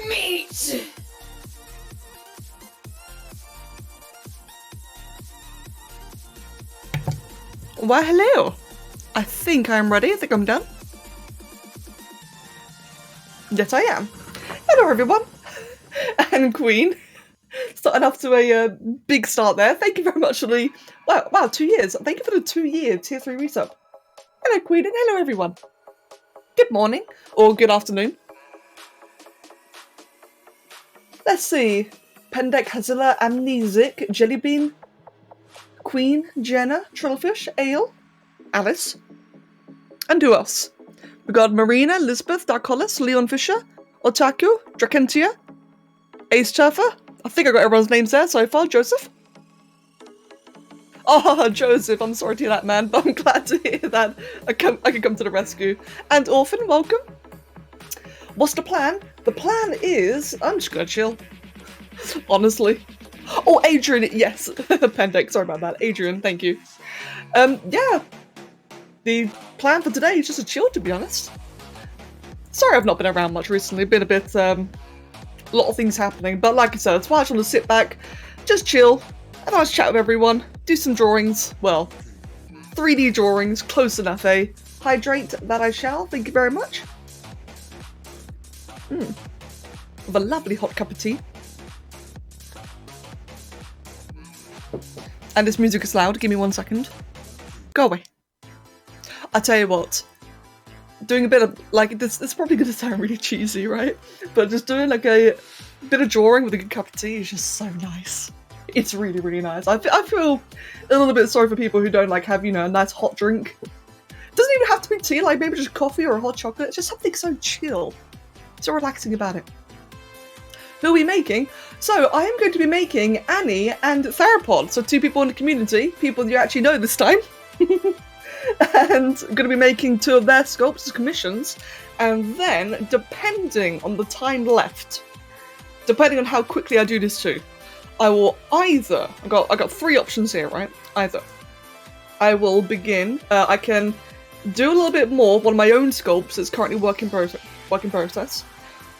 Meat! Well, hello. I think I'm ready. I think I'm done. Yes, I am. Hello, everyone. And Queen. Starting off to a big start there. Thank you very much for the... Wow, 2 years. Thank you for the 2-year Tier 3 resub. Hello, Queen, and hello, everyone. Good morning, or good afternoon. Let's see. Pendek, Hazilla, Amni, Zik, Jellybean, Queen, Jenna, Trollfish, Ale, Alice. And who else? We got Marina, Lisbeth, Dark Hollis, Leon Fisher, Otaku, Drakentia, Ace Turfer. I think I got everyone's names there so far. Joseph. Oh, Joseph, I'm sorry to hear that, man, but I'm glad to hear that I can come to the rescue. And Orphan, welcome. What's the plan? The plan is... I'm just gonna chill. Honestly. Oh, Adrian, yes. Pendek, sorry about that. Adrian, thank you. Yeah. The plan for today is just to chill, to be honest. Sorry I've not been around much recently. Been a bit, a lot of things happening. But like I said, that's why I just want to sit back, just chill, have a nice chat with everyone, do some drawings. Well, 3D drawings, close enough, eh? Hydrate, that I shall. Thank you very much. With a lovely hot cup of tea. And this music is loud. Give me 1 second. Go away. I tell you what. Doing a bit of, like, this is probably going to sound really cheesy, right? But just doing, like, a bit of drawing with a good cup of tea is just so nice. It's really, really nice. I feel a little bit sorry for people who don't, like, have, you know, a nice hot drink. It doesn't even have to be tea, like, maybe just coffee or a hot chocolate. It's just something so chill. So relaxing about it. Who are we making? So I am going to be making Annie and Therapod, so 2 people in the community, people you actually know this time. And I'm going to be making 2 of their sculpts as commissions, and then depending on the time left, depending on how quickly I do this too, I will either, I got 3 options here, right? Either I will begin, I can do a little bit more of one of my own sculpts that's currently work in process.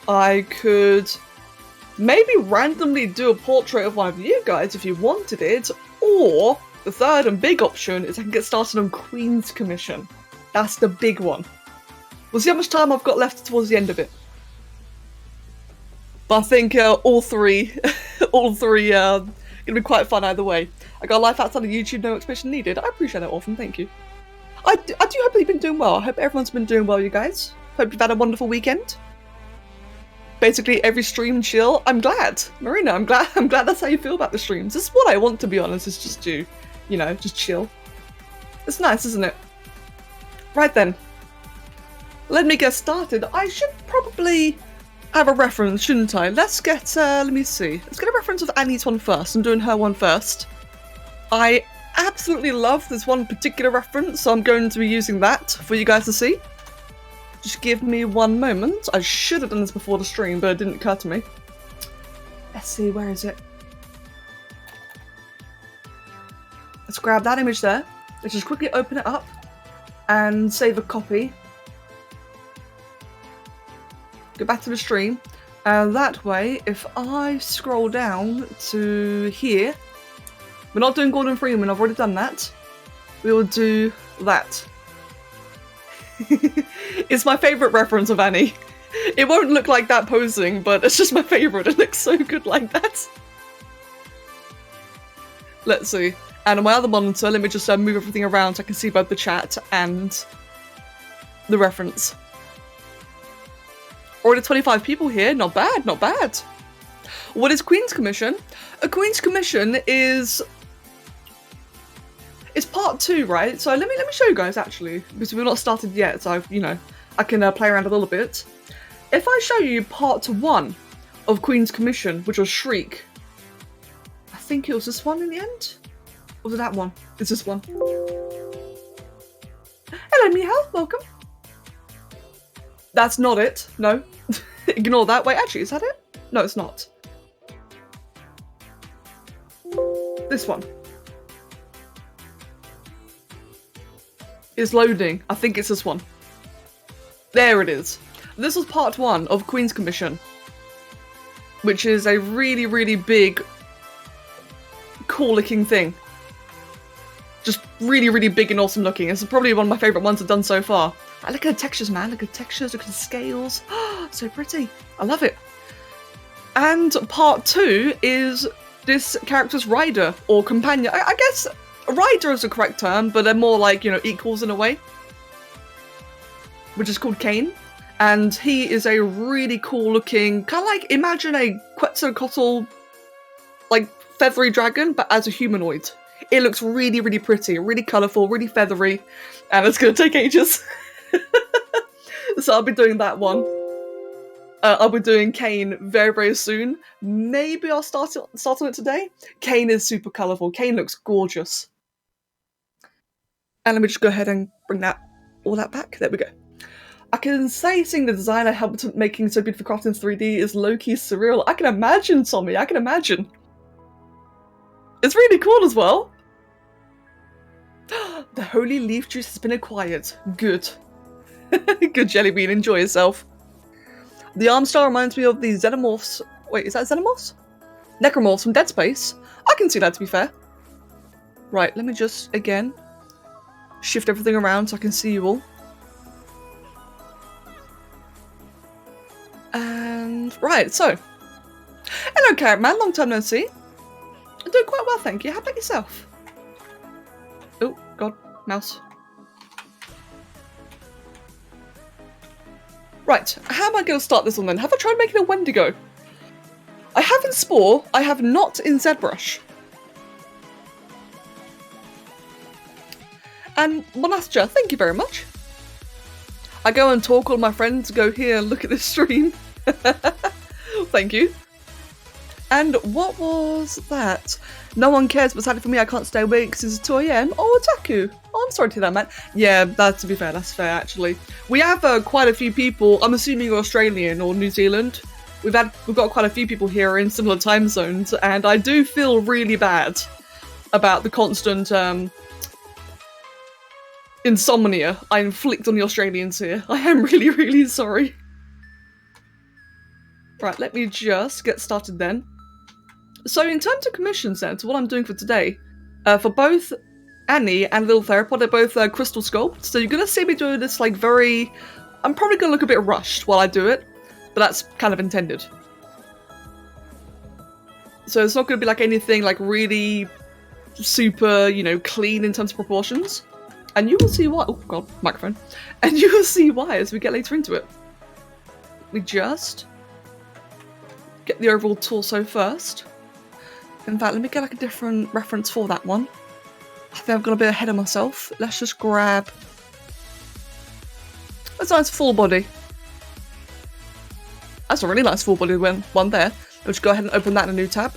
I could maybe randomly do a portrait of one of you guys if you wanted it, or the third and big option is I can get started on Queen's commission. That's the big one. We'll see how much time I've got left towards the end of it. But I think all three gonna be quite fun either way. I got a life outside of YouTube, no explanation needed. I appreciate that, Orphan, thank you. I do hope that you've been doing well. I hope everyone's been doing well, you guys. Hope you've had a wonderful weekend. Basically every stream chill. I'm glad. Marina, I'm glad that's how you feel about the streams. This is what I want, to be honest, is just to, you know, just chill. It's nice, isn't it? Right then. Let me get started. I should probably have a reference, shouldn't I? Let's get, let me see. Let's get a reference of Annie's one first. I'm doing her one first. I absolutely love this one particular reference, so I'm going to be using that for you guys to see. Just give me 1 moment. I should have done this before the stream, but it didn't occur to me. Let's see, where is it? Let's grab that image there. Let's just quickly open it up and save a copy. Go back to the stream. And that way, if I scroll down to here, we're not doing Gordon Freeman, I've already done that. We will do that. It's my favourite reference of Annie. It won't look like that posing, but it's just my favourite. It looks so good like that. Let's see. And on my other monitor, let me just move everything around so I can see both the chat and the reference. Already 25 people here. Not bad, not bad. What is Queen's Commission? A Queen's Commission is part 2, right? So let me show you guys actually, because we've not started yet. So I can play around a little bit. If I show you part 1 of Queen's Commission, which was Shriek, I think it was this one in the end. Or was it that one? It's this one. Hello, Mihal. Welcome. That's not it. No. Ignore that. Wait, actually, is that it? No, it's not. This one. It's loading. I think it's this one. There it is. This was part 1 of Queen's Commission, which is a really, really big, cool-looking thing. Just really, really big and awesome looking. It's probably one of my favourite ones I've done so far. I look at the textures, man. Look at the textures, look at the scales. So pretty. I love it. And part 2 is this character's rider or companion. I guess rider is the correct term, but they're more like, equals in a way. Which is called Kane. And he is a really cool looking, kind of like, imagine a Quetzalcoatl, like, feathery dragon, but as a humanoid. It looks really, really pretty, really colourful, really feathery, and it's going to take ages. So I'll be doing that one. I'll be doing Kane very, very soon. Maybe I'll start on it today. Kane is super colourful. Kane looks gorgeous. And let me just go ahead and bring all that back. There we go. I can say seeing the designer helped making so beautiful crafting 3D is low-key surreal. I can imagine, Tommy. I can imagine. It's really cool as well. The holy leaf juice has been acquired. Good. Good, Jellybean. Enjoy yourself. The arm star reminds me of the Xenomorphs. Wait, is that Xenomorphs? Necromorphs from Dead Space. I can see that, to be fair. Right, let me just, again, shift everything around so I can see you all. And, right, so. Hello, Carrot Man. Long time no see. I'm doing quite well, thank you. How about yourself? Oh, God. Mouse. Right, how am I going to start this one then? Have I tried making a Wendigo? I have in Spore, I have not in ZBrush. And Monastia, thank you very much. I go and talk all my friends, go here, look at this stream. Thank you. And what was that? No one cares, but sadly for me I can't stay awake since it's 2 AM. Oh, Otaku! Oh, I'm sorry to hear that, man. Yeah, to be fair, that's fair actually. We have quite a few people, I'm assuming you're Australian or New Zealand. We've got quite a few people here in similar time zones, and I do feel really bad about the constant insomnia I inflict on the Australians here. I am really, really sorry. Right, let me just get started then. So in terms of commissions then, to what I'm doing for today, for both Annie and Little Therapod, they're both crystal sculpt, so you're going to see me doing this like very... I'm probably going to look a bit rushed while I do it, but that's kind of intended. So it's not going to be like anything like really super, clean in terms of proportions. And you will see why. Oh god, microphone. And you will see why as we get later into it. We just get the overall torso first. In fact, let me get like a different reference for that one. I think I've got a bit ahead of myself. Let's just grab... That's a nice full body. That's a really nice full body one there. Let's go ahead and open that in a new tab.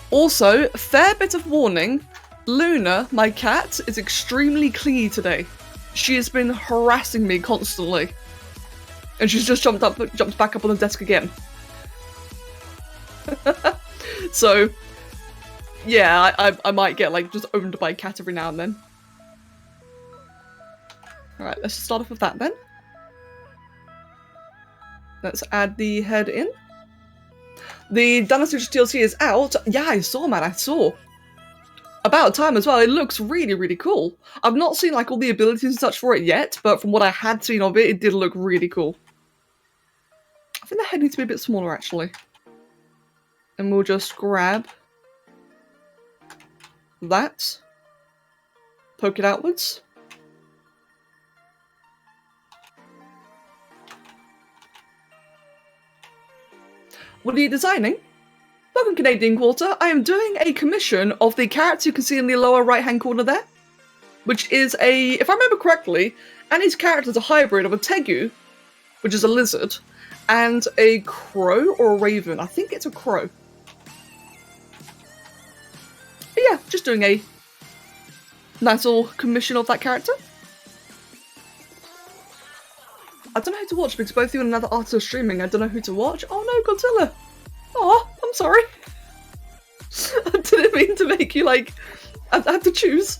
Also, fair bit of warning. Luna, my cat, is extremely clingy today. She has been harassing me constantly. And she's just jumped back up on the desk again. So, yeah, I might get like just owned by a cat every now and then. Alright, let's just start off with that then. Let's add the head in. The Dynasty DLC is out. Yeah, I saw, man, I saw. About time as well. It looks really, really cool. I've not seen like all the abilities and such for it yet, but from what I had seen of it, it did look really cool. I think the head needs to be a bit smaller actually. And we'll just grab that. Poke it outwards. What are you designing? Welcome, Canadian Quarter. I am doing a commission of the character you can see in the lower right-hand corner there, which is a, if I remember correctly, Annie's character is a hybrid of a tegu, which is a lizard, and a crow or a raven. I think it's a crow. But yeah, just doing a nice little commission of that character. I don't know who to watch because both you and another artist are streaming. I don't know who to watch. Oh no, Godzilla! Oh, I'm sorry. I didn't mean to make you, like, I have to choose.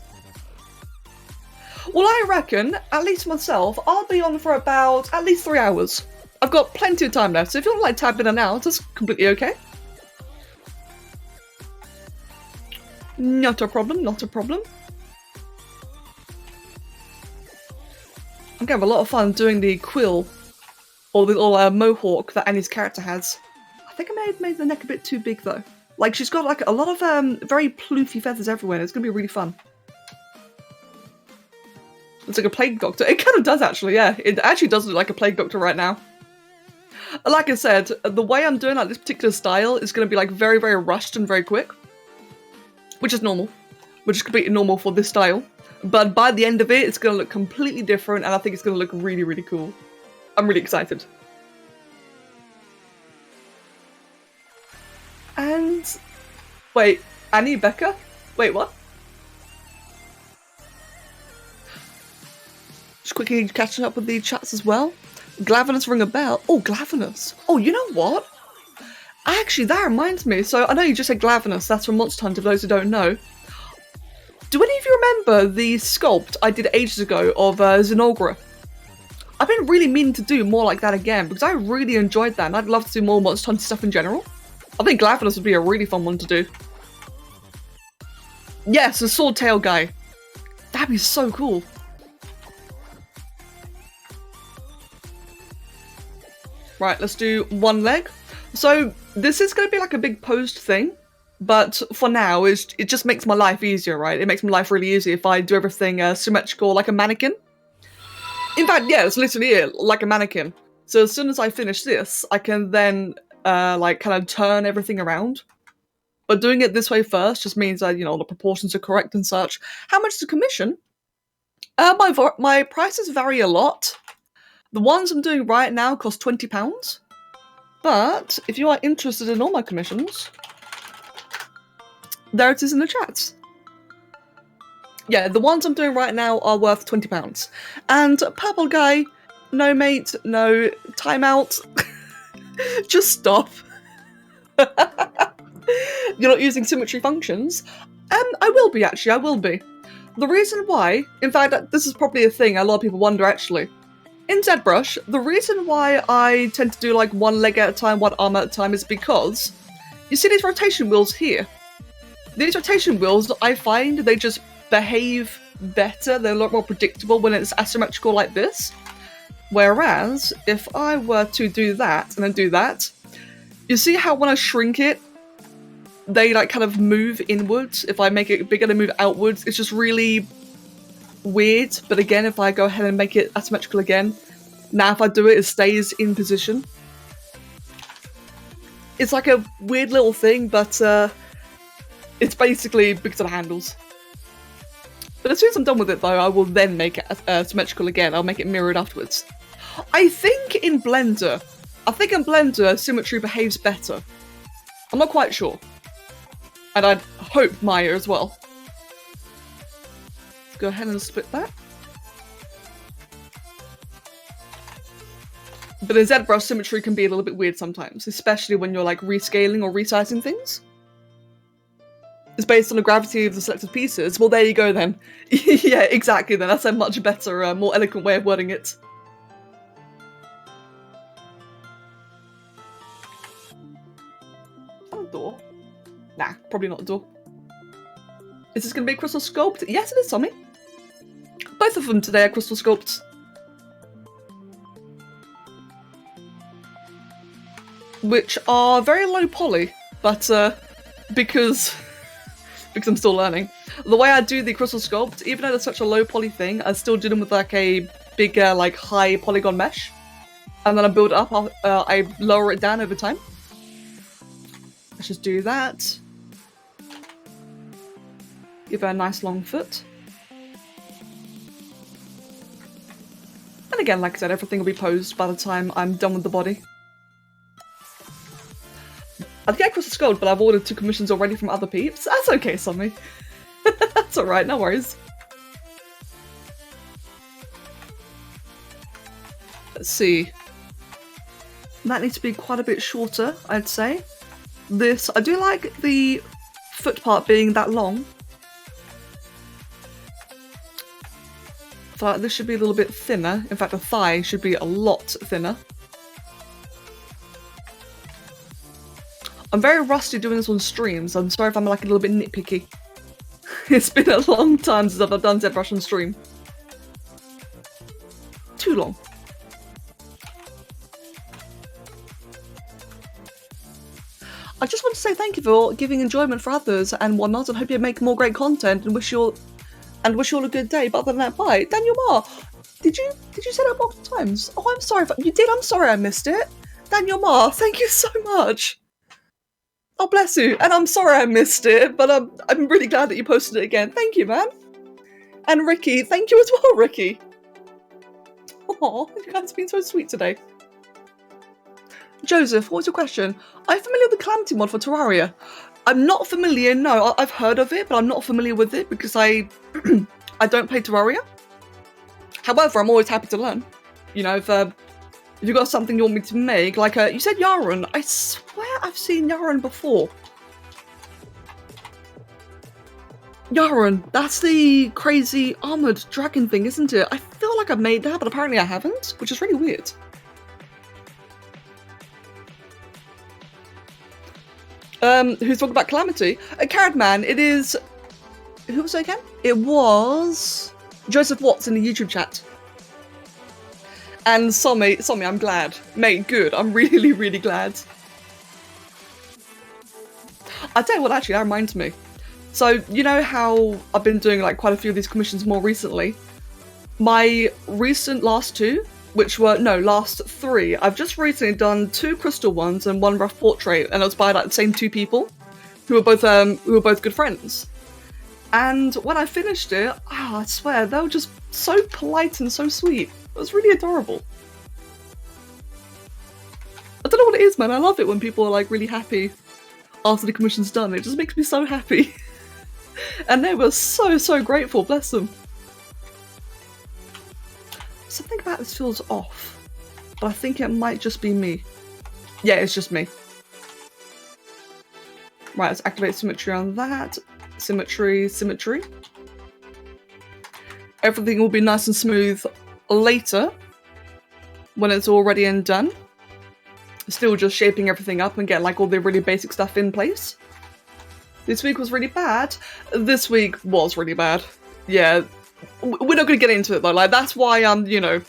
Well, I reckon, at least myself, I'll be on for about at least 3 hours. I've got plenty of time left, so if you want to, like, tap in and out, that's completely okay. Not a problem, not a problem. I'm gonna have a lot of fun doing the quill, or the little mohawk that Annie's character has. I think I may have made the neck a bit too big though. Like, she's got like a lot of very ploofy feathers everywhere, and it's gonna be really fun. It's like a plague doctor. It kind of does actually, yeah. It actually does look like a plague doctor right now. Like I said, the way I'm doing like this particular style is gonna be like very, very rushed and very quick. Which is normal. Which is completely normal for this style. But by the end of it, it's going to look completely different, and I think it's going to look really, really cool. I'm really excited. And... wait, Annie, Becca? Wait, what? Just quickly catching up with the chats as well. Glavenus ring a bell. Oh, Glavenus. Oh, you know what? Actually, that reminds me. So, I know you just said Glavenus. That's from Monster Hunter, for those who don't know. Do any of you remember the sculpt I did ages ago of Xenogra? I've been really meaning to do more like that again because I really enjoyed that and I'd love to do more Monster Hunter stuff in general. I think Glavenus would be a really fun one to do. Yes, the sword tail guy. That'd be so cool. Right, let's do one leg. So this is going to be like a big post thing. But for now, it just makes my life easier, right? It makes my life really easy if I do everything symmetrical like a mannequin. In fact, yeah, it's literally it, like a mannequin. So as soon as I finish this, I can then like kind of turn everything around. But doing it this way first just means that, you know, the proportions are correct and such. How much is the commission? My prices vary a lot. The ones I'm doing right now cost £20. But if you are interested in all my commissions... there it is in the chats. Yeah, the ones I'm doing right now are worth £20. And Purple Guy, no mate, no timeout. Just stop. You're not using symmetry functions? I will be actually, I will be. The reason why, in fact, this is probably a thing a lot of people wonder actually. In ZBrush, the reason why I tend to do like one leg at a time, one arm at a time is because you see these rotation wheels here. These rotation wheels, I find, they just behave better. They're a lot more predictable when it's asymmetrical like this. Whereas, if I were to do that and then do that, you see how when I shrink it, they like kind of move inwards? If I make it bigger, they move outwards. It's just really weird. But again, if I go ahead and make it asymmetrical again, now if I do it, it stays in position. It's like a weird little thing, but it's basically because of the handles. But as soon as I'm done with it though, I will then make it symmetrical again. I'll make it mirrored afterwards. I think in Blender, symmetry behaves better. I'm not quite sure. And I'd hope Maya as well. Let's go ahead and split that. But in ZBrush, symmetry can be a little bit weird sometimes, especially when you're like rescaling or resizing things. It's based on the gravity of the selected pieces. Well, there you go then. Yeah, exactly then. That's a much better, more eloquent way of wording it. Is that a door? Nah, probably not a door. Is this going to be a crystal sculpt? Yes, it is, Tommy. Both of them today are crystal sculpts. Which are very low poly, but because I'm still learning. The way I do the crystal sculpt, even though it's such a low poly thing, I still do them with like a bigger, like high polygon mesh. And then I build it up, I lower it down over time. Let's just do that. Give her a nice long foot. And again, like I said, everything will be posed by the time I'm done with the body. I'd get across the skull, but I've ordered 2 commissions already from other peeps. That's okay, Sammy. That's alright, no worries. Let's see. That needs to be quite a bit shorter, I'd say. This, I do like the foot part being that long. I feel like this should be a little bit thinner. In fact, the thigh should be a lot thinner. I'm very rusty doing this on streams. I'm sorry if I'm like a little bit nitpicky. It's been a long time since I've done ZBrush on stream. Too long. I just want to say thank you for giving enjoyment for others and whatnot, and hope you make more great content and wish you all a good day. But other than that, bye. Daniel Marr, did you say that multiple times? Oh, I'm sorry if you did. I'm sorry I missed it. Daniel Marr, thank you so much. Oh, bless you. And I'm sorry I missed it, but I'm really glad that you posted it again. Thank you, man. And Ricky, thank you as well, Ricky. Oh, you guys have been so sweet today. Joseph, what's your question? Are you familiar with the Calamity mod for Terraria? I'm not familiar, no. I've heard of it, but I'm not familiar with it because I don't play Terraria. However, I'm always happy to learn. You know, if you've got something you want me to make, like you said Yarun. I swear I've seen Yarun before. Yarun, that's the crazy armoured dragon thing, isn't it? I feel like I've made that, but apparently I haven't, which is really weird. Who's talking about Calamity? Carrot Man, it is... Who was it again? It was... Joseph Watts in the YouTube chat. And Somi, I'm glad. Mate, good. I'm really, really glad. I'll tell you what, actually, that reminds me. So, you know how I've been doing like quite a few of these commissions more recently? My recent last 2, which were, no, last 3, I've just recently done 2 crystal ones and 1 rough portrait, and it was by like the same 2 people who were both good friends. And when I finished it, I swear, they were just so polite and so sweet. It was really adorable. I don't know what it is, man. I love it when people are like really happy after the commission's done. It just makes me so happy. And they were so grateful, bless them. Something about this feels off, but I think it might just be me. Yeah, it's just me. Right, let's activate symmetry on that. Symmetry. Everything will be nice and smooth later, when it's all ready and done. Still just shaping everything up and getting like all the really basic stuff in place. This week was really bad. This week was really bad. Yeah, we're not going to get into it though. Like that's why you know,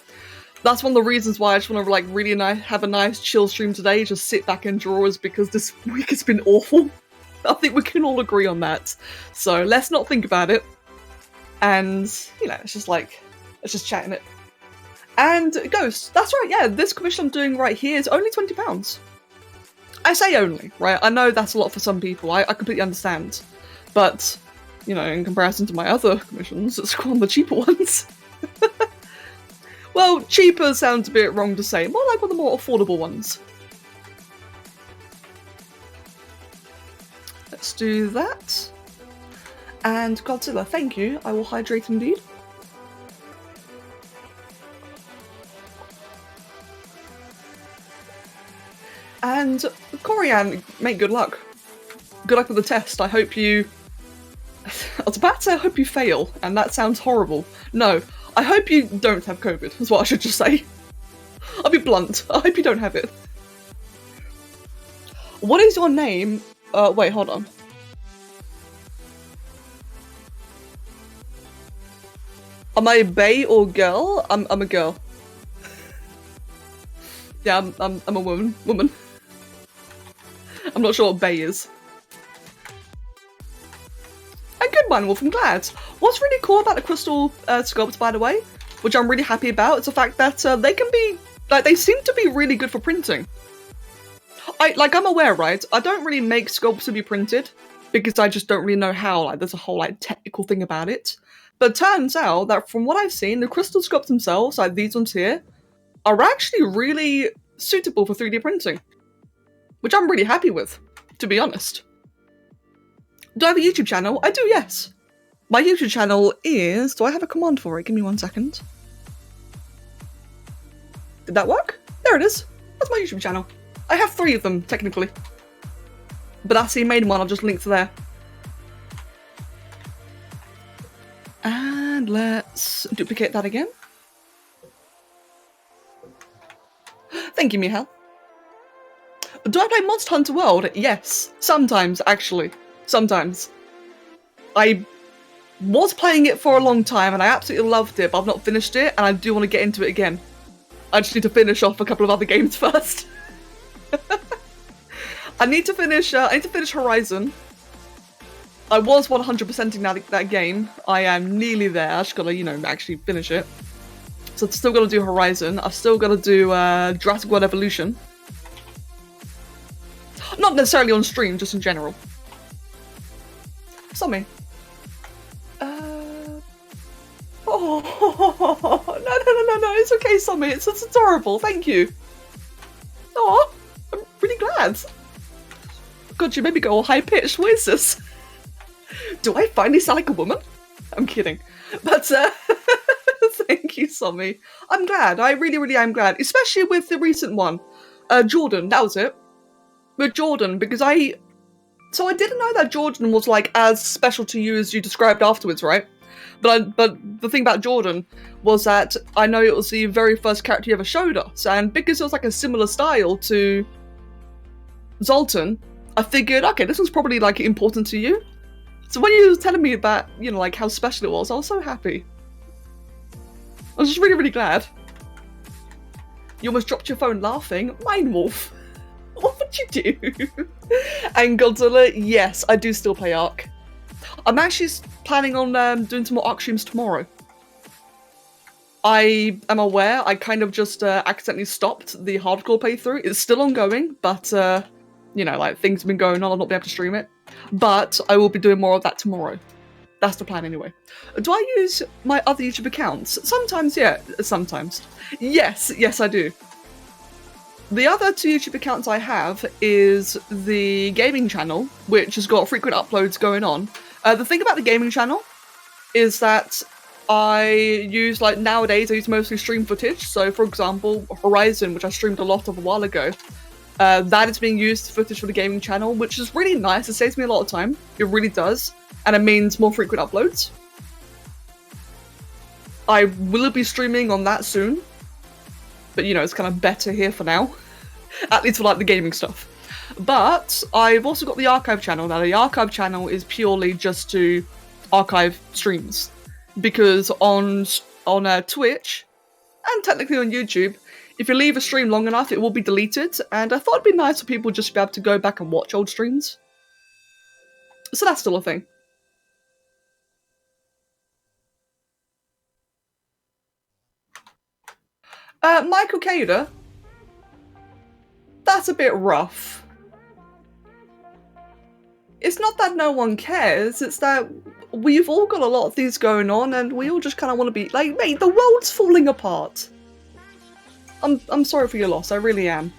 that's one of the reasons why I just want to like really have a nice chill stream today. Just sit back and draw, is because this week has been awful. I think we can all agree on that. So let's not think about it. And you know, it's just chatting it. And Ghost, that's right, yeah, this commission I'm doing right here is only £20. I say only, right? I know that's a lot for some people, I completely understand. But, you know, in comparison to my other commissions, it's one of the cheaper ones. Well, cheaper sounds a bit wrong to say, more like one of the more affordable ones. Let's do that. And Godzilla, thank you, I will hydrate indeed. And Corian, mate, good luck. Good luck with the test. I hope you... I was about to say I hope you fail, and that sounds horrible. No, I hope you don't have COVID, is what I should just say. I'll be blunt. I hope you don't have it. What is your name? Wait, hold on. Am I a bae or girl? I'm a girl. Yeah, I'm a woman. I'm not sure what bae is. A good one, Wolf, I'm glad. What's really cool about the crystal sculpts, by the way, which I'm really happy about, is the fact that they can be, like, they seem to be really good for printing. I'm aware, right? I don't really make sculpts to be printed because I just don't really know how. Like, there's a whole like technical thing about it. But it turns out that from what I've seen, the crystal sculpts themselves, like these ones here, are actually really suitable for 3D printing, which I'm really happy with, to be honest. Do I have a YouTube channel? I do, yes. My YouTube channel is... Do I have a command for it? Give me 1 second. Did that work? There it is. That's my YouTube channel. I have 3 of them, technically. But that's the main one, I'll just link to there. And let's duplicate that again. Thank you, Michal. Do I play Monster Hunter World? Yes. Sometimes, actually. Sometimes. I was playing it for a long time and I absolutely loved it, but I've not finished it and I do want to get into it again. I just need to finish off a couple of other games first. I need to finish Horizon. I was 100%ing that game. I am nearly there. I just gotta, you know, actually finish it. So I've still gotta do Horizon. I've still gotta do Jurassic World Evolution. Not necessarily on stream, just in general. Something. Oh, no, it's okay, Sommy. It's adorable, thank you. Oh, I'm really glad. God, you made me go all high-pitched. What is this? Do I finally sound like a woman? I'm kidding. But, thank you, Sommy. I'm glad. I really am glad. Especially with the recent one. Jordan, that was it. With Jordan, because So I didn't know that Jordan was, like, as special to you as you described afterwards, right? But the thing about Jordan was that I know it was the very first character you ever showed us, and because it was like a similar style to Zoltan, I figured, okay, this one's probably like important to you. So when you were telling me about, you know, like how special it was, I was so happy. I was just really glad. You almost dropped your phone laughing. Mine Wolf. What would you do? And Godzilla, yes, I do still play Ark. I'm actually planning on doing some more Ark streams tomorrow. I am aware I kind of just accidentally stopped the hardcore playthrough. It's still ongoing, but you know, like things have been going on, I'll not be able to stream it. But I will be doing more of that tomorrow. That's the plan anyway. Do I use my other YouTube accounts? Sometimes, yeah. Sometimes. Yes, I do. The other 2 YouTube accounts I have is the gaming channel, which has got frequent uploads going on. The thing about the gaming channel is that I use, like, nowadays I use mostly stream footage. So, for example, Horizon, which I streamed a lot of a while ago, that is being used footage for the gaming channel, which is really nice. It saves me a lot of time. It really does. And it means more frequent uploads. I will be streaming on that soon. But, you know, it's kind of better here for now. At least for, like, the gaming stuff. But I've also got the archive channel. Now, the archive channel is purely just to archive streams. Because on Twitch, and technically on YouTube, if you leave a stream long enough, it will be deleted. And I thought it'd be nice for people just to be able to go back and watch old streams. So that's still a thing. Michael Cader. That's a bit rough. It's not that no one cares, it's that we've all got a lot of things going on and we all just kind of want to be like, mate, the world's falling apart. I'm sorry for your loss, I really am.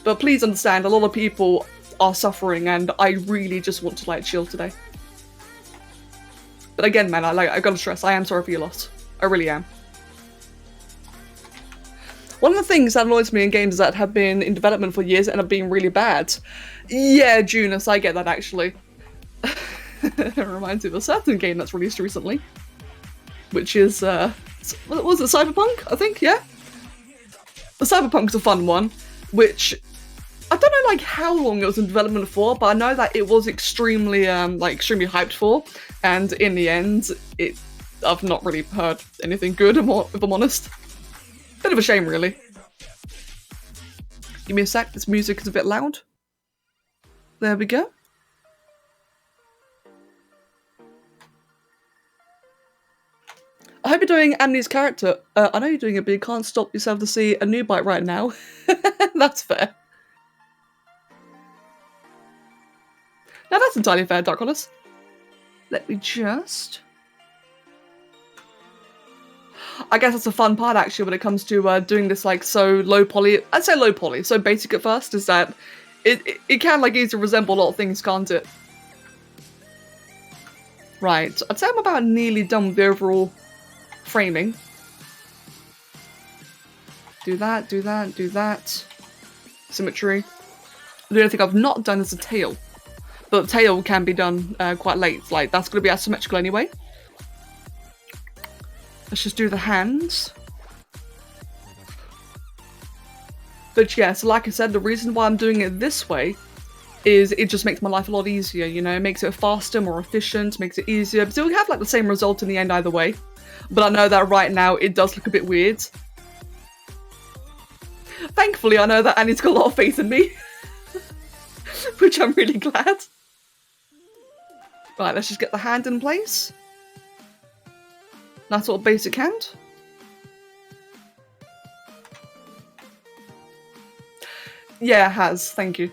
But please understand, a lot of people are suffering and I really just want to, like, chill today. But again, man, I gotta stress, I am sorry for your loss. I really am. One of the things that annoys me in games that have been in development for years end up being really bad. Yeah, Junus, I get that actually. It reminds me of a certain game that's released recently. Which is, what was it, Cyberpunk? I think, yeah? The Cyberpunk's a fun one, which I don't know, like, how long it was in development for, but I know that it was extremely, extremely hyped for, and in the end, I've not really heard anything good, if I'm honest. Bit of a shame, really. Give me a sec, this music is a bit loud. There we go. I hope you're doing Amni's character. I know you're doing it, but you can't stop yourself to see a new bite right now. That's fair. That's entirely fair, Dark Goddess. Let me just... I guess that's the fun part, actually, when it comes to doing this, like, so low poly. I'd say low poly, so basic at first, is that it can, like, easily resemble a lot of things, can't it? Right, I'd say I'm about nearly done with the overall framing. Do that, do that, do that. Symmetry. The only thing I've not done is the tail. But the tail can be done quite late. Like, that's going to be asymmetrical anyway. Let's just do the hands. But yeah, so like I said, the reason why I'm doing it this way is it just makes my life a lot easier, you know? It makes it faster, more efficient, makes it easier. So we have like the same result in the end either way. But I know that right now it does look a bit weird. Thankfully, I know that Annie's got a lot of faith in me. Which I'm really glad. Right, let's just get the hand in place. Nice little basic hand. Yeah, it has. Thank you.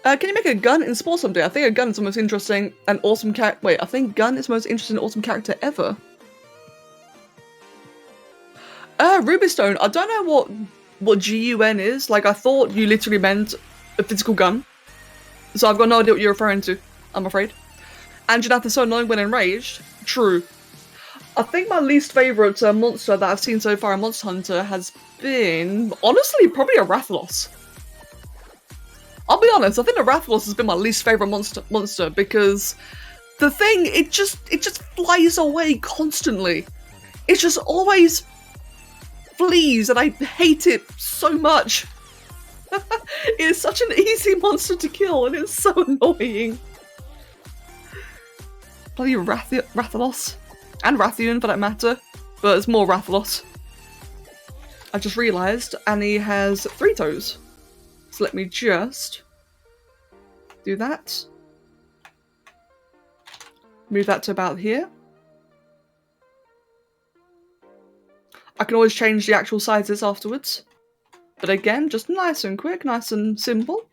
Can you make a gun in sport someday? I think a gun is the most interesting and awesome character. Wait, I think gun is the most interesting and awesome character ever. Ruby Stone. I don't know what GUN is. Like, I thought you literally meant a physical gun. So I've got no idea what you're referring to, I'm afraid. Anjanath is so annoying when enraged. True. I think my least favourite monster that I've seen so far in Monster Hunter has been, honestly, probably a Rathalos. I'll be honest, I think the Rathalos has been my least favourite monster because the thing, it just flies away constantly. It just always flees and I hate it so much. It is such an easy monster to kill and it's so annoying. Bloody Rathalos. And Rathian for that matter, but it's more Rathalos. I just realised Annie has 3 toes. So let me just do that. Move that to about here. I can always change the actual sizes afterwards. But again, just nice and quick, nice and simple.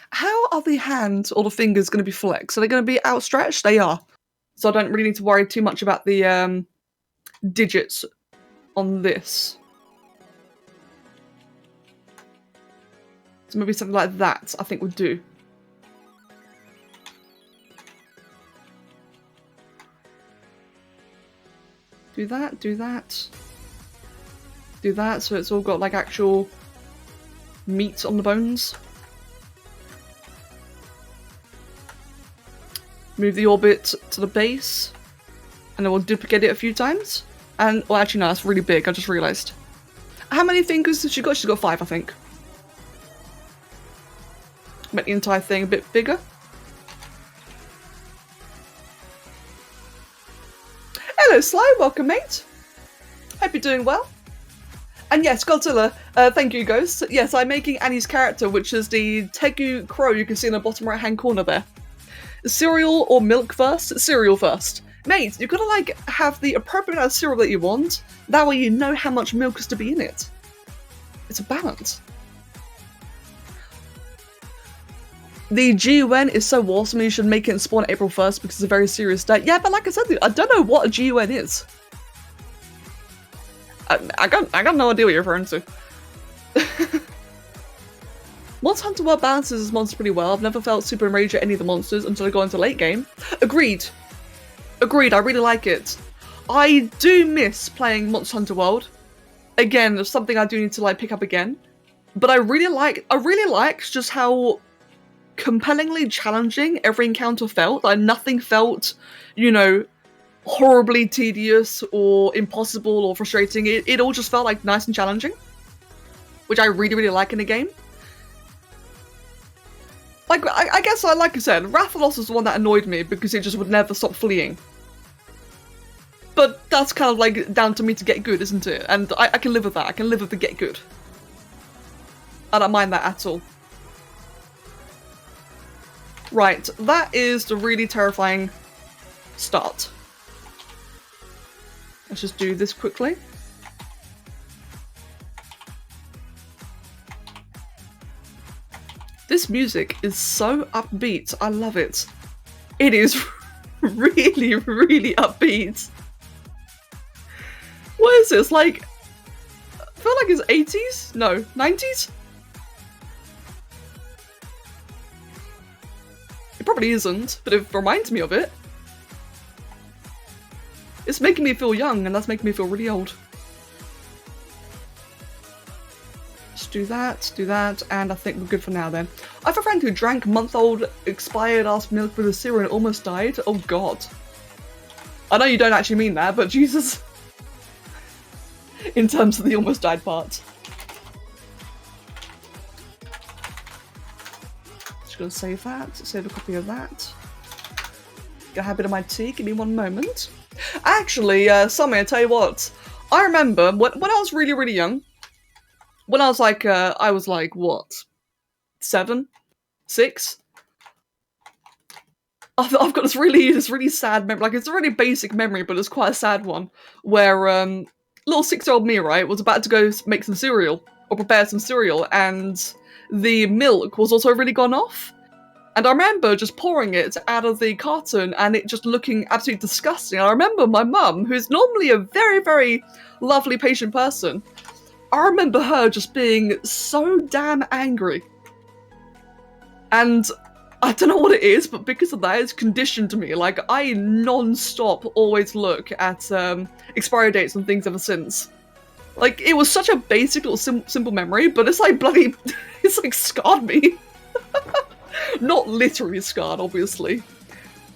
How are the hands or the fingers going to be flexed? Are they going to be outstretched? They are. So I don't really need to worry too much about the digits on this. So maybe something like that, I think would do. Do that, do that. Do that, so it's all got like actual meat on the bones. Move the orbit to the base, and then we'll duplicate it a few times. And, well actually no, that's really big, I just realised. How many fingers has she got? She's got 5, I think. Make the entire thing a bit bigger. Hello Sly, welcome mate. Hope you're doing well. And yes, Godzilla, thank you Ghost. Yes, I'm making Annie's character, which is the Tegu crow you can see in the bottom right hand corner there. Cereal or milk first? Cereal first. Mate, you've got to like have the appropriate amount of cereal that you want, that way you know how much milk is to be in it. It's a balance. The GUN is so awesome, you should make it and spawn April 1st because it's a very serious date. Yeah, but like I said, I don't know what a GUN is. I got no idea what you're referring to. Monster Hunter World balances his monsters pretty well. I've never felt super enraged at any of the monsters until I go into late game. Agreed. Agreed, I really like it. I do miss playing Monster Hunter World. Again, there's something I do need to like pick up again. But I really liked just how compellingly challenging every encounter felt. Like nothing felt, you know, horribly tedious or impossible or frustrating. It all just felt like nice and challenging, which I really like in a game. Like I guess like I said, Rathalos was the one that annoyed me because it just would never stop fleeing. But that's kind of like down to me to get good, isn't it? And I can live with that. I can live with the get good. I don't mind that at all. Right, that is the really terrifying start. Let's just do this quickly. This music is so upbeat. I love it. It is really, really upbeat. What is this? Like, I feel like it's 80s? No, 90s? It probably isn't, but it reminds me of it. It's making me feel young, and that's making me feel really old. Do that, and I think we're good for now then. I have a friend who drank month-old expired ass milk with a cereal and almost died. Oh god. I know you don't actually mean that, but Jesus. In terms of the almost died part. Just gonna save that, save a copy of that. Gonna have a bit of my tea, give me one moment. Actually, Sammy, I tell you what. I remember when I was really, really young, when I was like, what? 7? 6? I've got this really sad memory. Like, it's a really basic memory, but it's quite a sad one. Where, little 6-year-old me, right, was about to go make some cereal, or prepare some cereal, and the milk was also really gone off. And I remember just pouring it out of the carton, and it just looking absolutely disgusting. I remember my mum, who's normally a very, very lovely, patient person, I remember her just being so damn angry. And I don't know what it is, but because of that, it's conditioned to me. Like, I non-stop always look at expiry dates and things ever since. Like, it was such a basic little simple memory, but it's like bloody, it's like scarred me. Not literally scarred, obviously.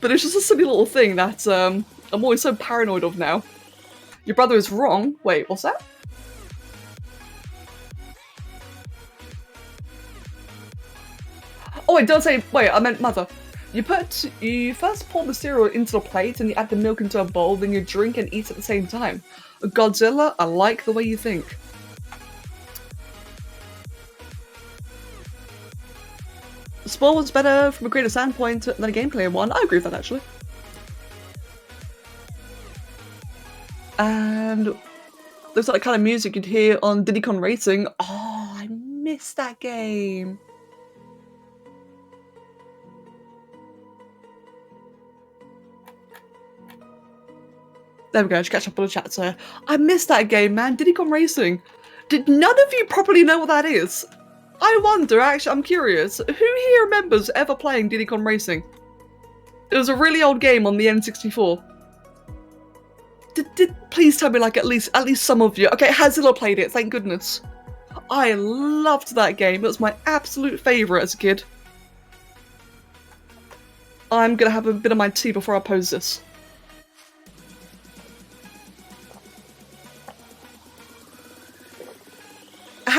But it's just a silly little thing that I'm always so paranoid of now. Your brother is wrong. Wait, what's that? Oh, it does say, wait, I meant mother. You first pour the cereal into the plate and you add the milk into a bowl, then you drink and eat at the same time. Godzilla, I like the way you think. The spoil was better from a creative standpoint than a gameplay one. I agree with that, actually. And there's that kind of music you'd hear on Diddy Kong Racing. Oh, I missed that game. There we go, just catch up on the chat, so I missed that game, man. Diddy Kong Racing. Did none of you properly know what that is? I wonder, actually, I'm curious. Who here remembers ever playing Diddy Kong Racing? It was a really old game on the N64. Please tell me, like, at least some of you. Okay, Hazilla played it, thank goodness. I loved that game. It was my absolute favourite as a kid. I'm gonna have a bit of my tea before I pose this.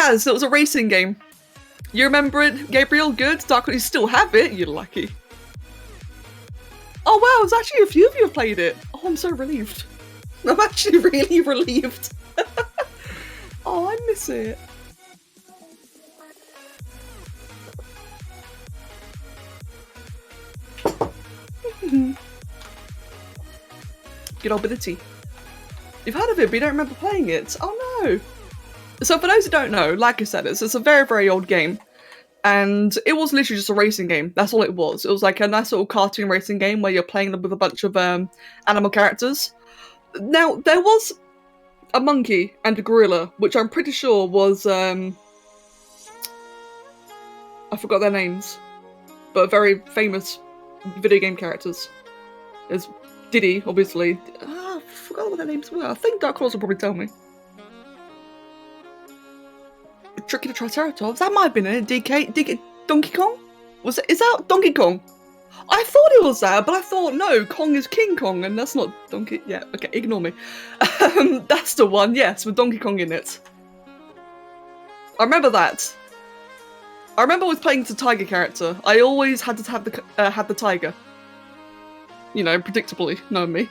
It was a racing game. You remember it, Gabriel? Good? Dark, you still have it? You're lucky. Oh wow, it's actually a few of you have played it. Oh, I'm so relieved. I'm actually really relieved. Oh, I miss it. Good old bit of tea. You've heard of it, but you don't remember playing it. Oh no. So for those who don't know, like I said, it's a very, very old game. And it was literally just a racing game. That's all it was. It was like a nice little cartoon racing game where you're playing with a bunch of animal characters. Now, there was a monkey and a gorilla, which I'm pretty sure was... I forgot their names. But very famous video game characters. There's Diddy, obviously. I forgot what their names were. I think Dark Horse will probably tell me. Tricky the Triceratops? That might have been it. Donkey Kong? Is that Donkey Kong? I thought it was that, but I thought, no, Kong is King Kong, and that's not Donkey... Yeah, okay, ignore me. That's the one, yes, with Donkey Kong in it. I remember that. I remember I was playing the tiger character. I always had to have the tiger. You know, predictably, knowing me.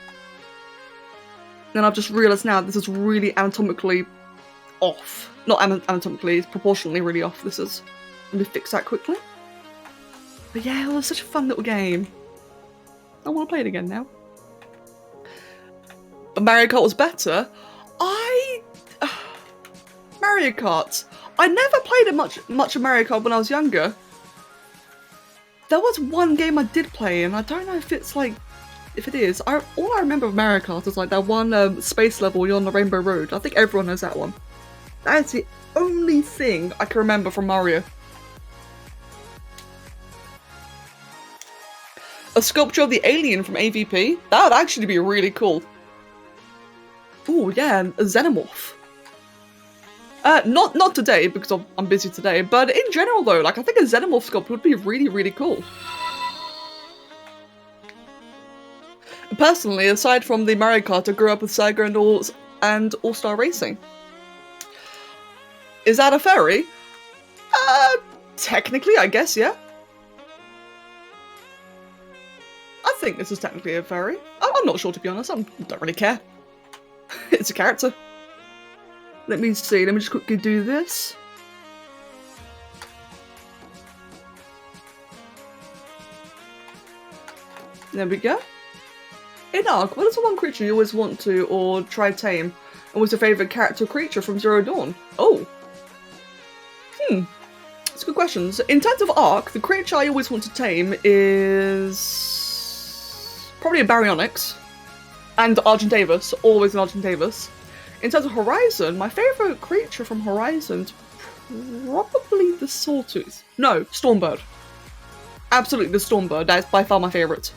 Then I've just realised now this is really anatomically off. Not anatomically, it's proportionally really off, this is. Let me fix that quickly. But yeah, it was such a fun little game. I want to play it again now. But Mario Kart was better. Mario Kart. I never played much of Mario Kart when I was younger. There was one game I did play, and I don't know if it's like, if it is. All I remember of Mario Kart is like that one space level you're on the Rainbow Road. I think everyone knows that one. That is the only thing I can remember from Mario. A sculpture of the alien from AVP? That would actually be really cool. Ooh, yeah, a xenomorph. Not today, because I'm busy today, but in general though, like I think a xenomorph sculpt would be really, really cool. Personally, aside from the Mario Kart, I grew up with Sega and All-Star Racing. Is that a fairy? Technically, I guess, yeah. I think this is technically a fairy. I'm not sure, to be honest. I don't really care. It's a character. Let me see. Let me just quickly do this. There we go. In Ark, what is the one creature you always want to or try tame? And what's your favourite character creature from Zero Dawn? Oh. That's a good question. In terms of Ark, the creature I always want to tame is probably a Baryonyx. And Argentavis. Always an Argentavis. In terms of Horizon, my favourite creature from Horizon's probably the Sawtooth. No, Stormbird. Absolutely the Stormbird. That is by far my favourite.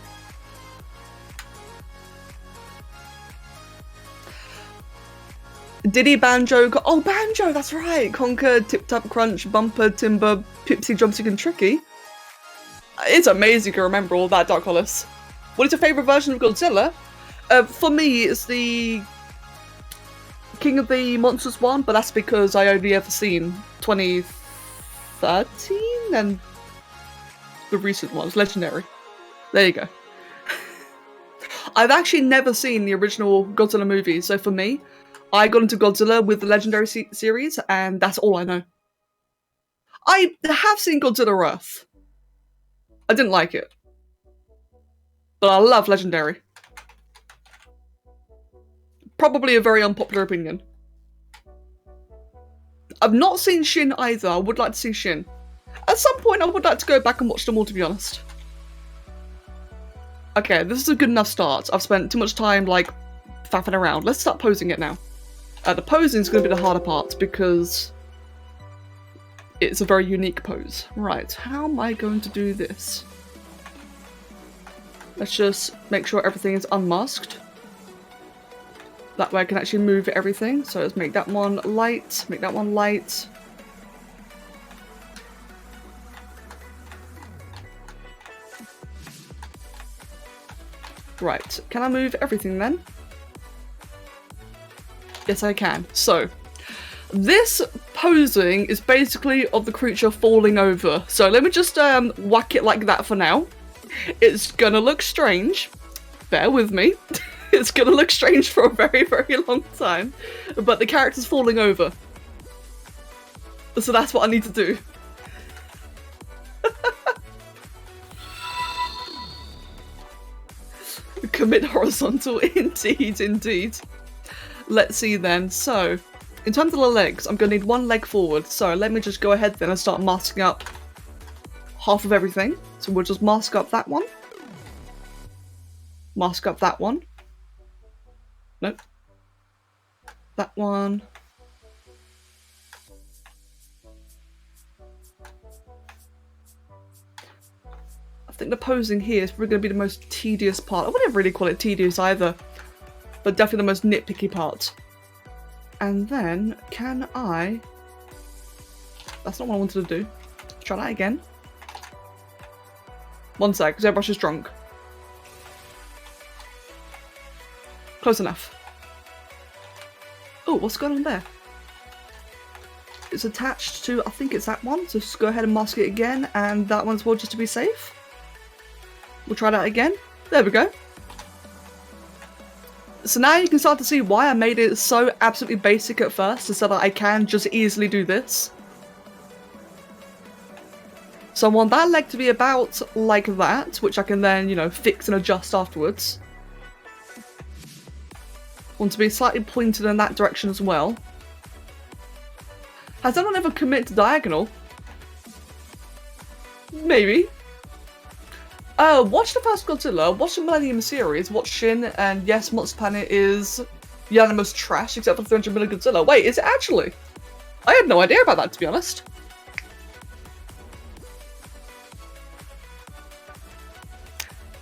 Diddy, Banjo, oh Banjo, that's right! Conker, Tip Tap Crunch, Bumper, Timber, Pipsy, Drumstick and Tricky. It's amazing to remember all that, Dark Hollis. What is your favourite version of Godzilla? For me, it's the King of the Monsters one, but that's because I only ever seen 2013 and the recent ones, Legendary. There you go. I've actually never seen the original Godzilla movie, so for me, I got into Godzilla with the Legendary series, and that's all I know. I have seen Godzilla Earth. I didn't like it. But I love Legendary. Probably a very unpopular opinion. I've not seen Shin either. I would like to see Shin. At some point, I would like to go back and watch them all, to be honest. Okay, this is a good enough start. I've spent too much time, like, faffing around. Let's start posing it now. The posing is going to be the harder part, because it's a very unique pose. Right, how am I going to do this? Let's just make sure everything is unmasked. That way I can actually move everything. So let's make that one light, make that one light. Right, can I move everything then? Yes, I can. So, this posing is basically of the creature falling over. So let me just whack it like that for now. It's gonna look strange. Bear with me. It's gonna look strange for a very, very long time. But the character's falling over. So that's what I need to do. Commit horizontal, indeed, indeed. Let's see then. So, in terms of the legs, I'm gonna need one leg forward. So let me just go ahead then and start masking up half of everything. So we'll just mask up that one. Mask up that one. Nope. That one. I think the posing here is probably going to be the most tedious part. I wouldn't really call it tedious either, but definitely the most nitpicky part. And then, can I... That's not what I wanted to do. Let's try that again. One sec, because airbrush is drunk. Close enough. Oh, what's going on there? It's attached to, I think it's that one, so just go ahead and mask it again, and that one as well, just to be safe. We'll try that again. There we go. So now you can start to see why I made it so absolutely basic at first, so that I can just easily do this. So I want that leg to be about like that, which I can then, you know, fix and adjust afterwards. Want to be slightly pointed in that direction as well. Has anyone ever committed to diagonal? Maybe. Watch the first Godzilla, watch the Millennium series, watch Shin, and yes, Monster Planet is Yanama's trash, except for 300 million Godzilla. Wait, is it actually? I had no idea about that, to be honest.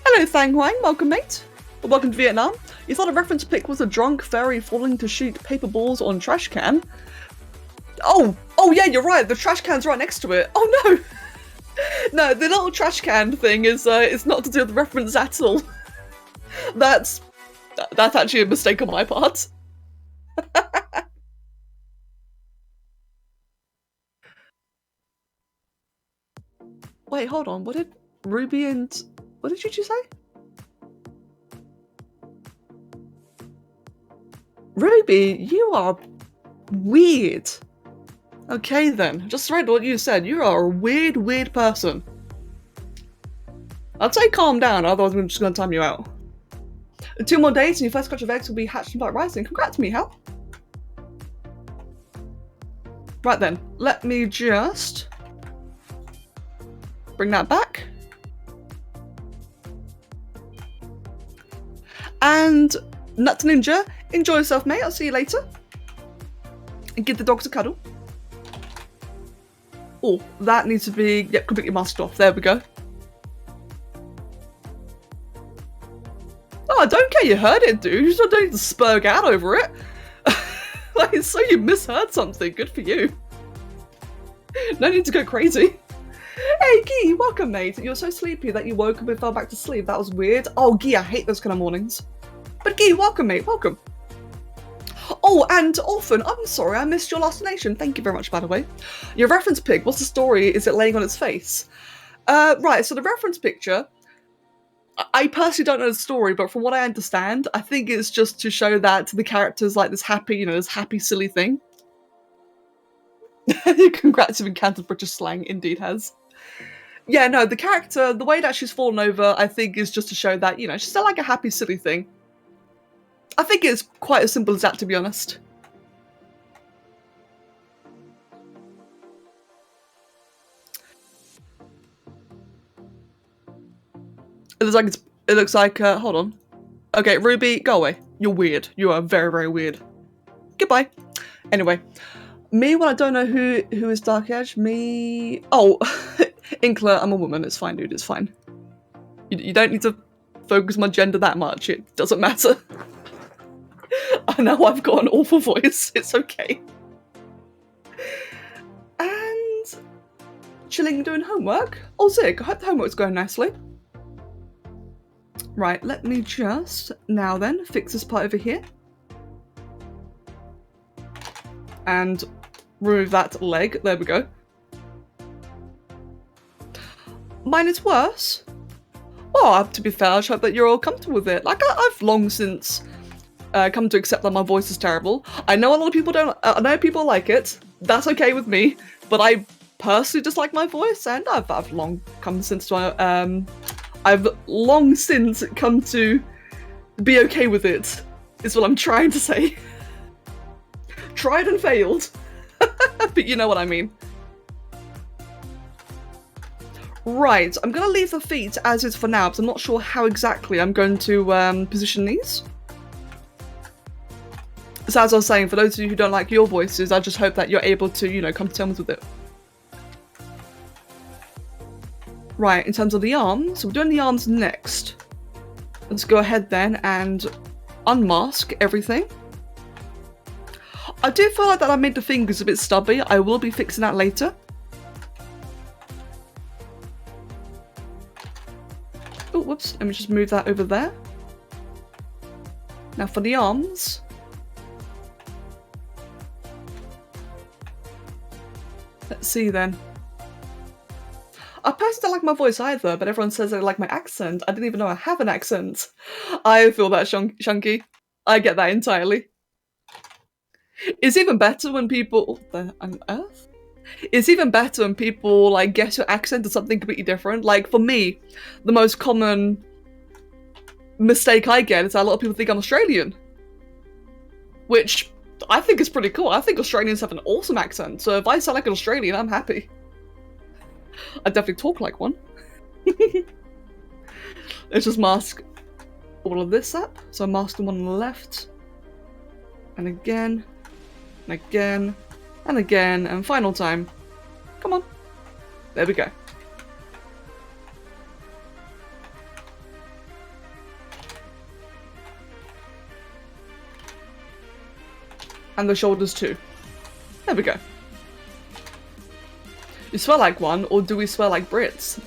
Hello, Thang Huang, welcome, mate. Welcome to Vietnam. You thought a reference pic was a drunk fairy falling to shoot paper balls on trash can? Oh yeah, you're right, the trash can's right next to it. Oh no! No, the little trash can thing is it's not to do with the reference at all. That's actually a mistake on my part. Wait, hold on. What did Ruby and what did you say? Ruby, you are weird. Okay then, just read what you said. You are a weird, weird person. I'd say calm down, otherwise I'm just gonna time you out. 2 more days and your first clutch of eggs will be hatched in Black Rising. Congrats, Mihal. Right then, let me just bring that back. And Nut Ninja, enjoy yourself, mate. I'll see you later. And give the dogs a cuddle. Oh, that needs to be completely masked off. There we go. Oh, I don't care you heard it, dude. You just don't need to spurg out over it. Like, so you misheard something. Good for you. No need to go crazy. Hey, Gee, welcome, mate. You're so sleepy that you woke up and fell back to sleep. That was weird. Oh, Gee, I hate those kind of mornings. But Gee, welcome, mate. Welcome. Oh, and Orphan, I'm sorry, I missed your last donation. Thank you very much, by the way. Your reference pic, what's the story? Is it laying on its face? Right, so the reference picture, I personally don't know the story, but from what I understand, I think it's just to show that the character's like this happy, you know, this happy, silly thing. Congrats, you've encountered British slang, indeed has. Yeah, no, the character, the way that she's fallen over, I think is just to show that, you know, she's still like a happy, silly thing. I think it's quite as simple as that, to be honest. It looks like, hold on. Okay, Ruby, go away. You're weird. You are very, very weird. Goodbye. Anyway, me, when I don't know who is Dark Edge, me... Oh, Inkler, I'm a woman. It's fine, dude. It's fine. You don't need to focus my gender that much. It doesn't matter. I know I've got an awful voice. It's okay. And... chilling doing homework. Oh, Zig, I hope the homework's going nicely. Right, let me just, now then, fix this part over here. And remove that leg. There we go. Mine is worse. Well, to be fair, I just hope that you're all comfortable with it. Like, I've long since come to accept that my voice is terrible. I know a lot of people don't, I know people like it. That's okay with me. But I personally dislike my voice, and I've long come since to, I've long since come to be okay with it, is what I'm trying to say. Tried and failed. But you know what I mean. Right, I'm going to leave the feet as is for now, because I'm not sure how exactly I'm going to position these. So as I was saying, for those of you who don't like your voices, I just hope that you're able to, you know, come to terms with it. Right, in terms of the arms, we're doing the arms next. Let's go ahead then and unmask everything. I do feel like that I made the fingers a bit stubby. I will be fixing that later. Oh, whoops. Let me just move that over there. Now for the arms. Let's see then. I personally don't like my voice either, but everyone says I like my accent. I didn't even know I have an accent. I feel that, Shunky. I get that entirely. It's even better when people... on Earth? It's even better when people, like, guess your accent to something completely different. Like, for me, the most common mistake I get is that a lot of people think I'm Australian. Which I think is pretty cool. I think Australians have an awesome accent, so if I sound like an Australian, I'm happy. I definitely talk like one. Let's just mask all of this up. So mask the one on the left. And again. And again. And again. And final time. Come on. There we go. And the shoulders too. There we go. You swear like one, or do we swear like Brits?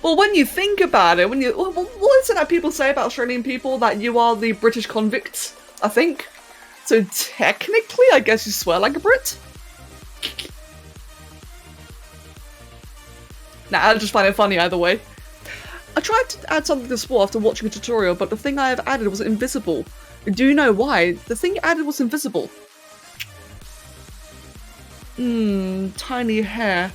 Well, when you think about it, what is it that people say about Australian people? That you are the British convicts, I think. So technically, I guess you swear like a Brit? Nah, I just find it funny either way. I tried to add something to Spore after watching a tutorial, but the thing I have added was invisible. Do you know why? The thing added was invisible. Tiny hair.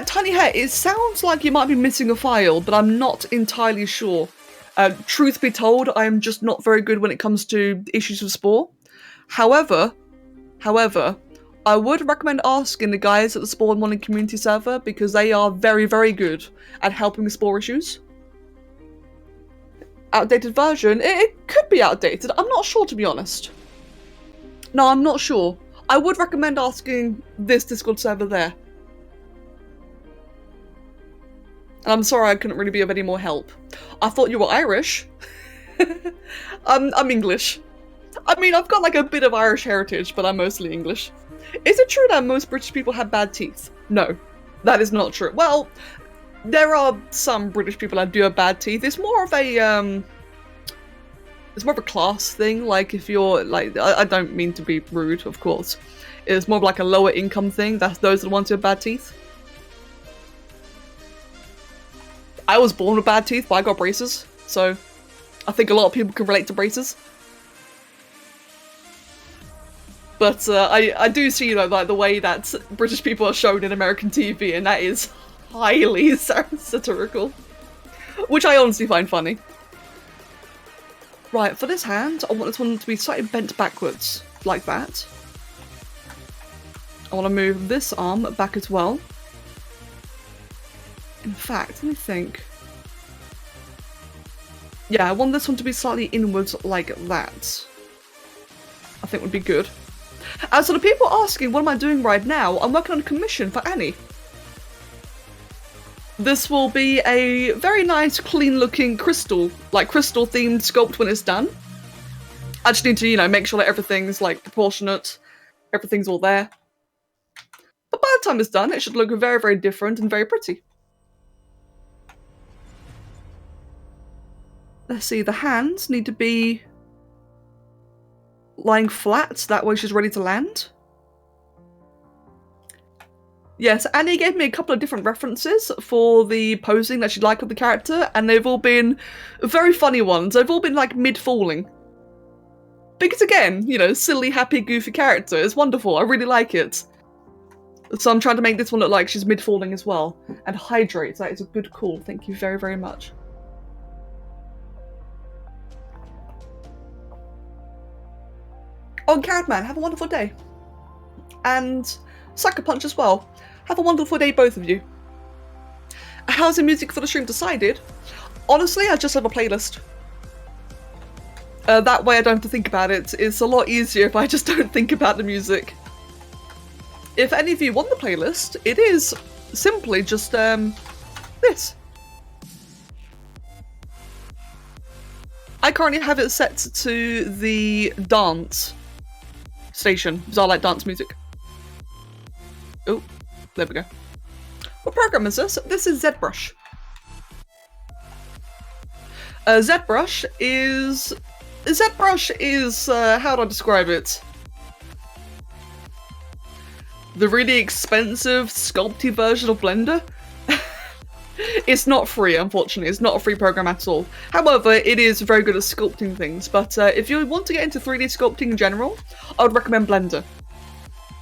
Tiny hair, it sounds like you might be missing a file, but I'm not entirely sure. Truth be told, I am just not very good when it comes to issues with Spore. However, I would recommend asking the guys at the Spore and Modding community server because they are very, very good at helping with Spore issues. Outdated version? It could be outdated. I'm not sure, to be honest. No, I'm not sure. I would recommend asking this Discord server there. And I'm sorry I couldn't really be of any more help. I thought you were Irish. I'm English. I mean, I've got like a bit of Irish heritage, but I'm mostly English. Is it true that most British people have bad teeth? No, that is not true. Well, there are some British people that do have bad teeth. It's more of a class thing. Like if you're like, I don't mean to be rude, of course. It's more of like a lower income thing. Those are the ones who have bad teeth. I was born with bad teeth, but I got braces, so I think a lot of people can relate to braces. But I do see, you know, like the way that British people are shown in American TV, and that is highly satirical, which I honestly find funny. Right, for this hand, I want this one to be slightly bent backwards, like that. I want to move this arm back as well. In fact, let me think. Yeah, I want this one to be slightly inwards like that. I think would be good. So the people asking, what am I doing right now? I'm working on a commission for Annie. This will be a very nice, clean-looking crystal themed sculpt when it's done. I just need to, you know, make sure that everything's like proportionate, everything's all there. But by the time it's done, it should look very, very different and very pretty. Let's see, the hands need to be lying flat, that way she's ready to land. Yes, Annie gave me a couple of different references for the posing that she'd like of the character, and they've all been very funny ones. They've all been like mid-falling. Because again, you know, silly, happy, goofy character. It's wonderful, I really like it. So I'm trying to make this one look like she's mid-falling as well. And hydrate, that is a good call, thank you very, very much. Oh, Carrot Man, have a wonderful day. And Sucker Punch as well. Have a wonderful day, both of you. How's the music for the stream decided? Honestly, I just have a playlist. That way I don't have to think about it. It's a lot easier if I just don't think about the music. If any of you want the playlist, it is simply just, this. I currently have it set to the dance station, because I like dance music. Oh, there we go. What program is this? This is ZBrush. ZBrush is, how do I describe it? The really expensive, sculpty version of Blender. It's not free, unfortunately. It's not a free program at all. However, it is very good at sculpting things. But if you want to get into 3D sculpting in general, I would recommend Blender.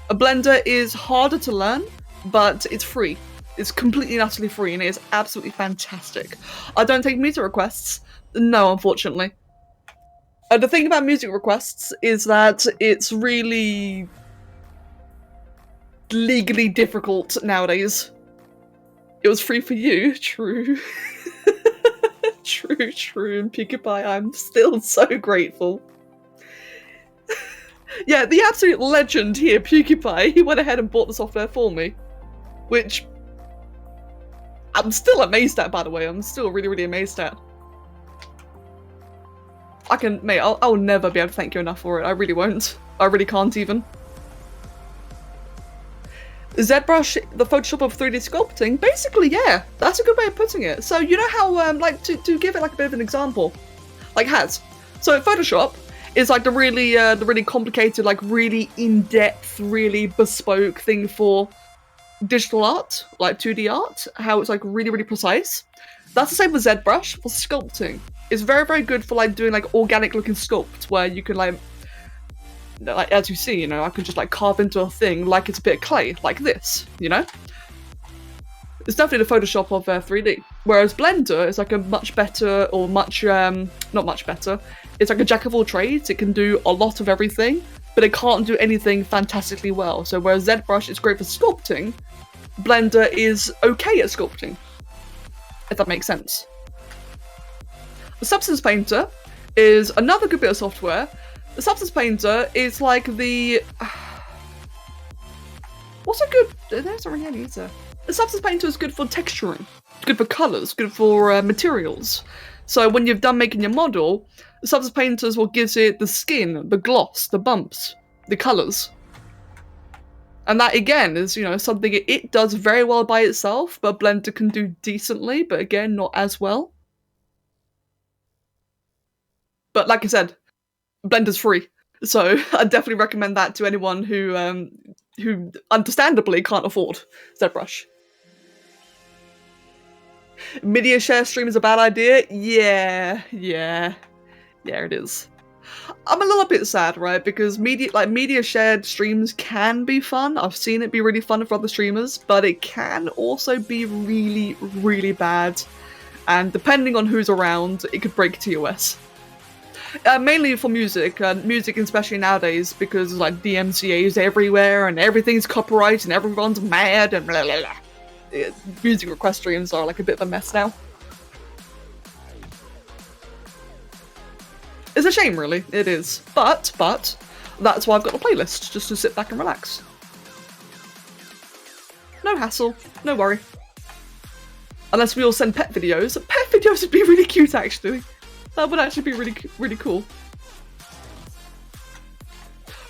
A Blender is harder to learn, but it's free. It's completely and utterly free, and it is absolutely fantastic. I don't take music requests. No, unfortunately. The thing about music requests is that it's really... legally difficult nowadays. It was free for you, true. True, and PewDiePie, I'm still so grateful. Yeah, the absolute legend here, PewDiePie, he went ahead and bought the software for me. Which I'm still amazed at, by the way. I'm still really amazed at. Mate, I'll never be able to thank you enough for it. I really won't. I really can't even. ZBrush, the Photoshop of 3D sculpting? Basically, yeah. That's a good way of putting it. So, you know how, like, to give it, like, a bit of an example. Like, has. So, Photoshop is, like, the really complicated, like, really in-depth, really bespoke thing for digital art, like 2D art. How it's, like, really precise. That's the same with ZBrush for sculpting. It's very good for, like, doing, like, organic-looking sculpt, where you can, like, as you see, you know, I can just like carve into a thing like it's a bit of clay, like this, you know? It's definitely the Photoshop of 3D. Whereas Blender is like a much better, or much, not much better, it's like a jack of all trades. It can do a lot of everything, but it can't do anything fantastically well. So whereas ZBrush is great for sculpting, Blender is okay at sculpting, if that makes sense. The Substance Painter is another good bit of software. The Substance Painter is like the... What's a good... There's already any, is there? The Substance Painter is good for texturing. It's good for colours, good for materials. So when you've done making your model, the Substance Painter is what gives it the skin, the gloss, the bumps, the colours. And that, again, is, you know, something it does very well by itself, but Blender can do decently, but again, not as well. But like I said, Blender's free, so I definitely recommend that to anyone who understandably can't afford ZBrush. Media share stream is a bad idea? Yeah, it is. I'm a little bit sad, right? Because media shared streams can be fun. I've seen it be really fun for other streamers, but it can also be really bad. And depending on who's around, it could break TOS. Mainly for music, especially nowadays, because like DMCA's everywhere and everything's copyright and everyone's mad and blah blah blah. Music request streams are like a bit of a mess now. It's a shame, really. It is. But that's why I've got a playlist, just to sit back and relax. No hassle, no worry. Unless we all send pet videos. Pet videos would be really cute, actually. That would actually be really cool.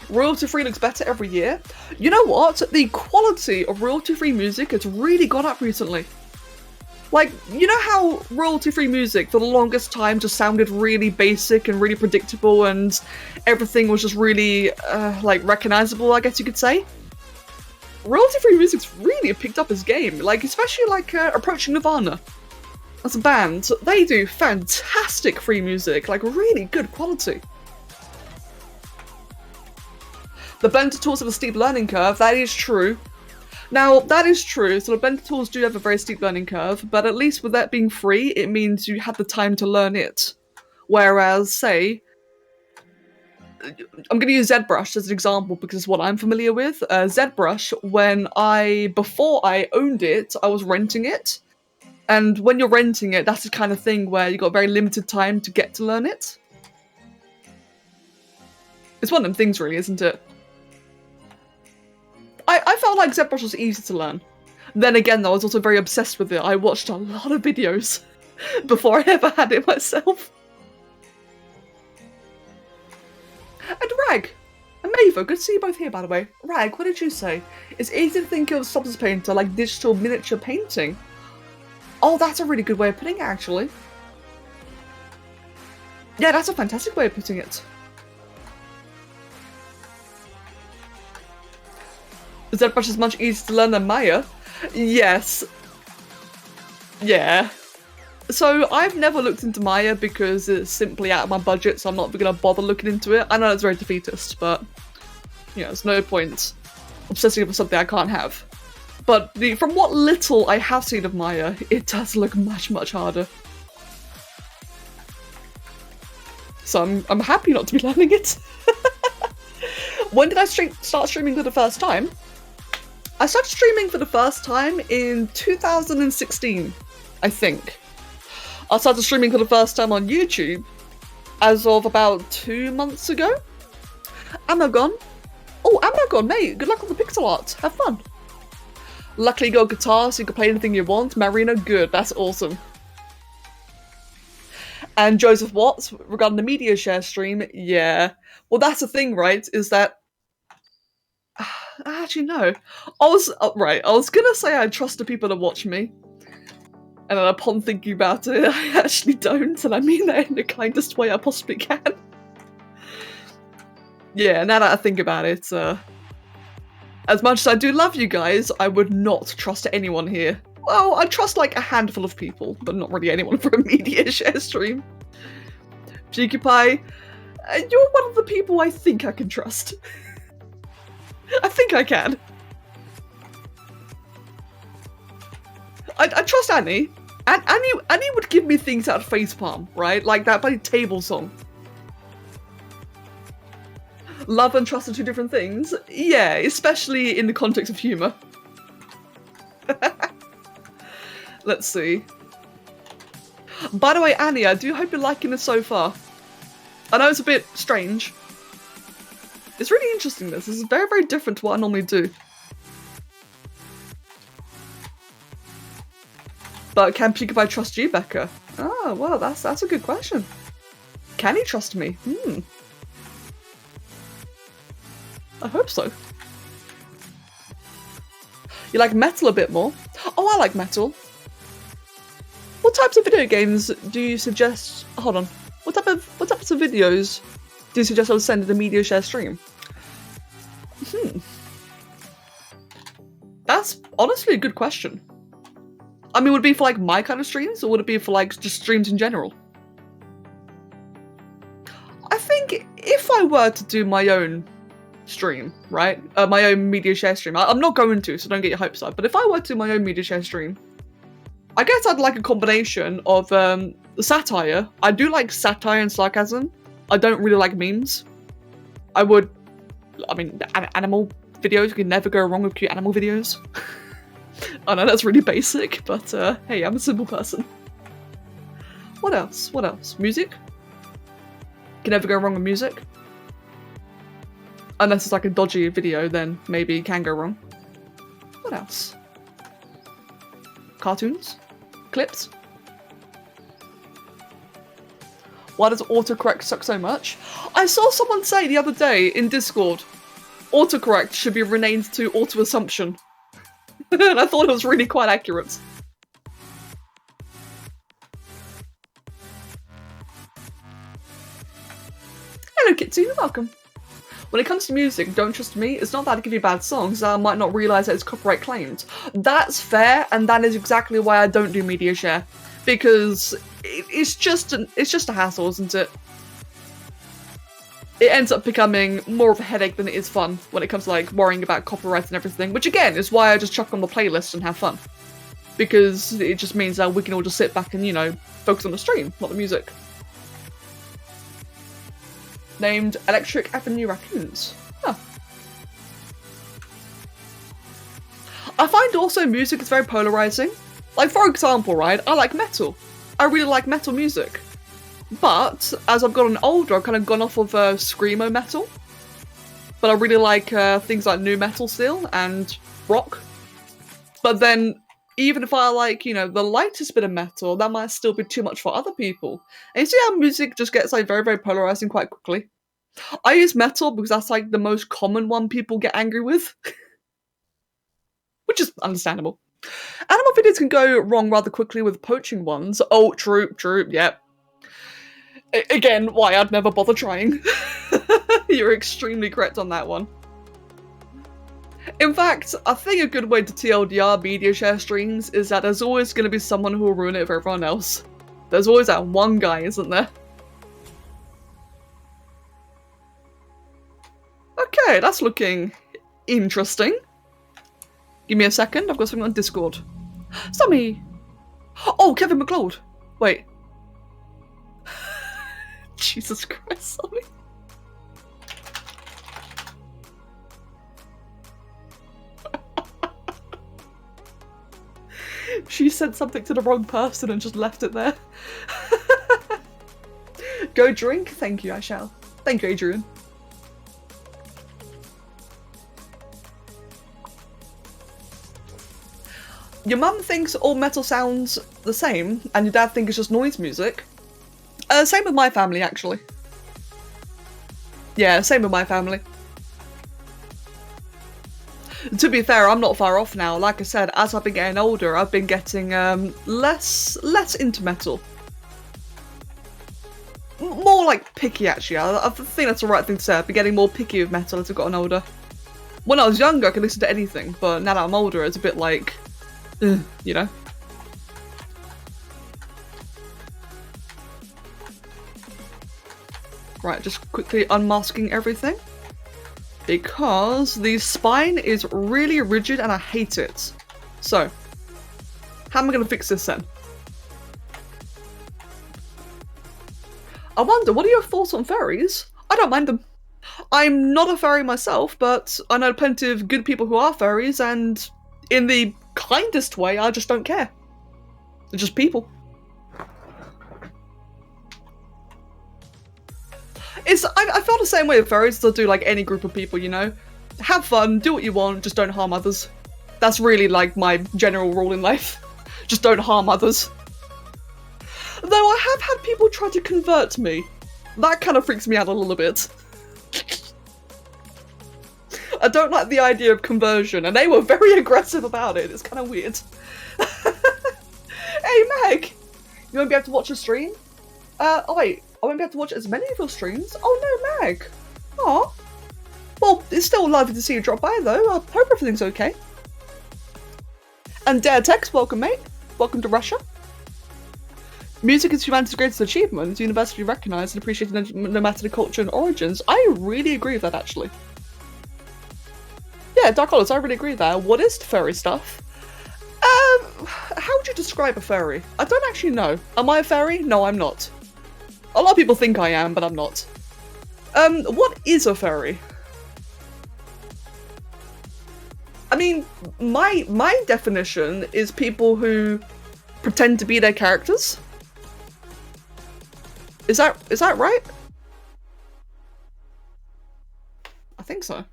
Royalty-free looks better every year. You know what? The quality of royalty-free music has really gone up recently. Like, you know how royalty-free music for the longest time just sounded really basic and really predictable and everything was just really, like, recognizable, I guess you could say? Royalty-free music's really picked up its game, like, especially, like, Approaching Nirvana. As a band, they do fantastic free music, like really good quality. The Blender tools have a steep learning curve, that is true. Now, that is true, so the Blender tools do have a very steep learning curve, but at least with that being free, it means you had the time to learn it. Whereas, say, I'm going to use ZBrush as an example because it's what I'm familiar with. ZBrush, before I owned it, I was renting it. And when you're renting it, that's the kind of thing where you've got very limited time to get to learn it. It's one of them things, really, isn't it? I felt like ZBrush was easy to learn. Then again, though, I was also very obsessed with it. I watched a lot of videos before I ever had it myself. And Rag! And Mavo, good to see you both here, by the way. Rag, what did you say? It's easy to think of Substance Painter like digital miniature painting. Oh, that's a really good way of putting it, actually. Yeah, that's a fantastic way of putting it. ZBrush is much easier to learn than Maya. Yes. Yeah. So, I've never looked into Maya because it's simply out of my budget, so I'm not going to bother looking into it. I know it's very defeatist, but, you know, there's no point obsessing over something I can't have. But from what little I have seen of Maya, it does look much harder. So I'm happy not to be learning it. When did I start streaming for the first time? I started streaming for the first time in 2016, I think. I started streaming for the first time on YouTube as of about 2 months ago. Amagon. Oh, Amagon, mate, good luck on the pixel art. Have fun. Luckily you got a guitar so you can play anything you want. Marina, good, that's awesome. And Joseph Watts, regarding the media share stream, yeah. Well, that's the thing, right, is that... Actually, no. I was gonna say I trust the people that watch me. And then upon thinking about it, I actually don't, and I mean that in the kindest way I possibly can. Yeah, now that I think about it, as much as I do love you guys, I would not trust anyone here. Well, I trust like a handful of people, but not really anyone for a media share stream. PewDiePie, you're one of the people I think I can trust. I think I can. I trust Annie. Annie would give me things out of facepalm, right? Like that bloody table song. Love and trust are two different things. Yeah, especially in the context of humour. Let's see. By the way, Annie, I do hope you're liking this so far. I know it's a bit strange. It's really interesting, this. This is very, very different to what I normally do. But can PewDiePie trust you, Becca? Oh, well, that's a good question. Can he trust me? I hope so. You like metal a bit more? Oh, I like metal. What types of video games do you suggest? Hold on. What types of videos do you suggest I would send in a media share stream? That's honestly a good question. I mean, would it be for like my kind of streams, or would it be for like just streams in general? I think if I were to do my own stream, right? My own media share stream. I'm not going to, so don't get your hopes up. But if I were to do my own media share stream, I guess I'd like a combination of satire. I do like satire and sarcasm. I don't really like memes. I mean, animal videos. You can never go wrong with cute animal videos. I know that's really basic, but hey, I'm a simple person. What else? What else? Music? Can never go wrong with music. Unless it's like a dodgy video, then maybe it can go wrong. What else? Cartoons? Clips? Why does autocorrect suck so much? I saw someone say the other day in Discord, autocorrect should be renamed to auto-assumption. And I thought it was really quite accurate. Hello Kitsu, you're welcome. When it comes to music, don't trust me, it's not that I give you bad songs, I might not realise that it's copyright claimed. That's fair, and that is exactly why I don't do media share. Because it's just a hassle, isn't it? It ends up becoming more of a headache than it is fun when it comes to like worrying about copyright and everything, which again is why I just chuck on the playlist and have fun. Because it just means that we can all just sit back and, you know, focus on the stream, not the music. Named Electric Avenue Raccoons. Huh. I find also music is very polarizing. Like, for example, right, I like metal. I really like metal music. But, as I've gotten older, I've kind of gone off of screamo metal. But I really like things like nu metal still, and rock. But then, even if I like, you know, the lightest bit of metal, that might still be too much for other people. And you see how music just gets, like, very, very polarizing quite quickly? I use metal because that's, like, the most common one people get angry with. Which is understandable. Animal videos can go wrong rather quickly with poaching ones. Oh, true, yep. Again, why I'd never bother trying. You're extremely correct on that one. In fact, I think a good way to TLDR media share streams is that there's always going to be someone who will ruin it for everyone else. There's always that one guy, isn't there? Okay, that's looking interesting. Give me a second, I've got something on Discord. Sammy! Oh, Kevin McLeod! Wait. Jesus Christ, Sammy. She sent something to the wrong person and just left it there. Go drink? Thank you, I shall. Thank you, Adrian. Your mum thinks all metal sounds the same, and your dad thinks it's just noise music. Same with my family, actually. Yeah, same with my family. To be fair, I'm not far off now. Like I said, as I've been getting older, I've been getting less into metal. More like picky, actually. I think that's the right thing to say. I've been getting more picky with metal as I've gotten older. When I was younger, I could listen to anything, but now that I'm older, it's a bit like, you know? Right, just quickly unmasking everything. Because the spine is really rigid and I hate it. So, how am I going to fix this then? I wonder, what are your thoughts on fairies? I don't mind them. I'm not a fairy myself, but I know plenty of good people who are fairies, and in the kindest way, I just don't care. They're just people. I feel the same way with fairies as I do like any group of people, you know? Have fun, do what you want, just don't harm others. That's really like my general rule in life. Just don't harm others. Though I have had people try to convert me. That kind of freaks me out a little bit. I don't like the idea of conversion, and they were very aggressive about it. It's kind of weird. Hey Meg! You won't be able to watch a stream? Oh wait, I won't be able to watch as many of your streams? Oh no, Meg! Aw. Well, it's still lovely to see you drop by though. I hope everything's okay. And Dare Tex, welcome mate. Welcome to Russia. Music is humanity's greatest achievement. It's universally recognised and appreciated no matter the culture and origins. I really agree with that, actually. Yeah, Dark Olives, I really agree with that. What is furry stuff? How would you describe a furry? I don't actually know. Am I a furry? No, I'm not. A lot of people think I am, but I'm not. What is a furry? I mean, my definition is people who pretend to be their characters. Is that right? I think so.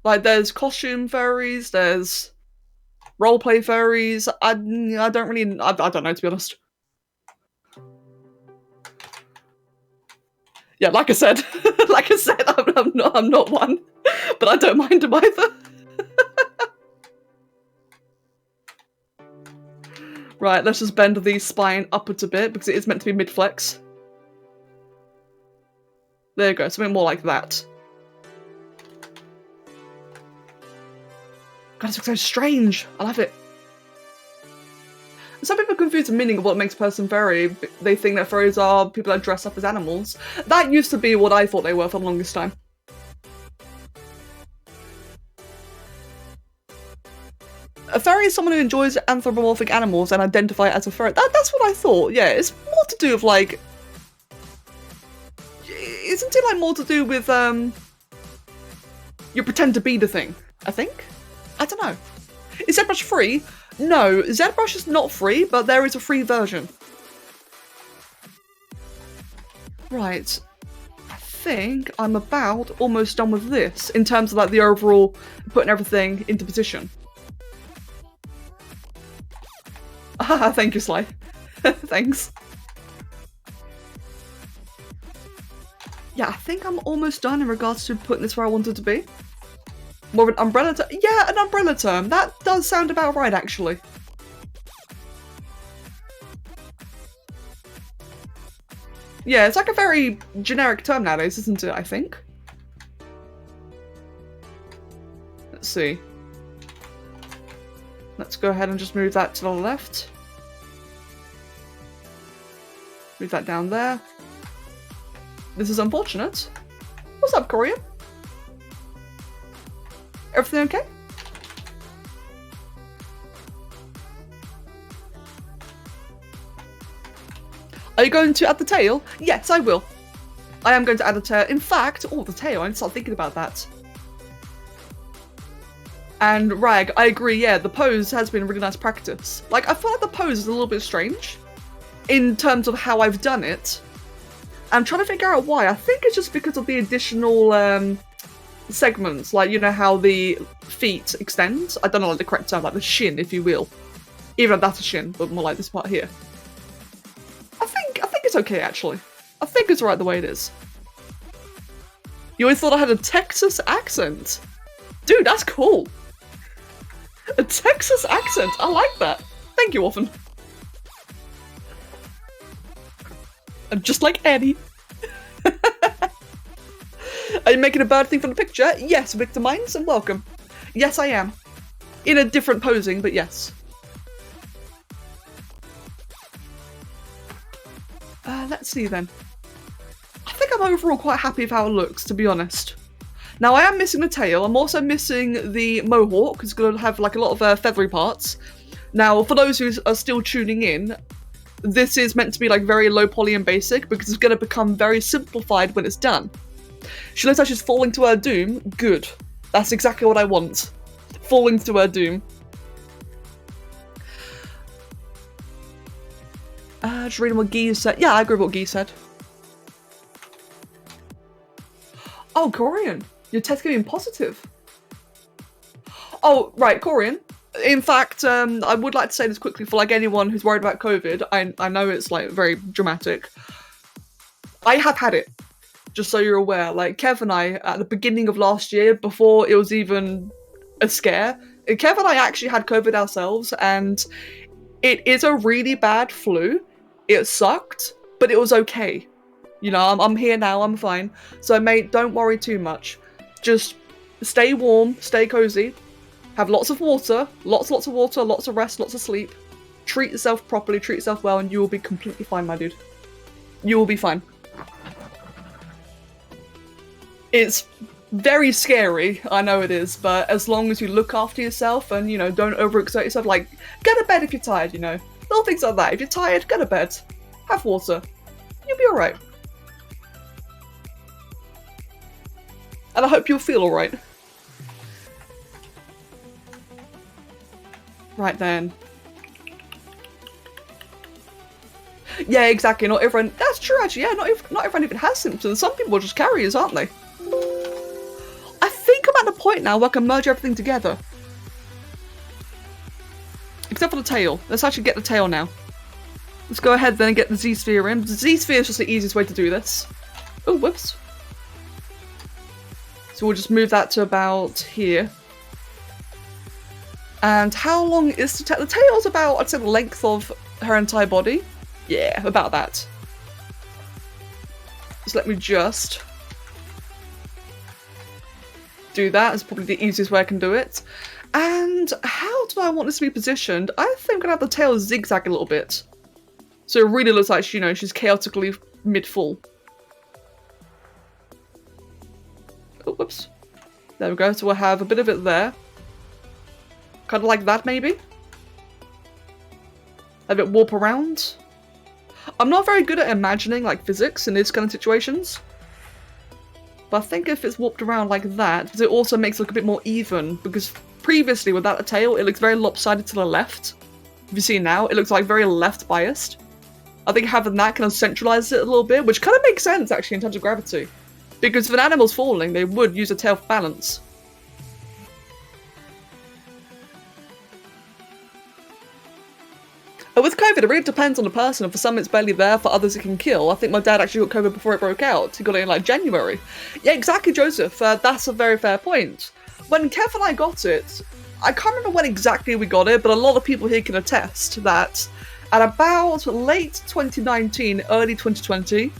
Like, there's costume furries, there's roleplay furries. I don't really, I don't know, to be honest. Yeah, like I said, I'm not one, but I don't mind them either. Right, let's just bend the spine upwards a bit because it is meant to be mid-flex. There you go, something more like that. God, this looks so strange. I love it. Some people confuse the meaning of what makes a person furry. They think that furries are people that dress up as animals. That used to be what I thought they were for the longest time. A furry is someone who enjoys anthropomorphic animals and identify as a furry. That's what I thought, yeah. It's more to do with, like... Isn't it, like, more to do with, you pretend to be the thing, I think? I don't know. Is ZBrush free? No, ZBrush is not free, but there is a free version. Right. I think I'm about almost done with this, in terms of, like, the overall putting everything into position. Ah, thank you, Sly. Thanks. Yeah, I think I'm almost done in regards to putting this where I want it to be. More of an umbrella term? Yeah, an umbrella term. That does sound about right, actually. Yeah, it's like a very generic term nowadays, isn't it, I think? Let's see. Let's go ahead and just move that to the left. Move that down there. This is unfortunate. What's up, Korea? Everything okay? Are you going to add the tail? Yes, I will. I am going to add a tail. In fact, oh, the tail. I need to start thinking about that. And Rag, I agree, yeah, the pose has been really nice practice. Like, I feel like the pose is a little bit strange in terms of how I've done it. I'm trying to figure out why. I think it's just because of the additional segments, like, you know how the feet extend? I don't know like the correct term, like the shin, if you will. Even though that's a shin, but more like this part here. I think it's okay, actually. I think it's right the way it is. You always thought I had a Texas accent. Dude, that's cool. A Texas accent. I like that. Thank you, Orphan. I'm just like Eddie. Are you making a bird thing from the picture? Yes, Victor Mines, and welcome. Yes, I am. In a different posing, but yes. Let's see then. I think I'm overall quite happy with how it looks, to be honest. Now, I am missing the tail. I'm also missing the mohawk. It's going to have like a lot of feathery parts. Now, for those who are still tuning in, this is meant to be like very low poly and basic because it's going to become very simplified when it's done. She looks like she's falling to her doom. Good. That's exactly what I want. Falling to her doom. Just reading what Guy said. Yeah, I agree with what Guy said. Oh, Corian. Your test came in positive. Oh, right, Corian. In fact, I would like to say this quickly for like anyone who's worried about COVID. I know it's like very dramatic. I have had it. Just so you're aware. Like Kev and I, at the beginning of last year, before it was even a scare, Kev and I actually had COVID ourselves, and it is a really bad flu. It sucked, but it was okay. You know, I'm here now, I'm fine. So mate, don't worry too much. Just stay warm, stay cozy, have lots of water, lots of water, lots of rest, lots of sleep. Treat yourself properly, treat yourself well, and you will be completely fine, my dude. You will be fine. It's very scary, I know it is, but as long as you look after yourself and, you know, don't overexert yourself, like, go to bed if you're tired, you know. Little things like that. If you're tired, go to bed. Have water. You'll be alright. And I hope you'll feel alright. Right then. Yeah, exactly. Not everyone... That's true, actually. Yeah, not everyone even has symptoms. Some people are just carriers, aren't they? I think I'm at the point now where I can merge everything together. Except for the tail. Let's actually get the tail now. Let's go ahead then and get the Z-sphere in. The Z-sphere is just the easiest way to do this. Oh, whoops. So we'll just move that to about here. And how long is the tail? The tail's about, I'd say, the length of her entire body. Yeah, about that. So let me just do that. It's probably the easiest way I can do it. And how do I want this to be positioned? I think I'm gonna have the tail zigzag a little bit. So it really looks like, you know, she's chaotically mid-fall. Oh, whoops. There we go. So we'll have a bit of it there. Kind of like that, maybe? Have it warp around. I'm not very good at imagining, like, physics in these kind of situations. But I think if it's warped around like that, because it also makes it look a bit more even, because previously, without a tail, it looks very lopsided to the left. If you see now, it looks like very left-biased. I think having that kind of centralizes it a little bit, which kind of makes sense, actually, in terms of gravity. Because if an animal's falling, they would use a tail for balance. But with COVID, it really depends on the person. For some, it's barely there. For others, it can kill. I think my dad actually got COVID before it broke out. He got it in, like, January. Yeah, exactly, Joseph. That's a very fair point. When Kev and I got it, I can't remember when exactly we got it, but a lot of people here can attest that at about late 2019, early 2020,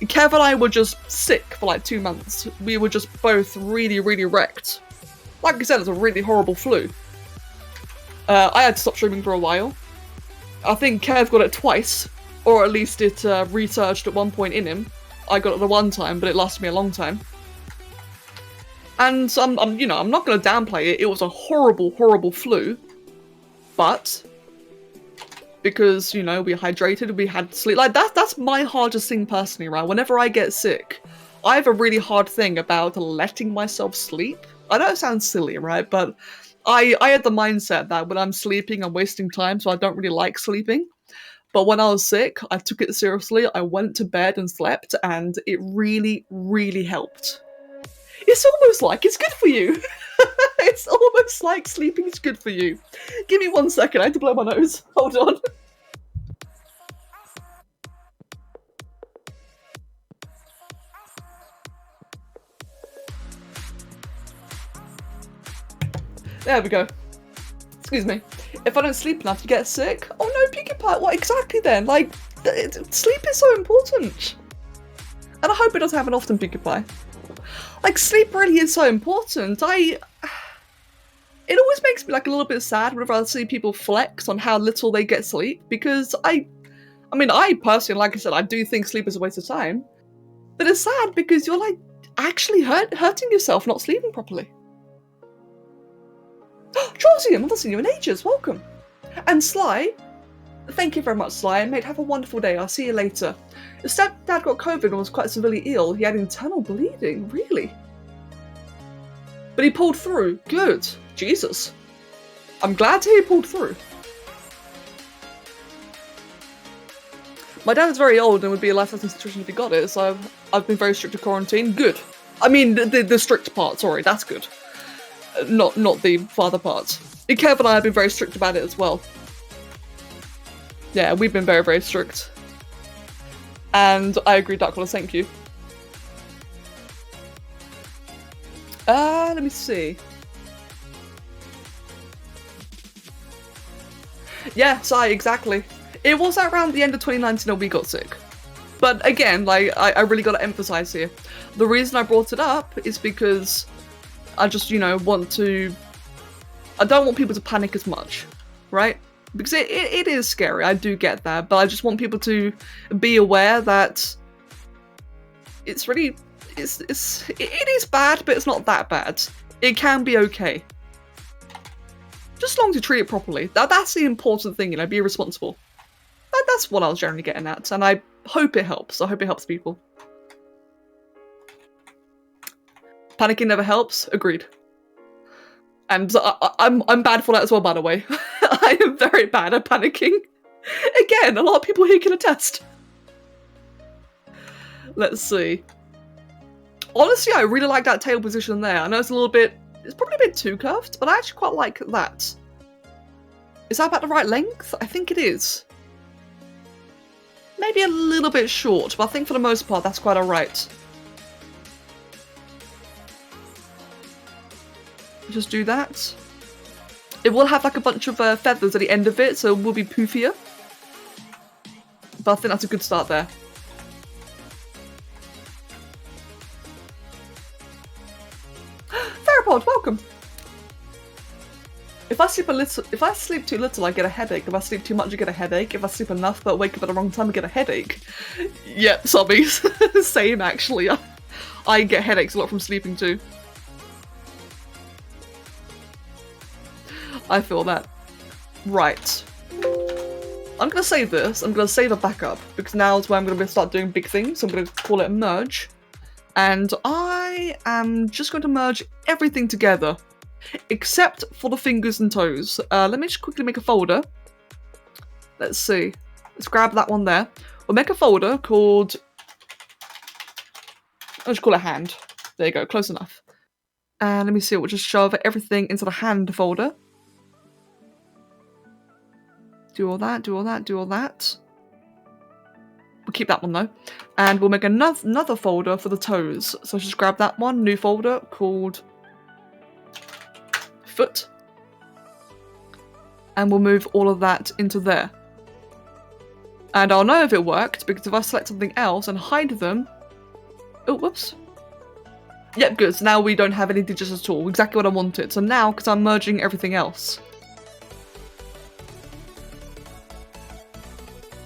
Kev and I were just sick for like 2 months. We were just both really, really wrecked. Like I said, it's a really horrible flu. I had to stop streaming for a while. I think Kev got it twice, or at least it resurged at one point in him. I got it the one time, but it lasted me a long time. And you know, I'm not going to downplay it. It was a horrible, horrible flu. But because, you know, we hydrated, we had sleep. Like, that's my hardest thing personally, right? Whenever I get sick, I have a really hard thing about letting myself sleep. I know it sounds silly, right? But I had the mindset that when I'm sleeping, I'm wasting time, so I don't really like sleeping. But when I was sick, I took it seriously. I went to bed and slept, and it really, really helped. It's almost like it's good for you. It's almost like sleeping is good for you. Give me 1 second, I had to blow my nose. Hold on. There we go. Excuse me. If I don't sleep enough, you get sick? Oh no, Pinkie Pie, what exactly then? Like, sleep is so important. And I hope it doesn't happen often, Pinkie Pie. Like, sleep really is so important. It always makes me like a little bit sad whenever I see people flex on how little they get sleep, because I mean, I personally, like I said, I do think sleep is a waste of time. But it's sad because you're like actually hurting yourself not sleeping properly. Chausium, I haven't seen you in ages, welcome. And Sly, thank you very much, Sly, mate, have a wonderful day, I'll see you later. His stepdad got COVID and was quite severely ill. He had internal bleeding, really? But he pulled through, good. Jesus. I'm glad he pulled through. My dad is very old and would be a life-threatening situation if he got it, so I've been very strict to quarantine, good. I mean, the strict part, sorry, that's good. Not the father part. Kev and I have been very strict about it as well. Yeah, we've been very, very strict. And I agree, Darkwater, thank you. Let me see. Yeah, Sai, exactly. It was around the end of 2019 that we got sick. But again, like, I really gotta emphasize here. The reason I brought it up is because I just, you know, I don't want people to panic as much, right? Because it is scary, I do get that, but I just want people to be aware that it's really, it is bad, but it's not that bad. It can be okay. Just as long as you treat it properly. That's the important thing, you know, be responsible. That's what I was generally getting at, and I hope it helps. I hope it helps people. Panicking never helps, agreed. And I'm bad for that as well, by the way. I am very bad at panicking. Again, a lot of people here can attest. Let's see. Honestly, I really like that tail position there. I know it's it's probably a bit too curved, but I actually quite like that. Is that about the right length? I think it is. Maybe a little bit short, but I think for the most part that's quite alright. Just do that. It will have like a bunch of feathers at the end of it, so it will be poofier. But I think that's a good start there. Therapod, welcome! If I sleep too little, I get a headache. If I sleep too much, I get a headache. If I sleep enough but wake up at the wrong time, I get a headache. Yep, zombies. Same, actually. I get headaches a lot from sleeping too. I feel that. Right. I'm gonna save this. I'm gonna save a backup, because now is where I'm gonna start doing big things. So I'm gonna call it merge. And I am just going to merge everything together. Except for the fingers and toes. Let me just quickly make a folder. Let's see. Let's grab that one there. We'll make a folder called... I'll just call it hand. There you go, close enough. And let me see, we'll just shove everything into the hand folder. Do all that, do all that, do all that. We'll keep that one though. And we'll make another folder for the toes. So just grab that one, new folder called... foot, and we'll move all of that into there. And I'll know if it worked, because if I select something else and hide them... Oh, whoops. Yep, good, so now we don't have any digits at all, exactly what I wanted. So now, because I'm merging everything else.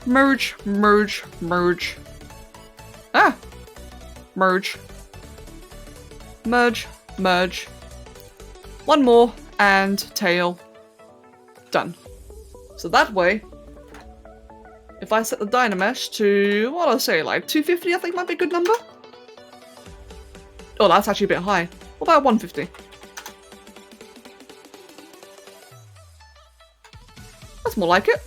Merge, merge, merge. Ah! Merge. Merge, merge. One more, and tail. Done. So that way, if I set the Dynamesh to, what I'll say, like 250 I think might be a good number? Oh, that's actually a bit high. What about 150? That's more like it.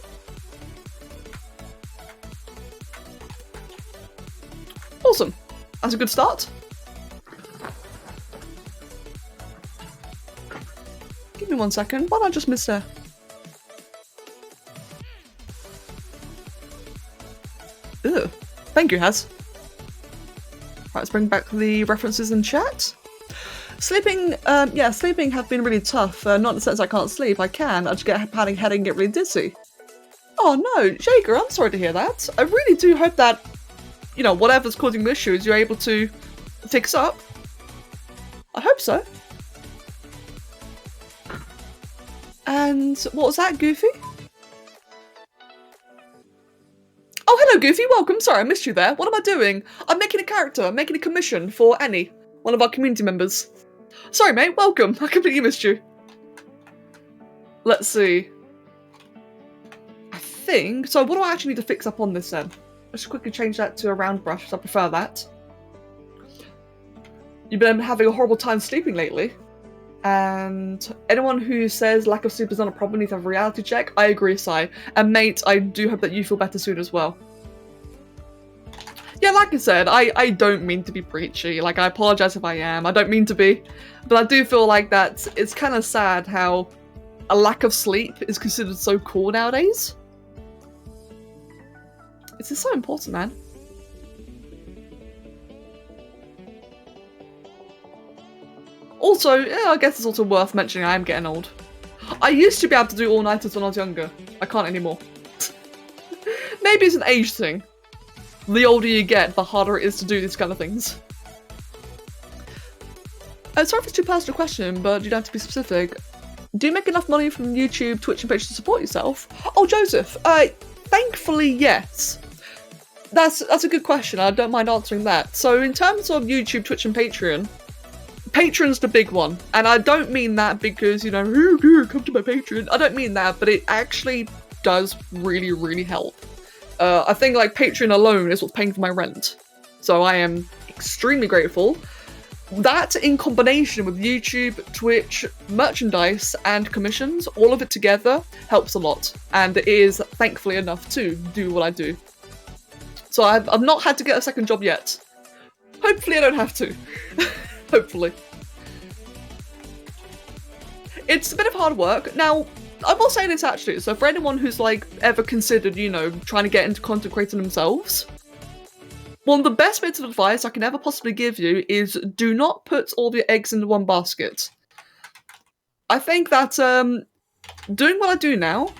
Awesome. That's a good start. Give me 1 second. Why did I just miss there? Ugh. Thank you, Haz. Right, let's bring back the references in chat. Sleeping, yeah, sleeping have been really tough. Not in the sense I can't sleep. I can. I just get a panic headache and get really dizzy. Oh no, Jager, I'm sorry to hear that. I really do hope that, you know, whatever's causing the issues, you're able to fix up. I hope so. And what was that, Goofy? Oh, hello, Goofy. Welcome. Sorry, I missed you there. What am I doing? I'm making a character. I'm making a commission for Annie, one of our community members. Sorry, mate. Welcome. I completely missed you. Let's see. I think... So what do I actually need to fix up on this then? Let's quickly change that to a round brush, because I prefer that. You've been having a horrible time sleeping lately. And anyone who says lack of sleep is not a problem needs to have a reality check. I agree, Sai. And mate, I do hope that you feel better soon as well. Yeah, like I said, I don't mean to be preachy. Like, I apologize if I am. I don't mean to be. But I do feel like that it's kind of sad how a lack of sleep is considered so cool nowadays. It's just so important, man. Also, yeah, I guess it's also worth mentioning I am getting old. I used to be able to do all-nighters when I was younger. I can't anymore. Maybe it's an age thing. The older you get, the harder it is to do these kind of things. Sorry if it's too personal question, but you don't have to be specific. Do you make enough money from YouTube, Twitch, and Patreon to support yourself? Oh, Joseph, thankfully, yes. That's a good question. I don't mind answering that. So in terms of YouTube, Twitch, and Patreon, Patreon's the big one. And I don't mean that because, you know, come to my Patreon. I don't mean that, but it actually does really, really help. I think like Patreon alone is what's paying for my rent. So I am extremely grateful. That in combination with YouTube, Twitch, merchandise, and commissions, all of it together helps a lot. And it is thankfully enough to do what I do. So I've not had to get a second job yet. Hopefully I don't have to. Hopefully. It's a bit of hard work. Now, I will say this actually, so for anyone who's like ever considered, you know, trying to get into content creating themselves, one of the best bits of advice I can ever possibly give you is do not put all your eggs into one basket. I think that doing what I do now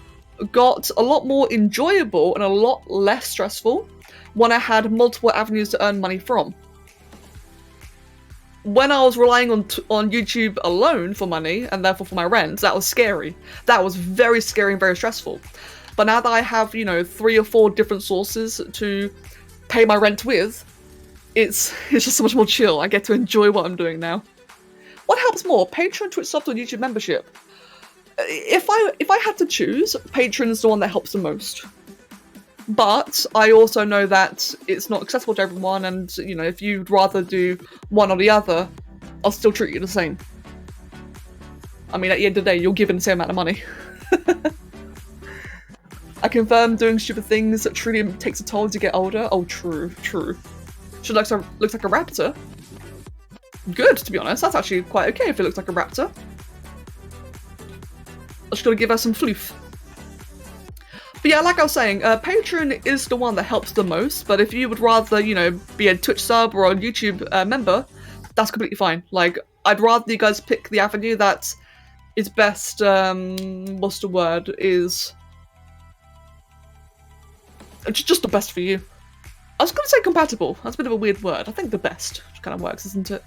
got a lot more enjoyable and a lot less stressful when I had multiple avenues to earn money from. When I was relying on YouTube alone for money, and therefore for my rent, that was scary. That was very scary and very stressful. But now that I have, you know, 3 or 4 different sources to pay my rent with, it's just so much more chill. I get to enjoy what I'm doing now. What helps more, Patreon, Twitch Soft, or YouTube membership? If I had to choose, Patreon is the one that helps the most. But I also know that it's not accessible to everyone, and you know, if you'd rather do one or the other, I'll still treat you the same. I mean, at the end of the day, you're given the same amount of money. I confirm doing stupid things that truly takes a toll as you get older. Oh, true, true. She looks like a raptor. Good, to be honest. That's actually quite okay if it looks like a raptor. I just gotta give her some floof. But yeah, like I was saying, Patreon is the one that helps the most, but if you would rather, you know, be a Twitch sub or a YouTube member, that's completely fine. Like, I'd rather you guys pick the avenue that is best, what's the word, is just the best for you. I was gonna say compatible, that's a bit of a weird word. I think the best kind of works, isn't it?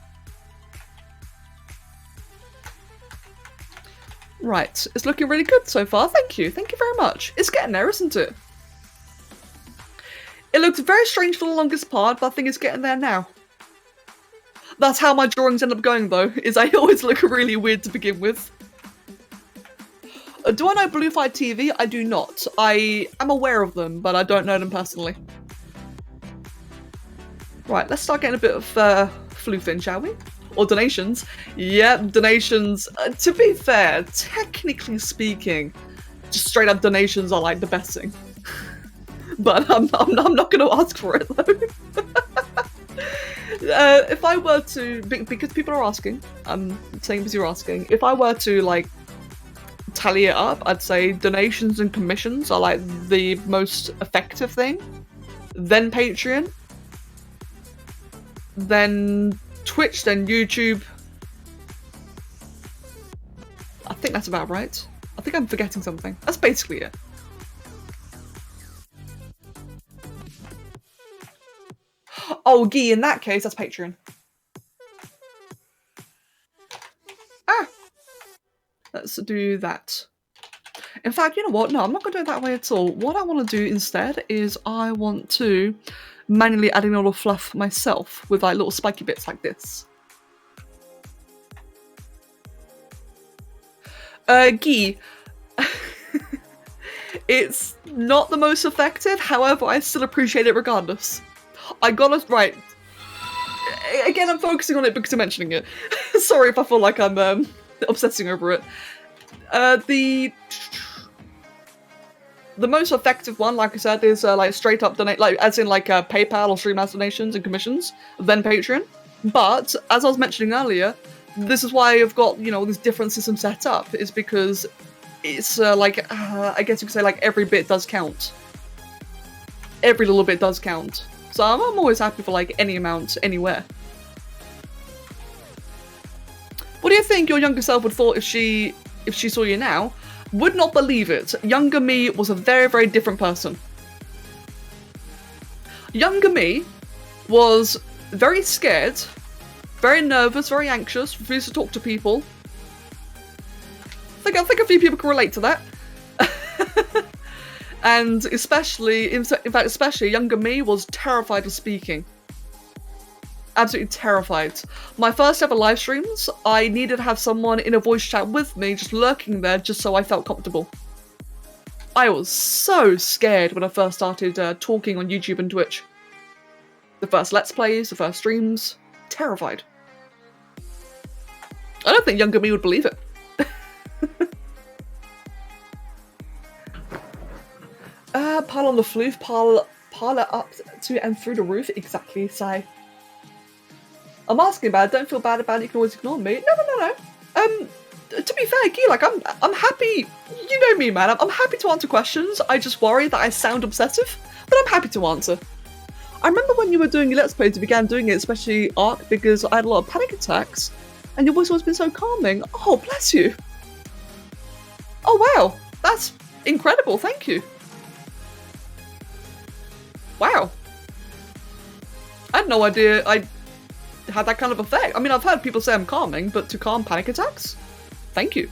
Right, it's looking really good so far, thank you very much. It's getting there, isn't it? It looked very strange for the longest part, but I think it's getting there now. That's how my drawings end up going though, is I always look really weird to begin with. Do I know Bluefi TV? I do not. I am aware of them, but I don't know them personally. Right, let's start getting a bit of floof in, shall we? Or donations. Yep, donations. To be fair, technically speaking, just straight up donations are like the best thing. But I'm not going to ask for it though. If I were to, because people are asking, I'm saying because you're asking, if I were to like tally it up, I'd say donations and commissions are like the most effective thing, then Patreon, then Twitch, then YouTube. I think that's about right. I think I'm forgetting something. That's basically it. Oh, Guy, in that case, that's Patreon. Ah! Let's do that. In fact, you know what? No, I'm not going to do it that way at all. What I want to do instead is I want to manually add in all the fluff myself with like little spiky bits like this. Guy. It's not the most effective, however, I still appreciate it regardless. I got it right. Again, I'm focusing on it because I'm mentioning it. Sorry if I feel like I'm obsessing over it. The most effective one, like I said, is like straight up donate, like as in like PayPal or Streamlabs donations and commissions, then Patreon. But as I was mentioning earlier, this is why I've got, you know, this different system set up, is because it's like I guess you could say like every bit does count. Every little bit does count. So I'm always happy for like any amount, anywhere. What do you think your younger self would thought if she saw you now? Would not believe it. Younger me was a very, very different person. Younger me was very scared, very nervous, very anxious, refused to talk to people. I think a few people can relate to that. And especially, in fact, especially younger me was terrified of speaking. Absolutely terrified. My first ever live streams, I needed to have someone in a voice chat with me, just lurking there, just so I felt comfortable. I was so scared when I first started talking on YouTube and Twitch. The first Let's Plays, the first streams, terrified. I don't think younger me would believe it. Pile on the floof, pile it up to and through the roof. Exactly, Sai. I'm asking about it, don't feel bad about it, you can always ignore me. No. To be fair, Guy, like, I'm happy, you know me, man, I'm happy to answer questions. I just worry that I sound obsessive, but I'm happy to answer. I remember when you were doing your Let's Plays, you began doing it, especially Ark, because I had a lot of panic attacks, and your voice has always been so calming. Oh, bless you. Oh, wow, that's incredible, thank you. Wow. I had no idea I had that kind of effect. I mean, I've heard people say I'm calming, but to calm panic attacks? Thank you.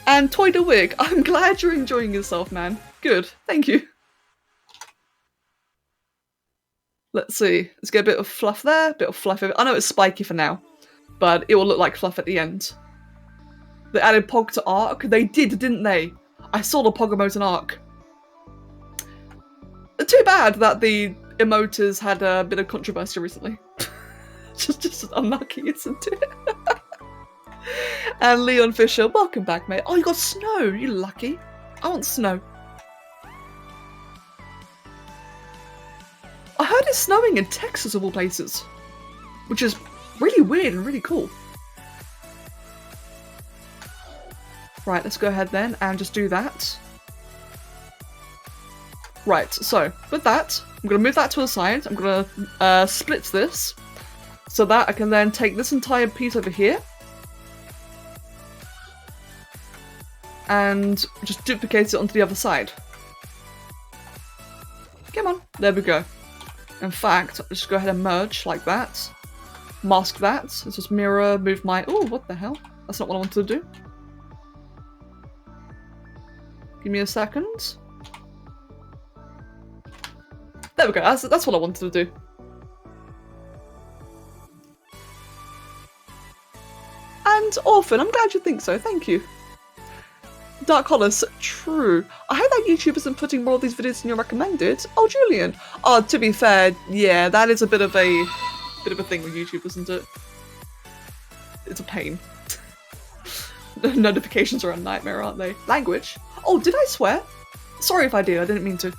And Toy the Wig, I'm glad you're enjoying yourself, man. Good, thank you. Let's see, let's get a bit of fluff there, a bit of fluff. I know it's spiky for now, but it will look like fluff at the end. They added Pog to Ark. They did, didn't they? I saw the Pog emote in Ark. Too bad that the emoters had a bit of controversy recently. just unlucky, isn't it? And Leon Fisher, welcome back, mate. Oh, you got snow, you lucky. I want snow. I heard it's snowing in Texas of all places, which is really weird and really cool. Right, let's go ahead then and just do that. Right, so with that, I'm going to move that to the side. I'm going to split this so that I can then take this entire piece over here and just duplicate it onto the other side. Come on, there we go. In fact, I'll just go ahead and merge like that. Mask that. Let's just mirror, move my... Oh, what the hell? That's not what I wanted to do. Give me a second. There we go, that's what I wanted to do. And Orphan, I'm glad you think so, thank you. Dark Hollis, true. I hope that YouTube isn't putting more of these videos in your recommended. Oh, Julian. Oh, to be fair, yeah, that is a bit of a thing with YouTube, isn't it? It's a pain. Notifications are a nightmare, aren't they? Language? Oh, did I swear? Sorry if I did, I didn't mean to.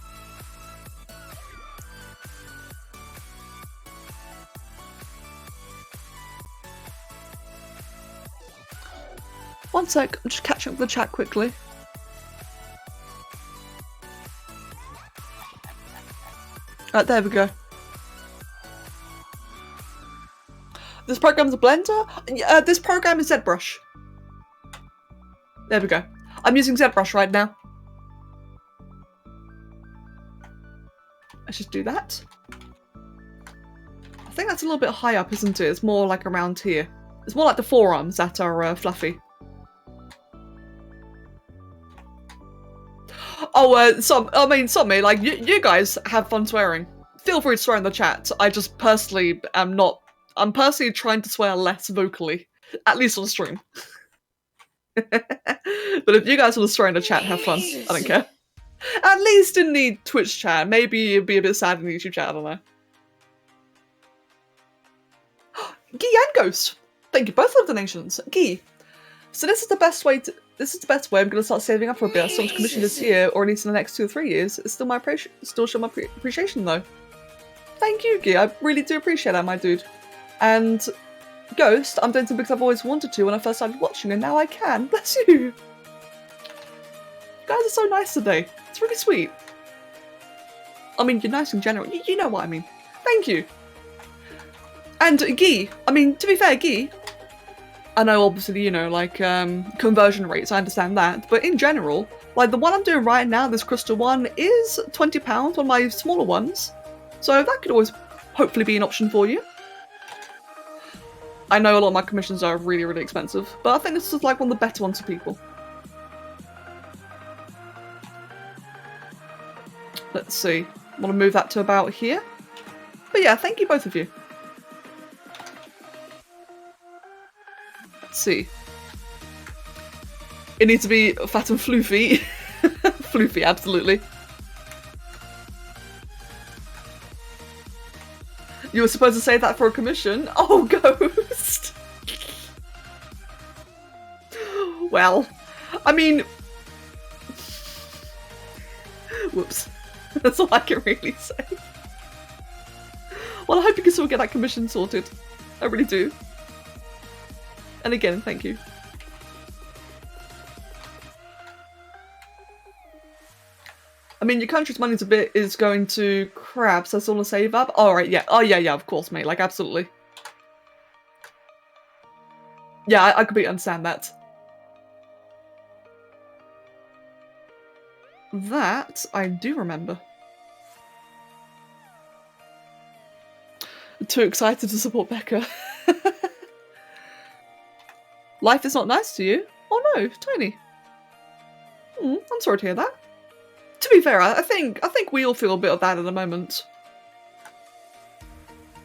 One sec, I'm just catching up with the chat quickly. Right, there we go. This program's a blender? This program is ZBrush. There we go. I'm using ZBrush right now. Let's just do that. I think that's a little bit high up, isn't it? It's more like around here. It's more like the forearms that are fluffy. Oh, Sommi, like, you guys have fun swearing. Feel free to swear in the chat. I just personally am not... I'm personally trying to swear less vocally. At least on stream. But if you guys want to swear in the chat, have fun. I don't care. At least in the Twitch chat. Maybe it'd be a bit sad in the YouTube chat, I don't know. Guy and Ghost! Thank you both for the donations. Guy. So this is the best way I'm going to start saving up for a bit. I still to commission this year, or at least in the next 2 or 3 years. It's still show my appreciation though. Thank you, Guy. I really do appreciate that, my dude. And Ghost, I'm doing something because I've always wanted to when I first started watching, and now I can. Bless you! You guys are so nice today. It's really sweet. I mean, you're nice in general. You know what I mean. Thank you. And Guy, I mean, to be fair, Guy, I know obviously, you know, like, conversion rates, I understand that, but in general, like, the one I'm doing right now, this crystal one, is £20, one of my smaller ones. So that could always hopefully be an option for you. I know a lot of my commissions are really, really expensive, but I think this is like one of the better ones for people. Let's see. I want to move that to about here. But yeah, thank you both of you. Let's see. It needs to be fat and floofy. Floofy, absolutely. You were supposed to say that for a commission? Oh, Ghost! Well, I mean... Whoops. That's all I can really say. Well, I hope you can still get that commission sorted. I really do. And again, thank you. I mean, your country's money is going to crap, so I still want to save up. Alright, yeah. Oh, yeah, of course, mate. Like, absolutely. Yeah, I completely understand that. That I do remember. Too excited to support Becca. Life is not nice to you? Oh no, Tiny. I'm sorry to hear that. To be fair, I think we all feel a bit of that at the moment.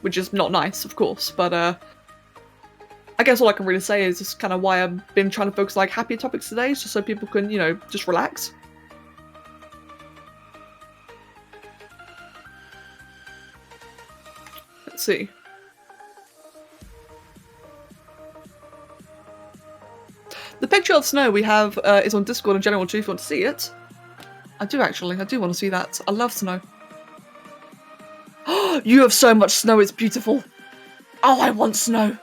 Which is not nice, of course, but I guess all I can really say is just kind of why I've been trying to focus like happier topics today, just so people can, you know, just relax. Let's see. The picture of snow we have is on Discord in general too if you want to see it. I do actually, I do want to see that. I love snow. Oh, you have so much snow, it's beautiful. Oh, I want snow.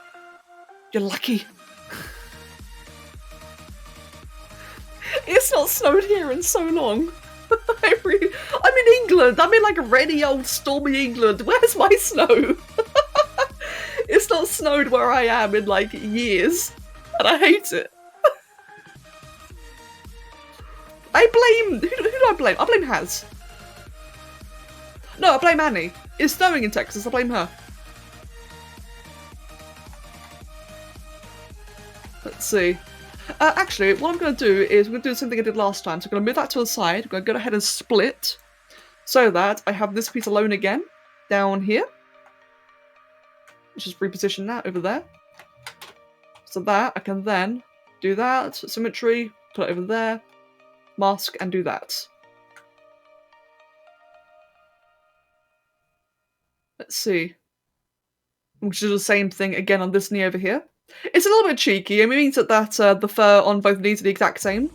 You're lucky. It's not snowed here in so long. I'm in England. I'm in like a rainy old stormy England. Where's my snow? It's not snowed where I am in like years. And I hate it. I blame... Who do I blame? I blame Haz. No, I blame Annie. It's snowing in Texas. I blame her. Let's see. Actually, what I'm going to do is we're going to do something I did last time. So I'm going to move that to the side. I'm going to go ahead and split so that I have this piece alone again down here. Let's just reposition that over there. So that I can then do that. Symmetry, put it over there. Mask and do that. Let's see. We should do the same thing again on this knee over here. It's a little bit cheeky. It means that the fur on both knees are the exact same,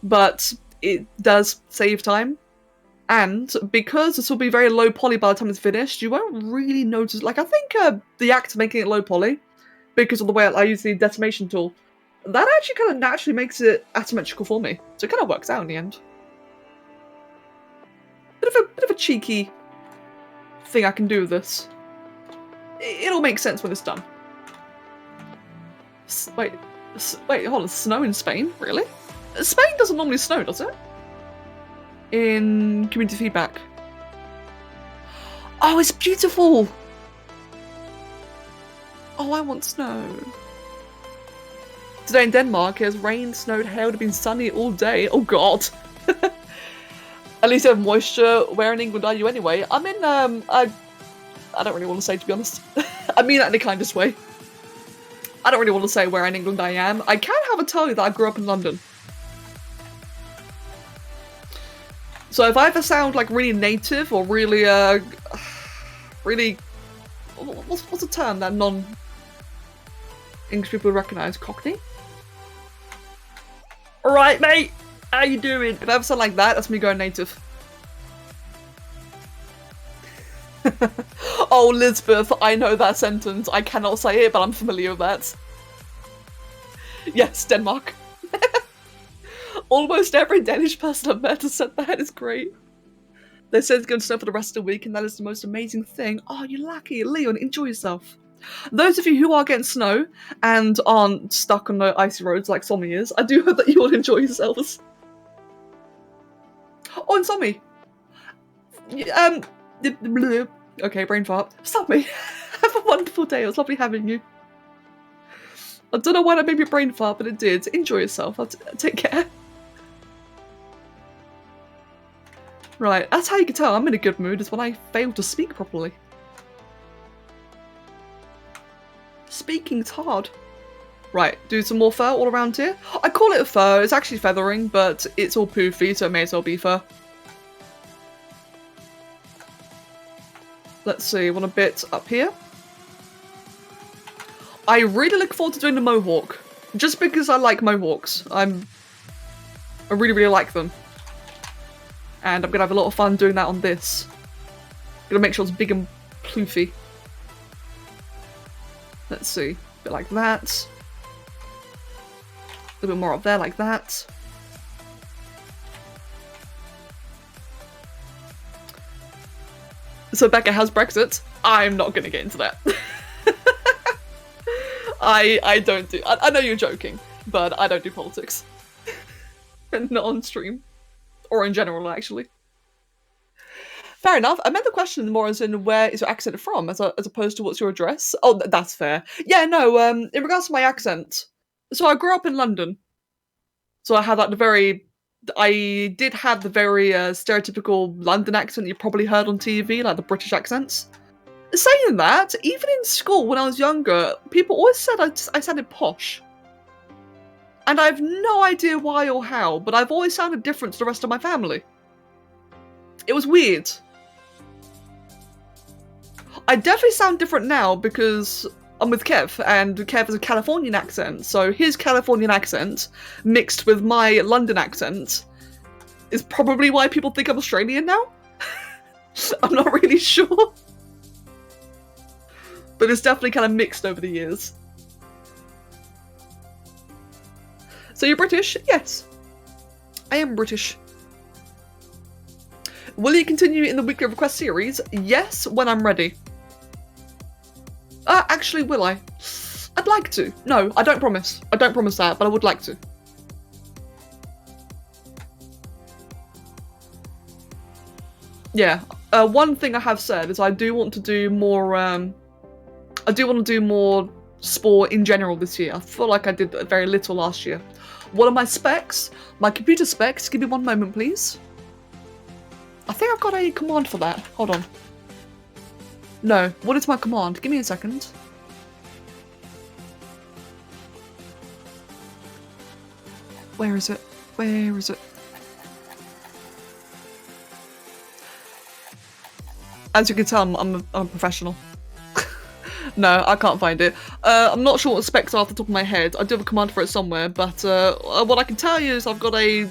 but it does save time. And because this will be very low poly by the time it's finished, you won't really notice. Like, I think the act of making it low poly, because of the way I use the decimation tool, that actually kind of naturally makes it asymmetrical for me. So it kind of works out in the end. Bit of a cheeky thing I can do with this. It'll make sense when it's done. Wait, hold on. Snow in Spain? Really? Spain doesn't normally snow, does it? In community feedback. Oh, it's beautiful! Oh, I want snow. Today in Denmark, it has rained, snowed, hailed, been sunny all day. Oh god. At least you have moisture. Where in England are you anyway? I'm in, I don't really want to say, to be honest. I mean that in the kindest way. I don't really want to say where in England I am. I can, however, tell you that I grew up in London. So if I ever sound like really native or really, really, what's the term that non-English people would recognise? Cockney? Alright, mate! How you doing? If I ever sound like that, that's me going native. Oh, Lisbeth, I know that sentence. I cannot say it, but I'm familiar with that. Yes, Denmark. Almost every Danish person I've met has said that. It's great. They said it's going to snow for the rest of the week, and that is the most amazing thing. Oh, you're lucky. Leon, enjoy yourself. Those of you who are getting snow and aren't stuck on the icy roads like Somi is, I do hope that you will enjoy yourselves. Oh, and Somi. Okay, brain fart. Stop me. Have a wonderful day. It was lovely having you. I don't know why that made me brain fart, but it did. Enjoy yourself. Take care. Right, that's how you can tell I'm in a good mood, is when I fail to speak properly. Speaking's hard. Right, do some more fur all around here. I call it a fur, it's actually feathering, but it's all poofy, so it may as well be fur. Let's see, want a bit up here. I really look forward to doing the mohawk. Just because I like mohawks. I really, really like them. And I'm gonna have a lot of fun doing that on this. Gonna make sure it's big and ploofy. Let's see, a bit like that. A little bit more up there like that. So Becca, how's Brexit? I'm not gonna get into that. I don't do, I know you're joking, but I don't do politics. Not on stream. Or in general, actually. Fair enough. I meant the question more as in where is your accent from, as opposed to what's your address. Oh, that's fair. Yeah, no, in regards to my accent. So I grew up in London. So I had like I did have the very stereotypical London accent you probably heard on TV, like the British accents. Saying that, even in school when I was younger, people always said I sounded posh. And I have no idea why or how, but I've always sounded different to the rest of my family. It was weird. I definitely sound different now because I'm with Kev, and Kev has a Californian accent, so his Californian accent, mixed with my London accent, is probably why people think I'm Australian now? I'm not really sure. But it's definitely kind of mixed over the years. So you're British? Yes. I am British. Will you continue in the weekly request series? Yes, when I'm ready. Actually, will I? I'd like to. No, I don't promise. I don't promise that, but I would like to. Yeah, one thing I have said is I do want to do more, I do want to do more sport in general this year. I feel like I did very little last year. What are my specs? My computer specs. Give me one moment, please. I think I've got a command for that. Hold on. No. What is my command? Give me a second. Where is it? Where is it? As you can tell, I'm a professional. No, I can't find it. I'm not sure what specs are off the top of my head. I do have a command for it somewhere, but what I can tell you is I've got a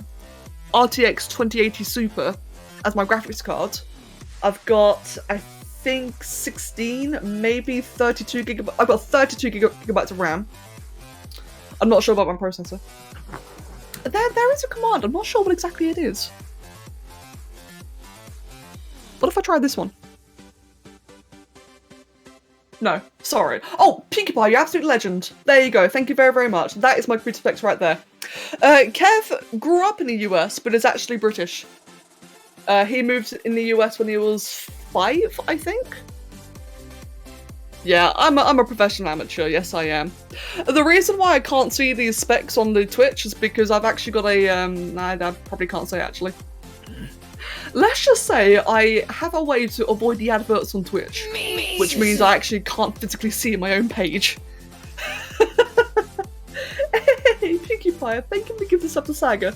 RTX 2080 Super as my graphics card. I've got, I think, 16, maybe 32 gigabytes. I've got 32 gigabytes of RAM. I'm not sure about my processor. There is a command. I'm not sure what exactly it is. What if I try this one? No, sorry. Oh, Pinkie Pie, you absolute legend. There you go. Thank you very, very much. That is my computer specs right there. Kev grew up in the US, but is actually British. He moved in the US when he was 5, I think. Yeah, I'm a professional amateur. Yes, I am. The reason why I can't see these specs on the Twitch is because I've actually got a nah, I probably can't say actually. Let's just say I have a way to avoid the adverts on Twitch, which means I actually can't physically see my own page. Hey, Pinkie Pie, thank you for giving this up to Saga.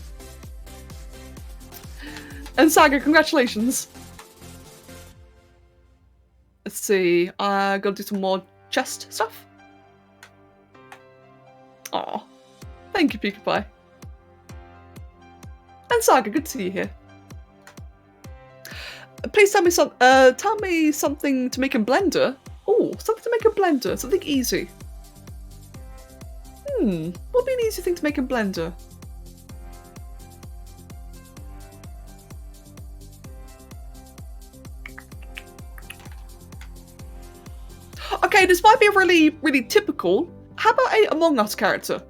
And Saga, congratulations. Let's see, I gotta do some more chest stuff. Aw, thank you, Pinkie Pie. And Saga, good to see you here. Please tell me something to make in Blender. Oh, something to make in Blender, something easy. What would be an easy thing to make in Blender? Okay, this might be really, really typical. How about a Among Us character?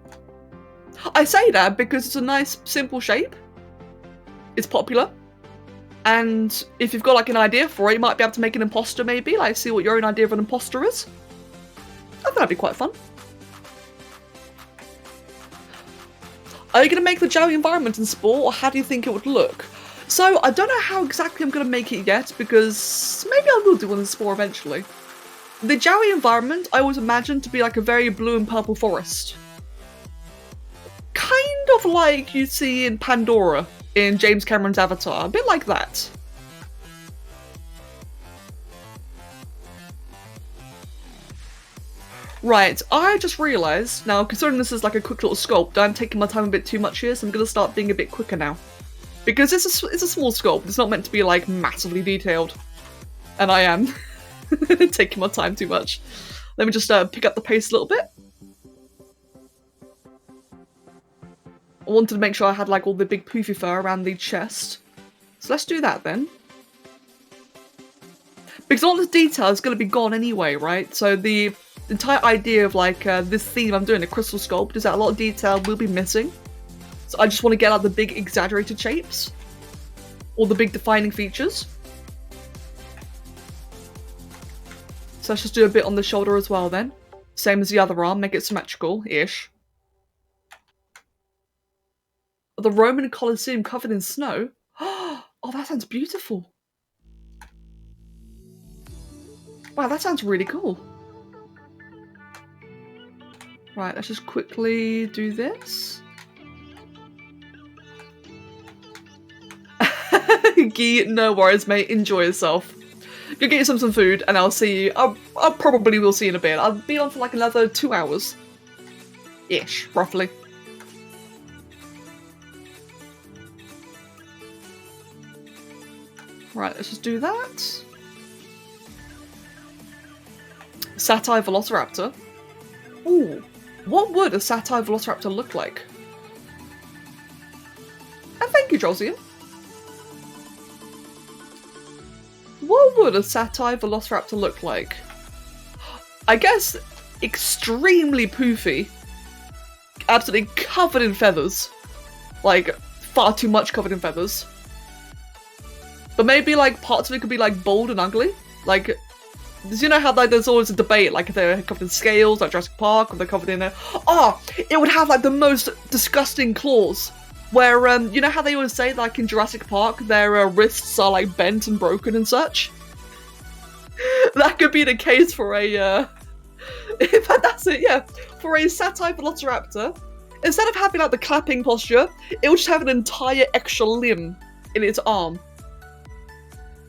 I say that because it's a nice, simple shape. It's popular. And if you've got like an idea for it, you might be able to make an imposter maybe, like see what your own idea of an imposter is. I think that'd be quite fun. Are you going to make the Jowie environment in Spore, or how do you think it would look? So, I don't know how exactly I'm going to make it yet, because maybe I will do one in Spore eventually. The Jowie environment, I always imagined to be like a very blue and purple forest. Kind of like you see in Pandora in James Cameron's Avatar, a bit like that. Right, I just realised, now considering this is like a quick little sculpt, I'm taking my time a bit too much here, so I'm going to start being a bit quicker now. Because it's a small sculpt, it's not meant to be like massively detailed. And I am taking my time too much. Let me just pick up the pace a little bit. I wanted to make sure I had like all the big poofy fur around the chest. So let's do that then. Because all the detail is going to be gone anyway, right? So the entire idea of like this theme I'm doing, a crystal sculpt, is that a lot of detail will be missing. So I just want to get out the big exaggerated shapes. Or the big defining features. So let's just do a bit on the shoulder as well then. Same as the other arm, make it symmetrical-ish. The Roman Colosseum covered in snow? Oh, that sounds beautiful. Wow, that sounds really cool. Right, let's just quickly do this. Gee, no worries, mate. Enjoy yourself. Go get you some food, and I'll see you. I probably will see you in a bit. I'll be on for like another 2 hours. Ish, roughly. Right, let's just do that. Satire Velociraptor. Ooh, what would a Satire Velociraptor look like? And thank you, Josian. What would a Satire Velociraptor look like? I guess extremely poofy. Absolutely covered in feathers. Like, far too much covered in feathers. But maybe, like, parts of it could be, like, bold and ugly. Like, you know how, like, there's always a debate, like, if they're covered in scales, like Jurassic Park, or they're covered in... Oh! It would have, like, the most disgusting claws. Where, you know how they always say, like, in Jurassic Park, their wrists are, like, bent and broken and such? That could be the case for a, in fact, that's it, yeah. For a Satire Velociraptor, instead of having, like, the clapping posture, it would just have an entire extra limb in its arm.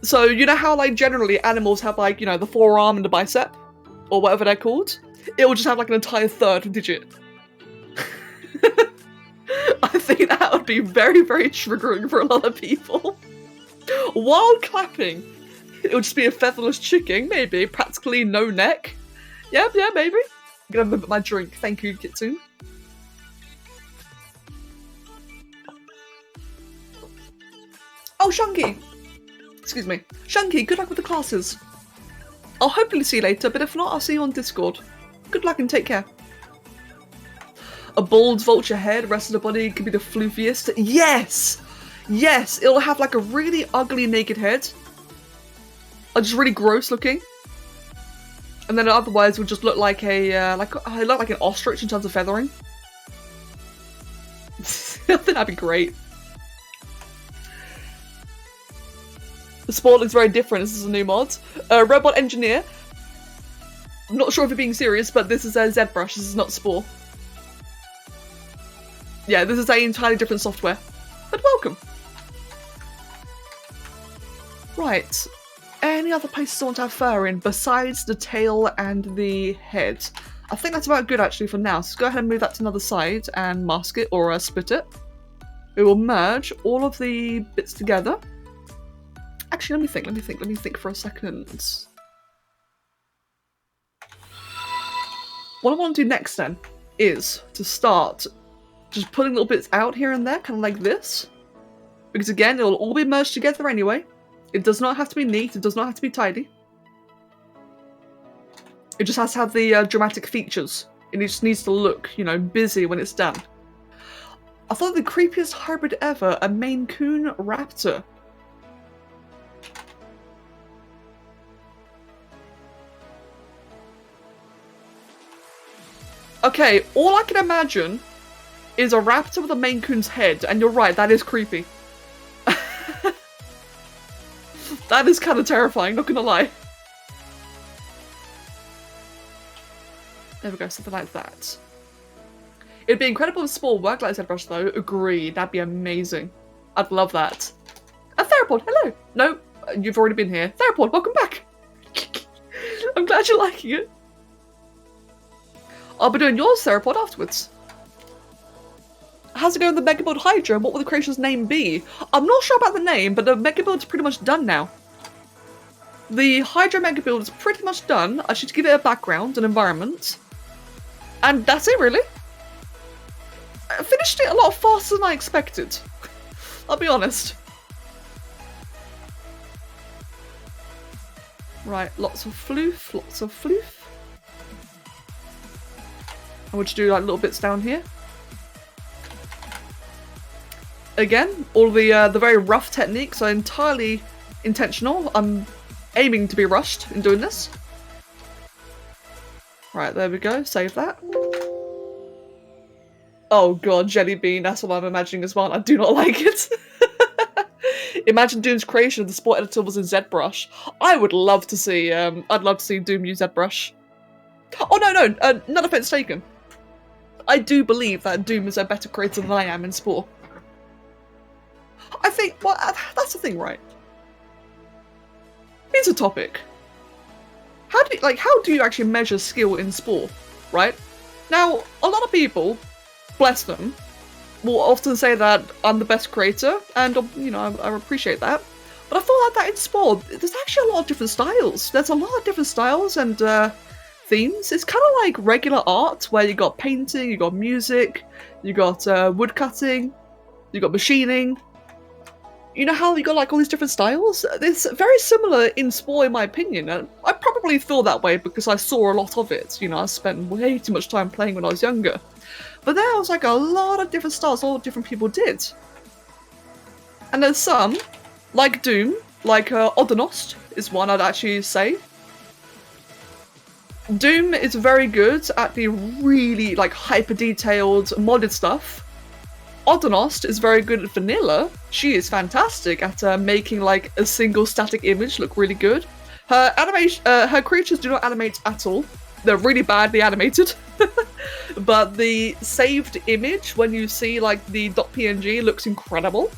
So, you know how, like, generally animals have, like, you know, the forearm and the bicep? or whatever they're called, it will just have like an entire third digit. I think that would be very, very triggering for a lot of people. While clapping, it would just be a featherless chicken, maybe, practically no neck. Yeah, maybe. I'm gonna have my drink. Thank you, Kitsune. Oh, Shunky! Excuse me. Shunky, good luck with the classes. I'll hopefully see you later, but if not, I'll see you on Discord. Good luck and take care. A bald vulture head, rest of the body could be the floofiest. Yes! Yes! It'll have like a really ugly naked head. Just really gross looking. And then otherwise it would just look like a, look like an ostrich in terms of feathering. I think that'd be great. The sport looks very different. This is a new mod. Robot Engineer. I'm not sure if you're being serious, but this is a ZBrush. This is not Spore. Yeah, this is an entirely different software. But welcome. Right. Any other places I want to have fur in besides the tail and the head? I think that's about good actually for now. So go ahead and move that to another side and mask it or split it. We will merge all of the bits together. Actually, let me think for a second. What I want to do next then is to start just putting little bits out here and there, kind of like this. Because again, it'll all be merged together anyway. It does not have to be neat, it does not have to be tidy. It just has to have the dramatic features. It just needs to look, you know, busy when it's done. I thought the creepiest hybrid ever, a Maine Coon Raptor. Okay, all I can imagine is a raptor with a Maine Coon's head, and you're right, that is creepy. That is kind of terrifying, not gonna lie. There we go, something like that. It'd be incredible if Spore worked like ZBrush though, agreed, that'd be amazing. I'd love that. A Therapod, hello! No, you've already been here. Therapod, welcome back! I'm glad you're liking it. I'll be doing yours, Therapod, afterwards. How's it going with the Mega Build Hydra, and what will the creation's name be? I'm not sure about the name, but the Mega Build's pretty much done now. The Hydra Mega Build is pretty much done. I should give it a background, an environment. And that's it, really. I finished it a lot faster than I expected. I'll be honest. Right, lots of floof, lots of floof. I want to do like little bits down here. Again, all the very rough techniques are entirely intentional. I'm aiming to be rushed in doing this. Right, there we go. Save that. Oh god, jelly bean. That's what I'm imagining as well. I do not like it. Imagine Doom's creation of the sport editor was in ZBrush. I would love to see. I'd love to see Doom use ZBrush. Oh no, none offense taken. I do believe that Doom is a better creator than I am in Spore. I think, well, that's the thing, right? Here's a topic. How do you actually measure skill in Spore, right? Now, a lot of people, bless them, will often say that I'm the best creator, and, you know, I appreciate that. But I feel like that in Spore, there's actually a lot of different styles. There's a lot of different styles and themes. It's kind of like regular art, where you got painting, you got music, you got woodcutting, you got machining. You know how you got like all these different styles? It's very similar in Spore in my opinion, and I probably feel that way because I saw a lot of it. You know, I spent way too much time playing when I was younger. But there was like a lot of different styles, all different people did. And there's some, like Doom, like Odenost is one I'd actually say. Doom is very good at the really like hyper detailed modded stuff. Odenost is very good at vanilla. She is fantastic at making like a single static image look really good. Her animation, her creatures do not animate at all. They're really badly animated. But the saved image, when you see like the .png, looks incredible.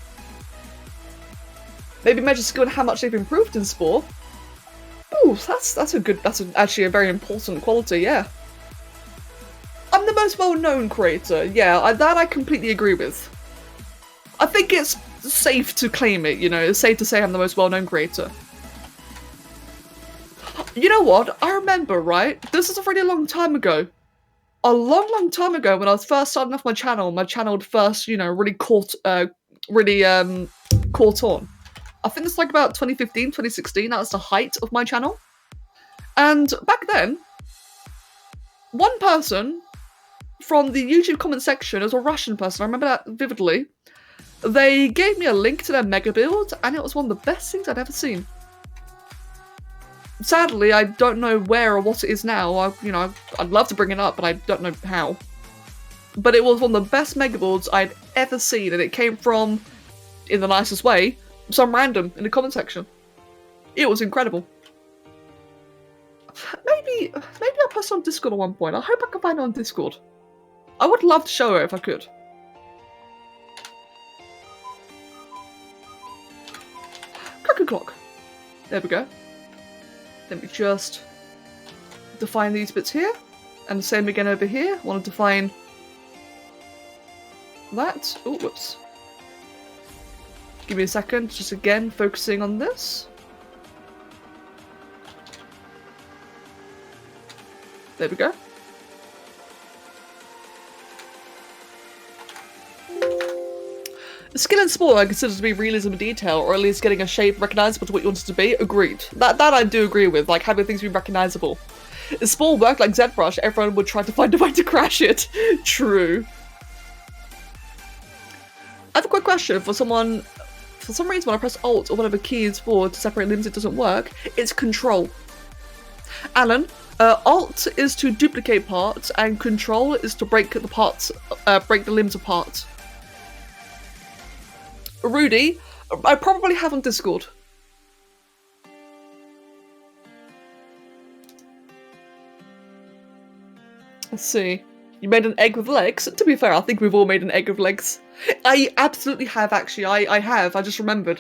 Maybe measure skill and how much they've improved in Spore. Ooh, Ooh, that's actually a very important quality, yeah. I'm the most well-known creator, yeah, that I completely agree with. I think it's safe to claim it, you know, it's safe to say I'm the most well-known creator. You know what, I remember, right, this is a really long time ago. A long time ago when I was first starting off my channel first, you know, really caught on. I think it's like about 2015, 2016, that was the height of my channel. And back then, one person from the YouTube comment section, it was a Russian person, I remember that vividly, they gave me a link to their mega build, and it was one of the best things I'd ever seen. Sadly, I don't know where or what it is now. I'd love to bring it up, but I don't know how. But it was one of the best mega builds I'd ever seen, and it came from, in the nicest way, some random in the comment section. It was incredible. Maybe I'll post it on Discord at one point. I hope I can find it on Discord. I would love to show it if I could. Cuckoo clock. There we go. Let me just define these bits here. And the same again over here. I want to define that. Oh, whoops. Give me a second. Just again, focusing on this. There we go. The skill in sport I consider to be realism and detail, or at least getting a shape recognisable to what you want it to be. Agreed. That I do agree with, like having things be recognisable. If sport worked like ZBrush, everyone would try to find a way to crash it. True. I have a quick question for someone. For some reason when I press Alt or whatever key is for to separate limbs it doesn't work, it's Control. Alan, Alt is to duplicate parts and Control is to break the limbs apart. Rudy, I probably have on Discord. Let's see. You made an egg with legs? To be fair, I think we've all made an egg with legs. I absolutely have, actually. I have. I just remembered.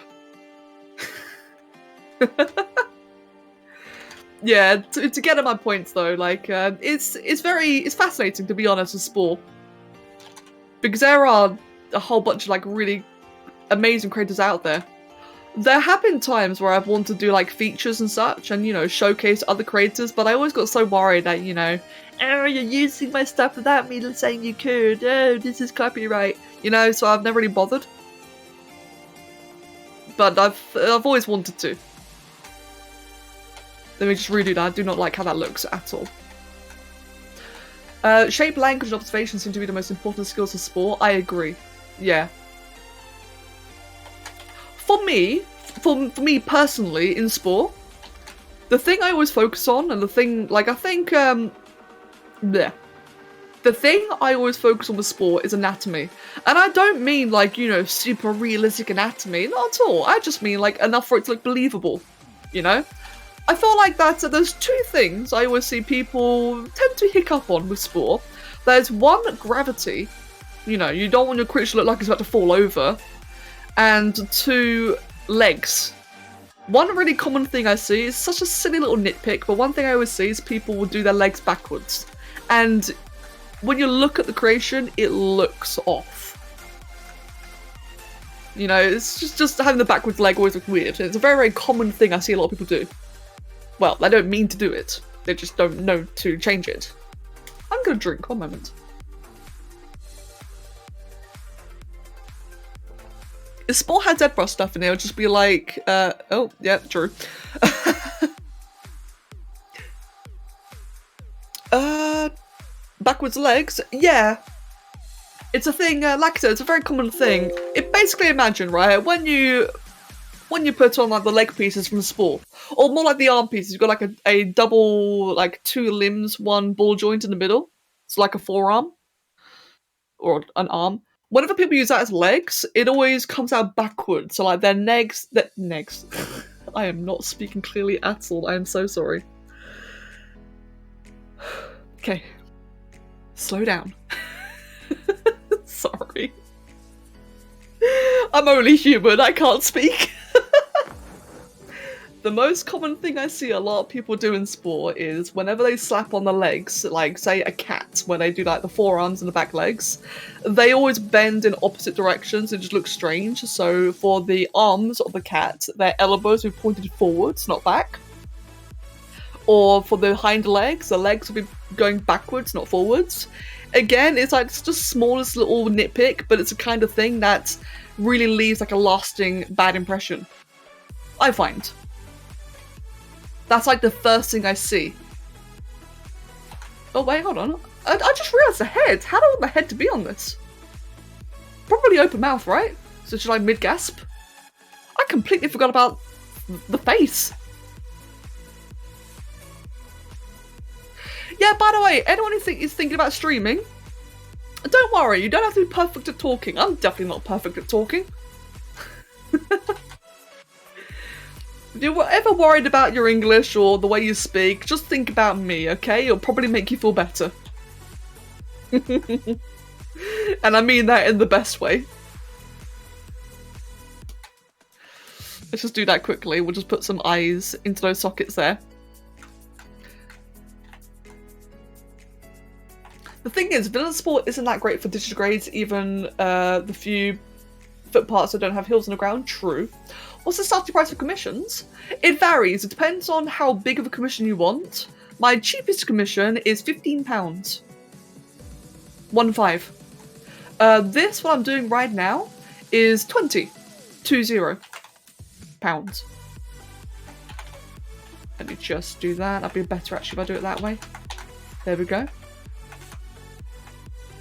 Yeah, to get at my points though, like, it's fascinating, to be honest, with sport. Because there are a whole bunch of, like, really amazing creators out there. There have been times where I've wanted to do, like, features and such, and, you know, showcase other creators, but I always got so worried that, you know, oh, you're using my stuff without me saying you could, oh, this is copyright, you know, so I've never really bothered. But I've always wanted to. Let me just redo that. I do not like how that looks at all. Shape, language, and observation seem to be the most important skills of sport. I agree. Yeah. For me personally, in sport, the thing I always focus on, and the thing, like, I think, the thing I always focus on with sport is anatomy. And I don't mean, like, you know, super realistic anatomy. Not at all. I just mean, like, enough for it to look believable. You know? I feel like there's two things I always see people tend to hiccup on with sport. There's one, gravity. You know, you don't want your creature to look like it's about to fall over. And two, legs. One really common thing I see is such a silly little nitpick, but one thing I always see is people will do their legs backwards. And when you look at the creation, it looks off. You know, it's just having the backwards leg always looks weird. It's a very, very common thing I see a lot of people do. Well, they don't mean to do it. They just don't know to change it. I'm gonna drink, one moment. If sport had ZBrush stuff in there, it would just be like, oh, yeah, true. Backwards legs? Yeah. It's a thing, like I said, it's a very common thing. It basically, imagine, right, when you put on, like, the leg pieces from sport, or more like the arm pieces, you've got, like, a double, like, two limbs, one ball joint in the middle. It's like a forearm. Or an arm. Whenever people use that as legs, it always comes out backwards. So, like, their legs. I am not speaking clearly at all. I am so sorry. Okay. Slow down. Sorry. I'm only human. I can't speak. The most common thing I see a lot of people do in sport is whenever they slap on the legs, like say a cat, where they do like the forearms and the back legs, they always bend in opposite directions. It just looks strange. So for the arms of the cat, their elbows will be pointed forwards, not back. Or for the hind legs, the legs will be going backwards, not forwards. Again, it's like it's just smallest little nitpick, but it's a kind of thing that really leaves like a lasting bad impression, I find. That's like the first thing I see. Oh wait, hold on. I just realised the head. How do I want the head to be on this? Probably open mouth, right? So should I mid-gasp? I completely forgot about the face. Yeah, by the way, anyone who is thinking about streaming, don't worry, you don't have to be perfect at talking. I'm definitely not perfect at talking. If you're ever worried about your English or the way you speak, just think about me, okay? It'll probably make you feel better. And I mean that in the best way. Let's just do that quickly. We'll just put some eyes into those sockets there. The thing is, vanilla sport isn't that great for digitigrades, even the few foot parts that don't have heels on the ground. True. What's the starting price for commissions? It varies. It depends on how big of a commission you want. My cheapest commission is £15. 1.5. This, what I'm doing right now, is 20 pounds. Let me just do that. That'd be better actually if I do it that way. There we go.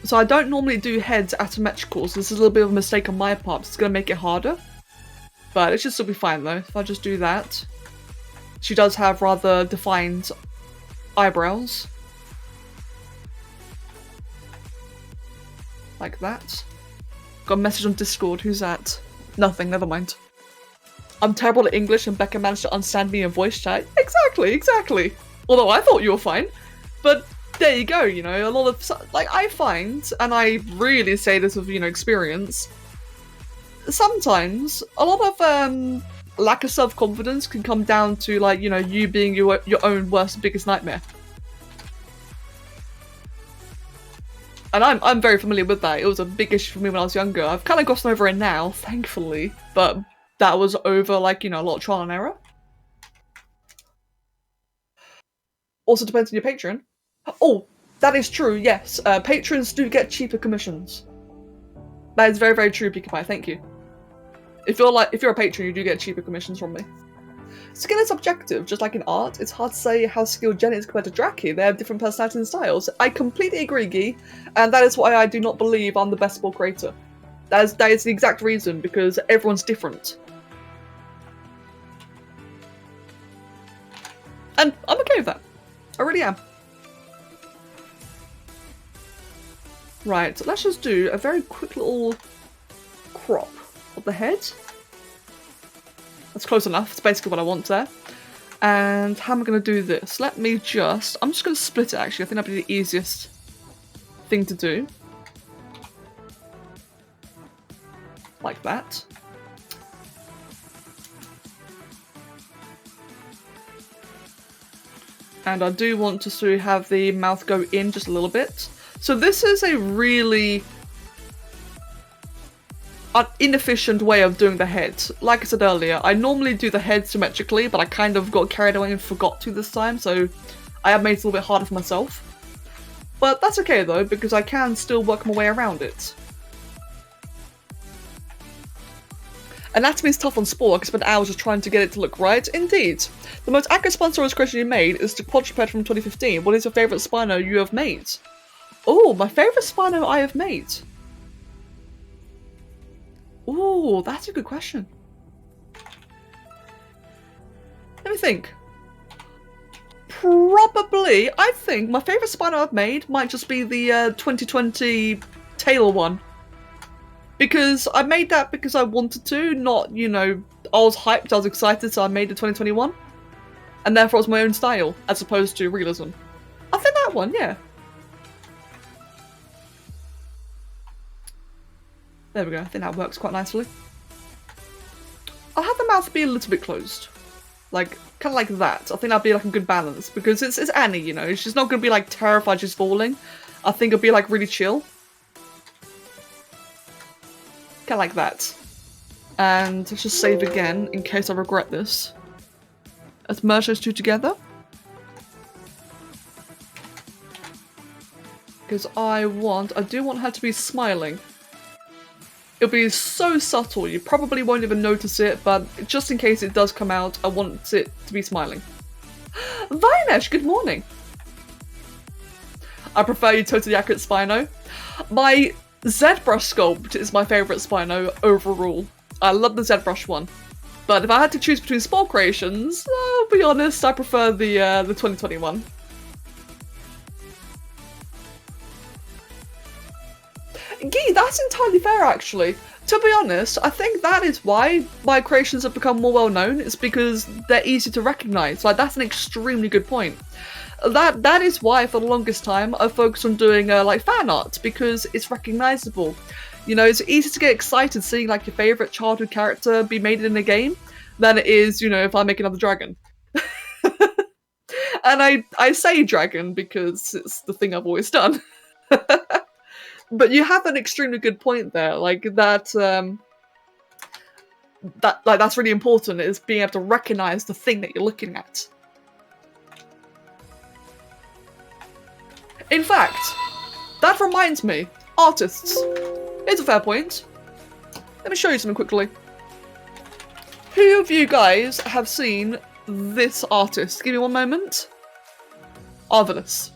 So I don't normally do heads asymmetrical, so this is a little bit of a mistake on my part. It's going to make it harder. But it should still be fine though, if I just do that. She does have rather defined eyebrows. Like that. Got a message on Discord, who's that? Nothing, never mind. I'm terrible at English and Becca managed to understand me in voice chat. Exactly, exactly. Although I thought you were fine. But there you go, you know, a lot of, like, I find, and I really say this with, you know, experience, sometimes a lot of lack of self-confidence can come down to, like, you know, you being your own worst, biggest nightmare. And I'm very familiar with that. It was a big issue for me when I was younger. I've kind of gotten over it now, thankfully, but that was over, like, you know, a lot of trial and error. Also depends on your patron. Oh, that is true, yes. Patrons do get cheaper commissions. That is very, very true, Peaky Pie, thank you. If you're a patron, you do get cheaper commissions from me. Skill is subjective, just like in art. It's hard to say how skilled Jen is compared to Draki. They have different personalities and styles. I completely agree, Guy, and that is why I do not believe I'm the best sport creator. That is the exact reason, because everyone's different. And I'm okay with that. I really am. Right, so let's just do a very quick little crop of the head. That's close enough. It's basically what I want there. And how am I going to do this? I'm just going to split it actually. I think that'd be the easiest thing to do. Like that. And I do want to sort of have the mouth go in just a little bit. So this is a really inefficient way of doing the head. Like I said earlier, I normally do the head symmetrically, but I kind of got carried away and forgot to this time, so I have made it a little bit harder for myself. But that's okay though, because I can still work my way around it. Anatomy is tough on sport. I can spend hours just trying to get it to look right. Indeed. The most accurate Spinosaurus question you made is the quadruped from 2015. What is your favourite Spino you have made? Oh, my favourite Spino I have made? Ooh, that's a good question. Let me think. Probably, I think my favourite Spino I've made might just be the 2020 tail one. Because I made that because I wanted to, not, you know, I was hyped, I was excited, so I made the 2021. And therefore it was my own style, as opposed to realism. I think that one, yeah. There we go, I think that works quite nicely. I'll have the mouth be a little bit closed. Like, kind of like that. I think that'd be like a good balance, because it's Annie, you know, she's not gonna be like terrified she's falling. I think it'll be like really chill. Kind of like that. And let's just save again in case I regret this. Let's merge those two together. Because I do want her to be smiling. It'll be so subtle, you probably won't even notice it, but just in case it does come out, I want it to be smiling. Vinesh, good morning! I prefer your totally accurate Spino. My ZBrush sculpt is my favourite Spino overall. I love the ZBrush one. But if I had to choose between Spore creations, I'll be honest, I prefer the 2021. Gee, that's entirely fair actually. To be honest, I think that is why my creations have become more well known. It's because they're easy to recognise. Like, that's an extremely good point. That is why for the longest time I focused on doing like fan art, because it's recognisable. You know, it's easy to get excited seeing like your favourite childhood character be made in a game than it is, you know, if I make another dragon. And I say dragon because it's the thing I've always done. But you have an extremely good point there, like that. That's really important, is being able to recognise the thing that you're looking at. In fact, that reminds me, artists. Here's a fair point. Let me show you something quickly. Who of you guys have seen this artist? Give me one moment. Arvelous.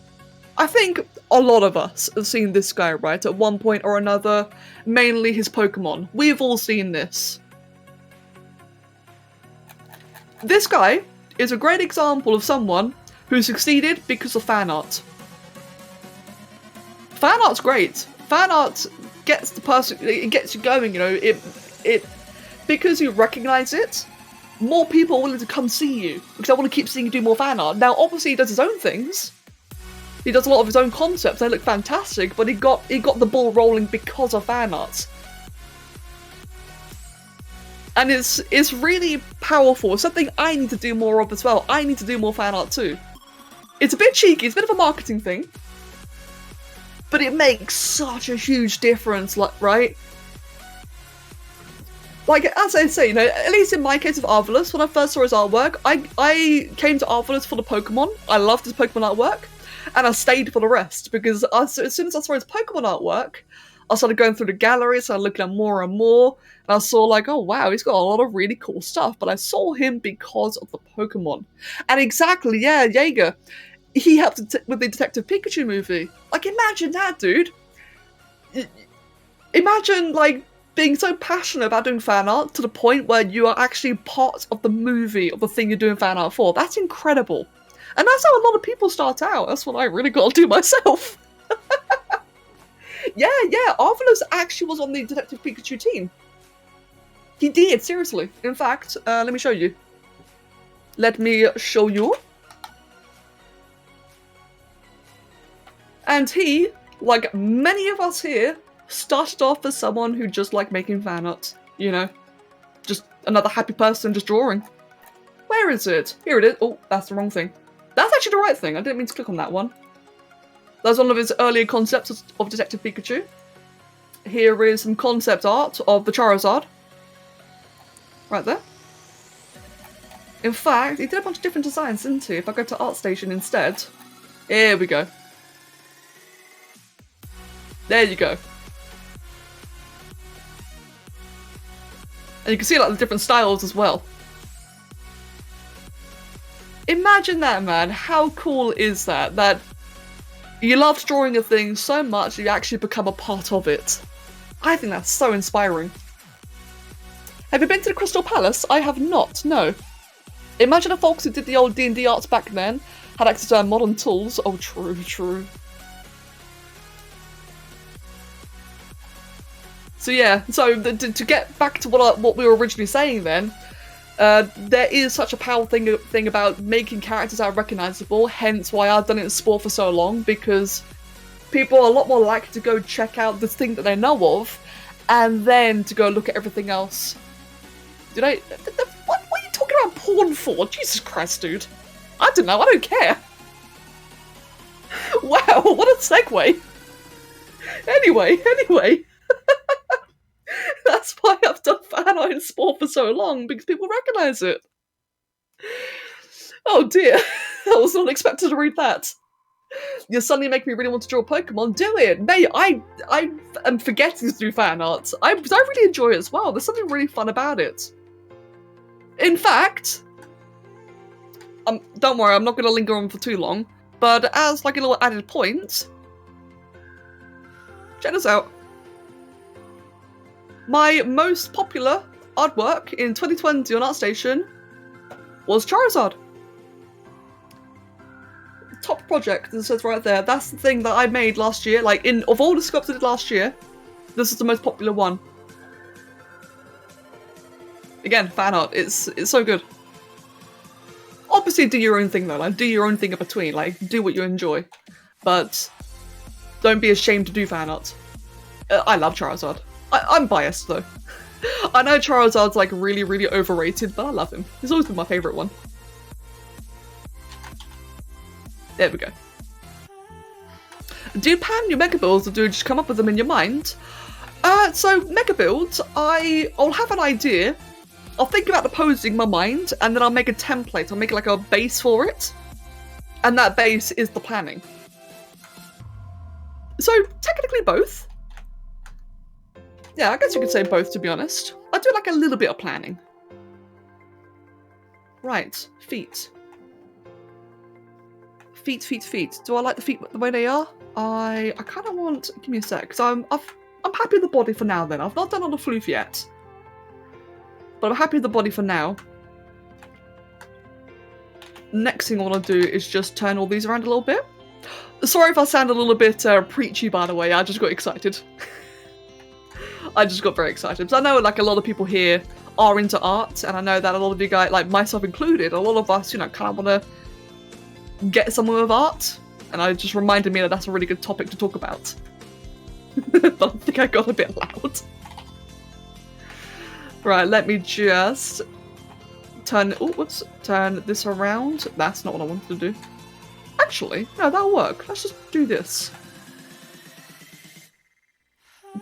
I think a lot of us have seen this guy, right, at one point or another, mainly his Pokemon. We've all seen this. This guy is a great example of someone who succeeded because of fan art. Fan art's great. Fan art gets the person, it gets you going, you know, it because you recognise it, more people are willing to come see you, because they want to keep seeing you do more fan art. Now, obviously he does his own things. He does a lot of his own concepts, they look fantastic, but he got the ball rolling because of fan art. And it's really powerful. It's something I need to do more of as well. I need to do more fan art too. It's a bit cheeky, it's a bit of a marketing thing, but it makes such a huge difference, like, right? Like, as I say, you know, at least in my case of Arvelous, when I first saw his artwork, I came to Arvelous for the Pokemon. I loved his Pokemon artwork. And I stayed for the rest, because as soon as I saw his Pokemon artwork, I started going through the gallery, started looking at more and more, and I saw like, oh wow, he's got a lot of really cool stuff, but I saw him because of the Pokemon. And exactly, yeah, Jaeger, he helped with the Detective Pikachu movie. Like, imagine that, dude. Imagine, like, being so passionate about doing fan art to the point where you are actually part of the movie, of the thing you're doing fan art for. That's incredible. And that's how a lot of people start out. That's what I really got to do myself. Yeah, Arvelous actually was on the Detective Pikachu team. He did, seriously. In fact, let me show you. Let me show you. And he, like many of us here, started off as someone who just liked making fan art. You know, just another happy person just drawing. Where is it? Here it is. Oh, that's the wrong thing. That's actually the right thing. I didn't mean to click on that one. That's one of his earlier concepts of Detective Pikachu. Here is some concept art of the Charizard. Right there. In fact, he did a bunch of different designs, didn't he? If I go to ArtStation instead. Here we go. There you go. And you can see like the different styles as well. Imagine that, man. How cool is that? That you love drawing a thing so much you actually become a part of it. I think that's so inspiring. Have you been to the Crystal Palace? I have not, no. Imagine if folks who did the old D&D arts back then had access to modern tools. Oh, true, true. So yeah, so to get back to what we were originally saying then, there is such a powerful thing about making characters that are recognisable, hence why I've done it in sport for so long, because people are a lot more likely to go check out the thing that they know of, and then to go look at everything else. What are you talking about horn for? Jesus Christ, dude. I don't know, I don't care. Wow, what a segue. Anyway. That's why I've done fan art in sport for so long, because people recognise it. Oh dear, I was not expected to read that. You're suddenly making me really want to draw Pokemon. Do it! Mate, I am forgetting to do fan art. I really enjoy it as well. There's something really fun about it. In fact, don't worry, I'm not going to linger on for too long, but as like a little added point, check this out. My most popular artwork in 2020 on ArtStation was Charizard. Top project, it says right there. That's the thing that I made last year. Like, of all the sculpts I did last year, this is the most popular one. Again, fan art. It's so good. Obviously, do your own thing though. Like, do your own thing in between. Like, do what you enjoy, but don't be ashamed to do fan art. I love Charizard. I'm biased though. I know Charizard's like really, really overrated, but I love him. He's always been my favourite one. There we go. Do you pan your mega builds or do you just come up with them in your mind? So mega builds, I'll have an idea. I'll think about the posing in my mind, and then I'll make a template. I'll make like a base for it, and that base is the planning. So technically both. Yeah, I guess you could say both, to be honest. I do like a little bit of planning. Right, feet. Feet. Do I like the feet the way they are? I kind of want... Give me a sec, because I'm happy with the body for now then. I've not done all the floof yet. But I'm happy with the body for now. Next thing I want to do is just turn all these around a little bit. Sorry if I sound a little bit preachy, by the way. I just got excited. I just got very excited. Because I know like a lot of people here are into art, and I know that a lot of you guys, like myself included, a lot of us, you know, kind of want to get somewhere with art. And it just reminded me that that's a really good topic to talk about. But I think I got a bit loud. Right, let me just turn this around. That's not what I wanted to do. Actually, no, that'll work. Let's just do this.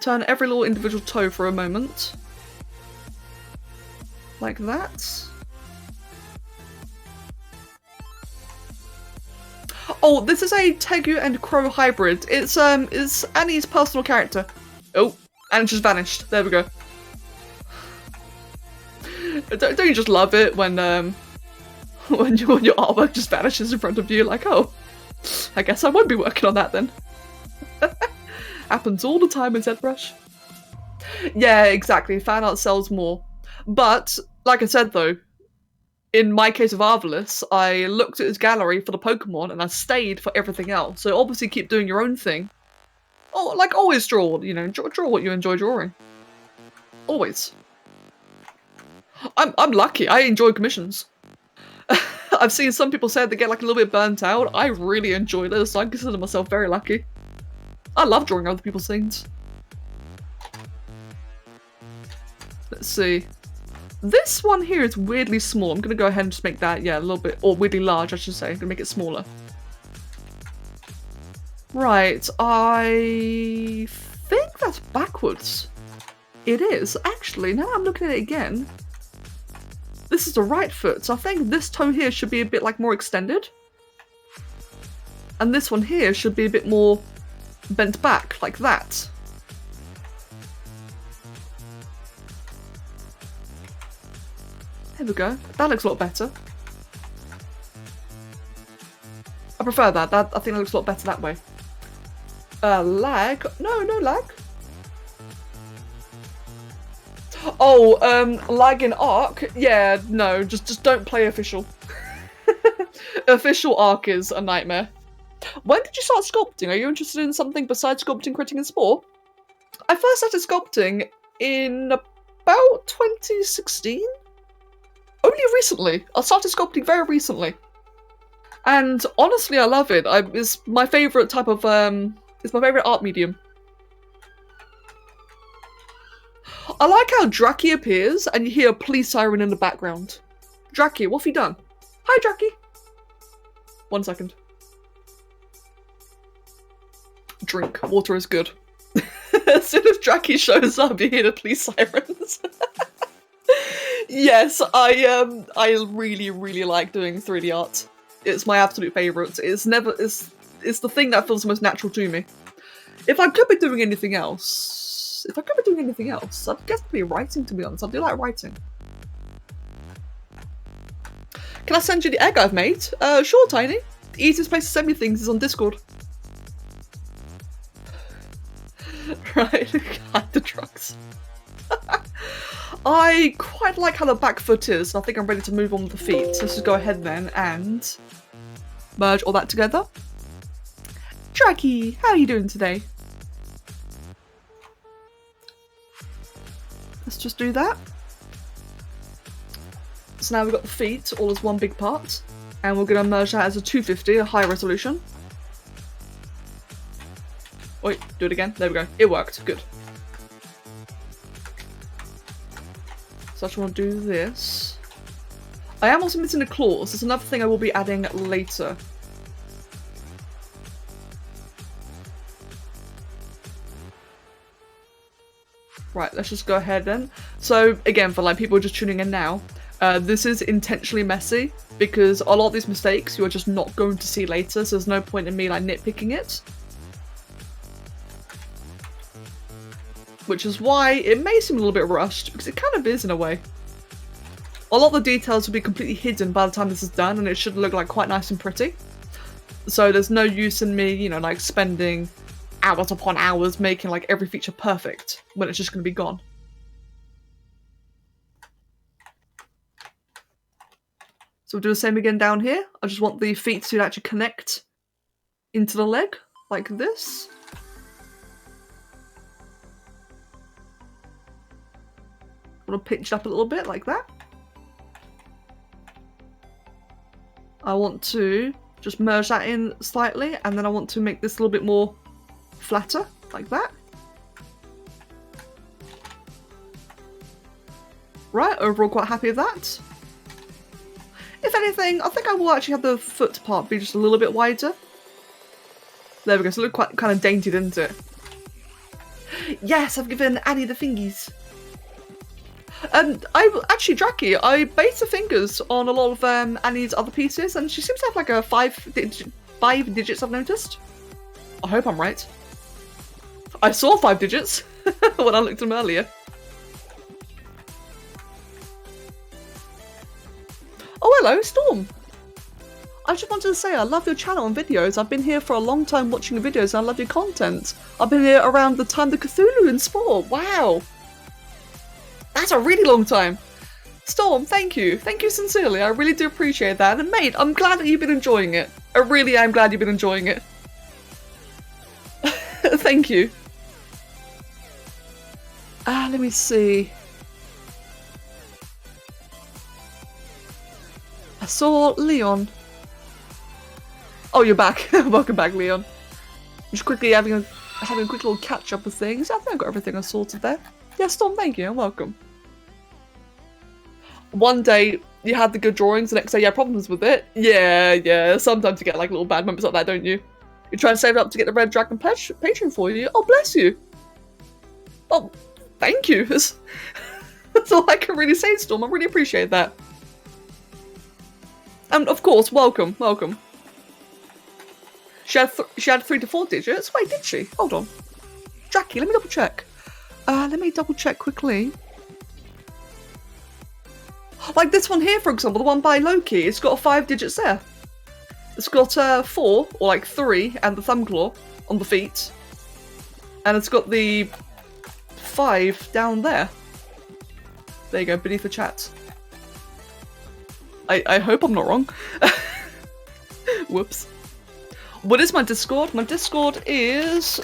Turn every little individual toe for a moment. Like that. Oh, this is a Tegu and Crow hybrid. It's Annie's personal character. Oh, and it just vanished. There we go. Don't you just love it when your artwork just vanishes in front of you? Like, oh, I guess I won't be working on that then. Happens all the time in ZBrush. Yeah, exactly. Fan art sells more. But, like I said though, in my case of Arvelous, I looked at his gallery for the Pokemon and I stayed for everything else. So obviously keep doing your own thing. Oh, like always draw, you know, draw what you enjoy drawing. Always. I'm lucky. I enjoy commissions. I've seen some people say they get like a little bit burnt out. I really enjoy this, so I consider myself very lucky. I love drawing other people's things. Let's see. This one here is weirdly small. I'm gonna go ahead and just make that, yeah, a little bit, or weirdly large, I should say. I'm gonna make it smaller. Right, I think that's backwards. It is. Actually, now I'm looking at it again. This is the right foot, so I think this toe here should be a bit like more extended. And this one here should be a bit more bent back, like that. There we go. That looks a lot better. I prefer that. I think that looks a lot better that way. Lag? No lag. Oh, lag in Arc? Yeah, no, just don't play official. Official Arc is a nightmare. When did you start sculpting? Are you interested in something besides sculpting, critting, and sport? I first started sculpting in about 2016. Only recently. I started sculpting very recently. And honestly, I love it. It's my favourite type of, it's my favourite art medium. I like how Draki appears and you hear a police siren in the background. Draki, what have you done? Hi, Draki. 1 second. Drink. Water is good. As soon as Draki shows up, you hear the police sirens. Yes, I really, really like doing 3D art. It's my absolute favourite. It's the thing that feels the most natural to me. If I could be doing anything else, I'd guess it'd be writing, to be honest. I do like writing. Can I send you the egg I've made? Sure, Tiny. The easiest place to send me things is on Discord. Right, hide the drugs. I quite like how the back foot is. I think I'm ready to move on with the feet. So let's just go ahead then and merge all that together. Draki, how are you doing today? Let's just do that. So now we've got the feet all as one big part. And we're going to merge that as a 250, a high resolution. Wait, do it again. There we go. It worked. Good. So I just want to do this. I am also missing the claws. That's another thing I will be adding later. Right, let's just go ahead then. So again, for like people just tuning in now, this is intentionally messy because a lot of these mistakes you're just not going to see later, so there's no point in me like nitpicking it. Which is why it may seem a little bit rushed, because it kind of is in a way. A lot of the details will be completely hidden by the time this is done, and it should look like quite nice and pretty. So there's no use in me, you know, like spending hours upon hours making like every feature perfect when it's just going to be gone. So we'll do the same again down here. I just want the feet to actually connect into the leg, like this. I want to pinch it up a little bit, like that. I want to just merge that in slightly, and then I want to make this a little bit more flatter, like that. Right, overall quite happy with that. If anything, I think I will actually have the foot part be just a little bit wider. There we go, so it looked quite kind of dainty, didn't it? Yes, I've given Annie the fingies. Actually, Draki, I based the fingers on a lot of Annie's other pieces, and she seems to have like a five digits, I've noticed. I hope I'm right. I saw 5 digits when I looked at them earlier. Oh, hello, Storm. I just wanted to say I love your channel and videos. I've been here for a long time watching the videos and I love your content. I've been here around the time the Cthulhu and Spore. Wow. That's a really long time. Storm, thank you. Thank you sincerely. I really do appreciate that. And mate, I'm glad that you've been enjoying it. I really am glad you've been enjoying it. Thank you. Let me see. I saw Leon. Oh, you're back. Welcome back, Leon. Just quickly having a quick little catch up of things. I think I got everything I sorted there. Yeah, Storm, thank you. You're welcome. One day you had the good drawings, the next day you had problems with it. Yeah. Sometimes you get like little bad moments like that, don't you? You try and save it up to get the Red Dragon patron for you. Oh, bless you. Oh, thank you. That's all I can really say, Storm. I really appreciate that. And of course, welcome. She had 3 to 4 digits. Wait, did she? Hold on. Draki, let me double check. Let me double check quickly. Like this one here, for example, the one by Loki, it's got 5 digits there. It's got 4, or like 3, and the thumb claw on the feet. And it's got the 5 down there. There you go, beneath the chat. I hope I'm not wrong. Whoops. What is my Discord? My Discord is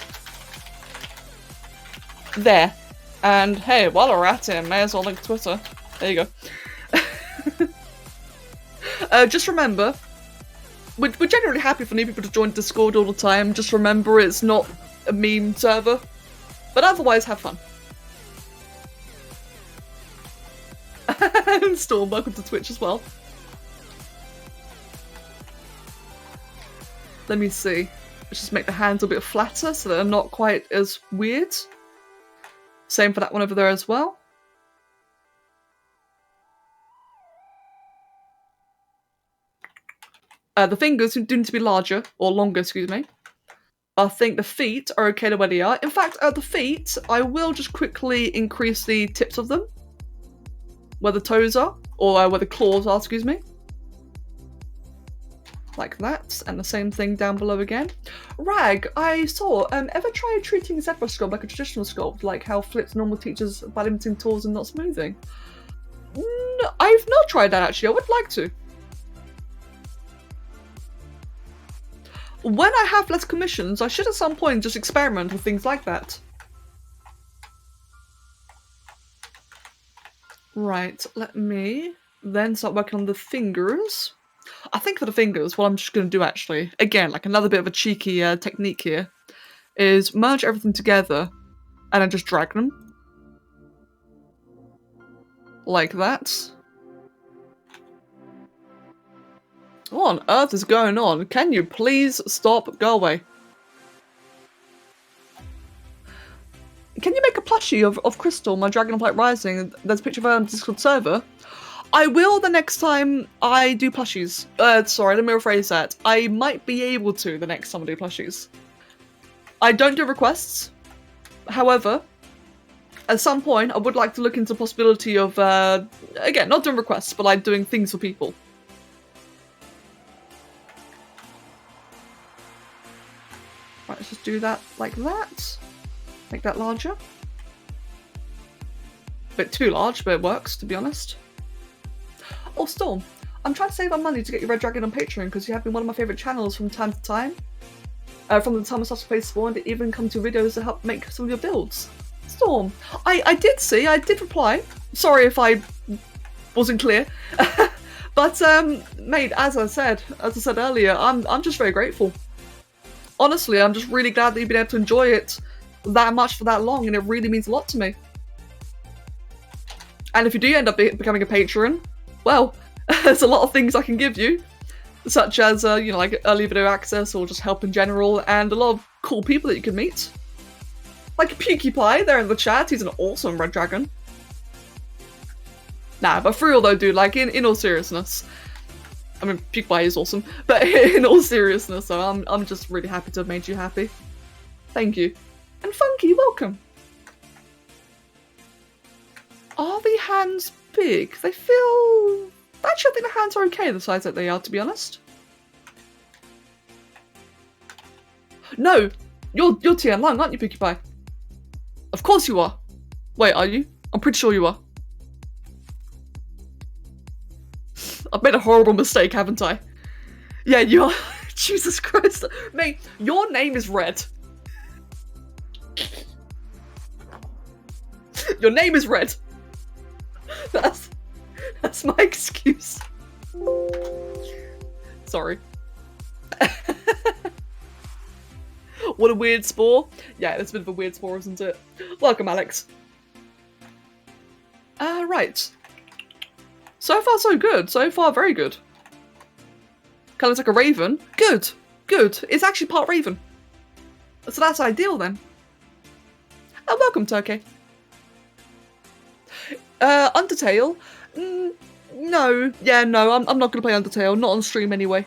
there. And hey, while we're at it, may as well link Twitter. There you go. Just remember, we're generally happy for new people to join Discord all the time. Just remember it's not a meme server. But otherwise, have fun. Storm, welcome to Twitch as well. Let me see. Let's just make the hands a bit flatter so they're not quite as weird. Same for that one over there as well. The fingers do need to be larger, or longer, excuse me. I think the feet are okay the way they are. In fact, the feet, I will just quickly increase the tips of them. Where the toes are, or where the claws are, excuse me. Like that, and the same thing down below again. Rag, I saw, ever try treating a zebra sculpt like a traditional sculpt, like how Flip's normal teaches by limiting tools and not smoothing? No, I've not tried that actually, I would like to. When I have less commissions, I should at some point just experiment with things like that. Right, let me then start working on the fingers. I think for the fingers, what I'm just going to do actually, again, like another bit of a cheeky technique here, is merge everything together and then just drag them. Like that. What on earth is going on? Can you please stop? Go away. Can you make a plushie of Crystal, my Dragon of Light Rising? There's a picture of her on the Discord server. I will the next time I do plushies. Sorry, let me rephrase that. I might be able to the next time I do plushies. I don't do requests. However, at some point, I would like to look into the possibility of, again, not doing requests, but like doing things for people. Right, let's just do that like that. Make that larger. A bit too large, but it works, to be honest. Oh, Storm, I'm trying to save up money to get you Red Dragon on Patreon because you have been one of my favourite channels from time to time. From the time I started to play Spawn, to even come to videos to help make some of your builds. Storm, I did reply. Sorry if I wasn't clear. But, mate, as I said earlier, I'm just very grateful. Honestly, I'm just really glad that you've been able to enjoy it that much for that long, and it really means a lot to me. And if you do end up becoming a patron, well, there's a lot of things I can give you, such as, you know, like early video access or just help in general, and a lot of cool people that you can meet. Like PewDiePie there in the chat, he's an awesome Red Dragon. Nah, but for real though, dude, like in all seriousness, I mean, PewDiePie is awesome, but in all seriousness, so I'm just really happy to have made you happy. Thank you. And Funky, welcome. Are the hands big? They feel... Actually, I think the hands are okay the size that they are, to be honest. No! You're TN Long, aren't you, PewDiePie? Of course you are. Wait, are you? I'm pretty sure you are. I've made a horrible mistake, haven't I? Yeah, you are. Jesus Christ. Mate, your name is Red. Your name is Red. That's my excuse. Sorry. What a weird spore. Yeah, it's a bit of a weird spore, isn't it? Welcome, Alex. Right. So far, so good. So far, very good. Kind of looks like a raven. Good. Good. It's actually part raven. So that's ideal, then. Oh, welcome, Turkey. Undertale? No. Yeah, no, I'm not going to play Undertale. Not on stream, anyway.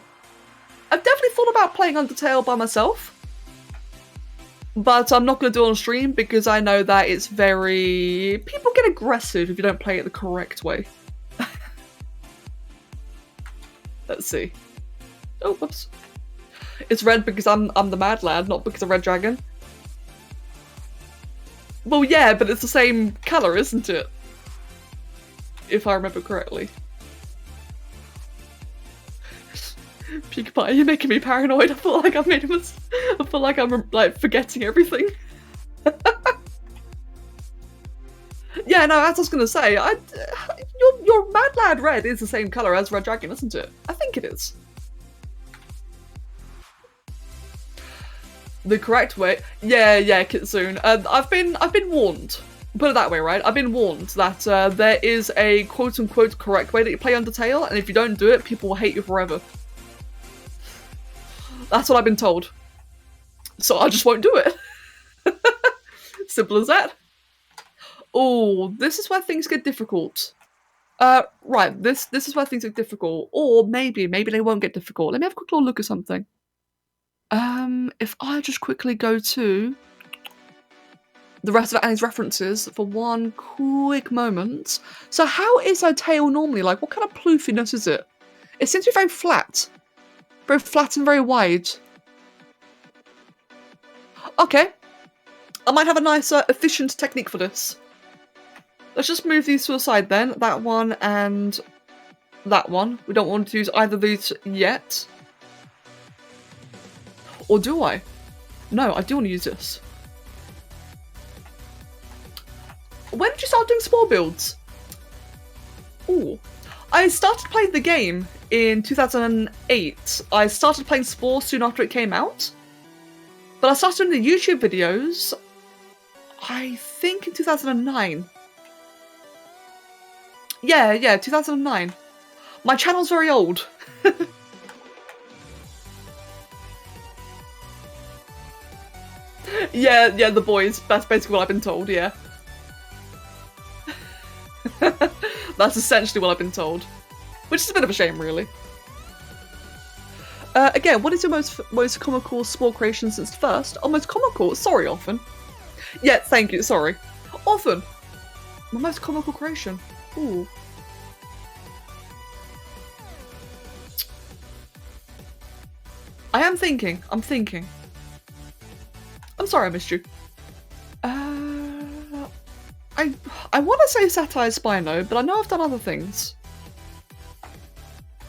I've definitely thought about playing Undertale by myself. But I'm not going to do it on stream because I know that it's very... People get aggressive if you don't play it the correct way. Let's see. Oh, whoops. It's red because I'm the mad lad, not because of Red Dragon. Well, yeah, but it's the same colour, isn't it? If I remember correctly. PewDiePie, you're making me paranoid. I feel like I've made a mistake. I feel like I'm like forgetting everything. Yeah, no, as I was gonna say, your Mad Lad Red is the same colour as Red Dragon, isn't it? I think it is. The correct way, yeah, Kitsune. I've been warned. Put it that way, right? I've been warned that there is a quote-unquote correct way that you play Undertale, and if you don't do it, people will hate you forever. That's what I've been told. So I just won't do it. Simple as that. Oh, this is where things get difficult. Right, this is where things get difficult. Or maybe they won't get difficult. Let me have a quick little look at something. If I just quickly go to the rest of Annie's references for one quick moment. So how is her tail normally? Like, what kind of ploofiness is it? It seems to be very flat. Very flat and very wide. Okay. I might have a nicer, efficient technique for this. Let's just move these to the side then. That one and that one. We don't want to use either of these yet. Or do I? No, I do want to use this. When did you start doing spore builds? Ooh. I started playing the game in 2008. I started playing Spore soon after it came out. But I started doing the YouTube videos, I think in 2009. Yeah, 2009. My channel's very old. Yeah, the boys. That's basically what I've been told, yeah. That's essentially what I've been told. Which is a bit of a shame, really. Again, what is your most comical spore creation since first? Oh, most comical? Sorry, Orphan. Yeah, thank you, sorry. Orphan! My most comical creation. Ooh. I'm thinking. I'm sorry I missed you. I want to say Satire Spino, but I know I've done other things.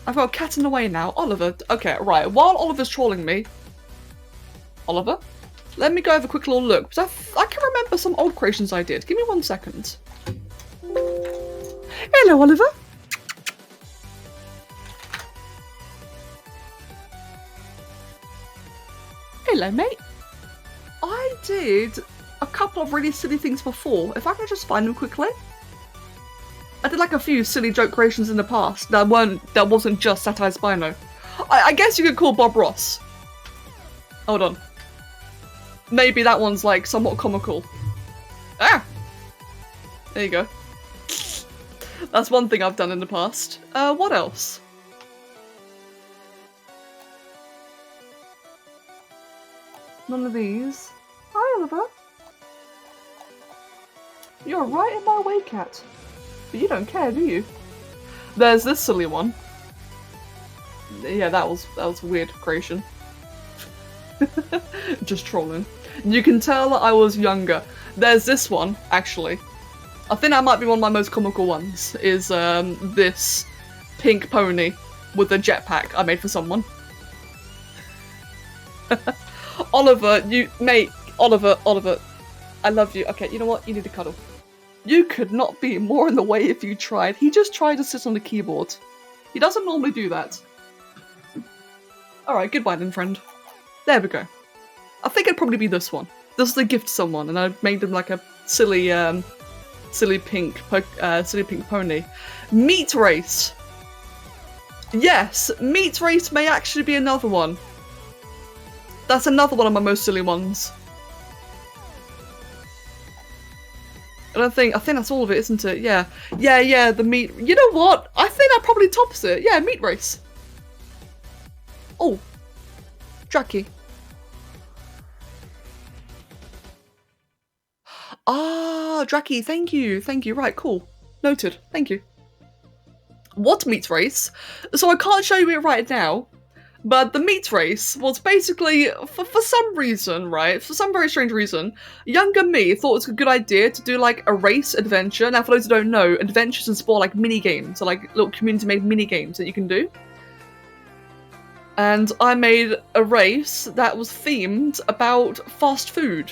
I've got a cat in the way now. Oliver. Okay, right. While Oliver's trolling me... Oliver? Let me go have a quick little look, because I can remember some old creations I did. Give me 1 second. Hello, Oliver. Hello, mate. I did a couple of really silly things before. If I can just find them quickly. I did like a few silly joke creations in the past that wasn't just Satire Spino. I guess you could call Bob Ross. Hold on. Maybe that one's like somewhat comical. Ah! There you go. That's one thing I've done in the past. What else? None of these. Hi, Oliver. You're right in my way, cat. But you don't care, do you? There's this silly one. Yeah, that was a weird creation. Just trolling. You can tell that I was younger. There's this one, actually. I think that might be one of my most comical ones, is this pink pony with a jetpack I made for someone. Oliver, Oliver, I love you. Okay, you know what? You need to cuddle. You could not be more in the way if you tried. He just tried to sit on the keyboard. He doesn't normally do that. Alright, goodbye then, friend. There we go. I think it'd probably be this one. This is a gift to someone, and I made them like a silly, silly pink pony. Meat Race. Yes, Meat Race may actually be another one. That's another one of my most silly ones. And I think that's all of it, isn't it? Yeah. Yeah, the meat... You know what? I think that probably tops it. Yeah, Meat Race. Oh. Draki. Ah, Draki, thank you. Thank you. Right, cool. Noted. Thank you. What Meat Race? So I can't show you it right now, but the Meat Race was basically, for some reason, right? For some very strange reason, younger me thought it was a good idea to do like a race adventure. Now, for those who don't know, adventures in sport like mini games, so like little community-made mini games that you can do. And I made a race that was themed about fast food.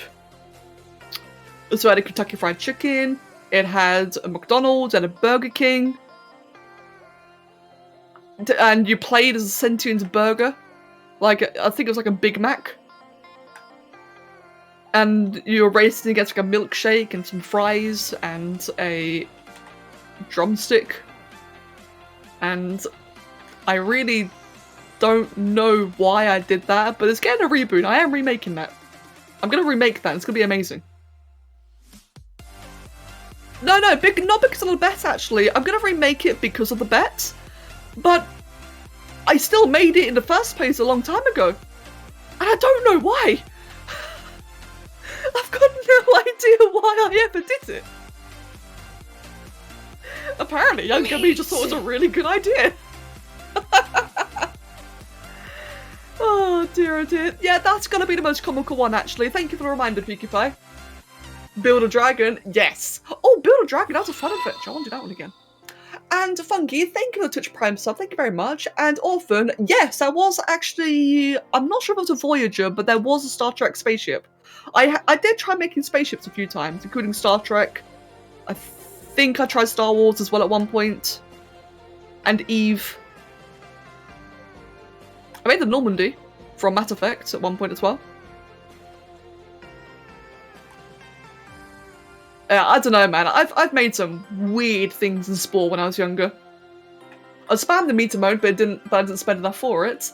So it had a Kentucky Fried Chicken, it had a McDonald's and a Burger King. And you played as a sentient burger. Like, I think it was like a Big Mac. And you were racing against like a milkshake and some fries and a drumstick. And I really don't know why I did that, but it's getting a reboot. I am remaking that. I'm gonna remake that. It's gonna be amazing. No, not because of the bet, actually. I'm gonna remake it because of the bet, but I still made it in the first place a long time ago. And I don't know why. I've got no idea why I ever did it. Apparently, younger me just thought it was a really good idea. Oh dear, oh dear. Yeah, that's gonna be the most comical one, actually. Thank you for the reminder, PewDiePie. Build a dragon, yes. Oh, build a dragon, that was a fun adventure. I want to do that one again. And Funky, thank you for the Twitch Prime sub, thank you very much. And Orphan, yes, there was actually, I'm not sure if it was a Voyager, but there was a Star Trek spaceship. I did try making spaceships a few times, including Star Trek. I think I tried Star Wars as well at one point. And Eve. I made the Normandy from Mass Effect at one point as well. I don't know, man. I've made some weird things in Spore when I was younger. I spammed the meter mode, but I didn't spend enough for it.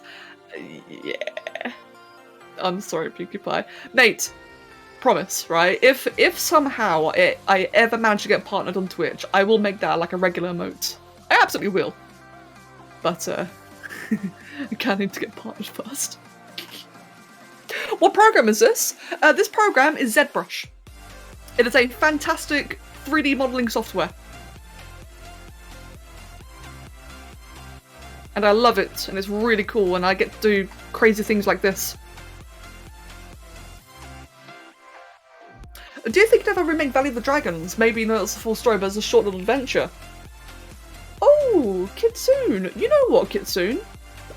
Yeah. I'm sorry, PewDiePie. Mate, promise, right? If somehow I ever manage to get partnered on Twitch, I will make that like a regular emote. I absolutely will. But I can't need to get partnered first. What program is this? This program is ZBrush. It is a fantastic 3D modeling software. And I love it, and it's really cool, and I get to do crazy things like this. Do you think you'd ever remake Valley of the Dragons? Maybe not as a full story, but as a short little adventure? Oh, Kitsune! You know what, Kitsune?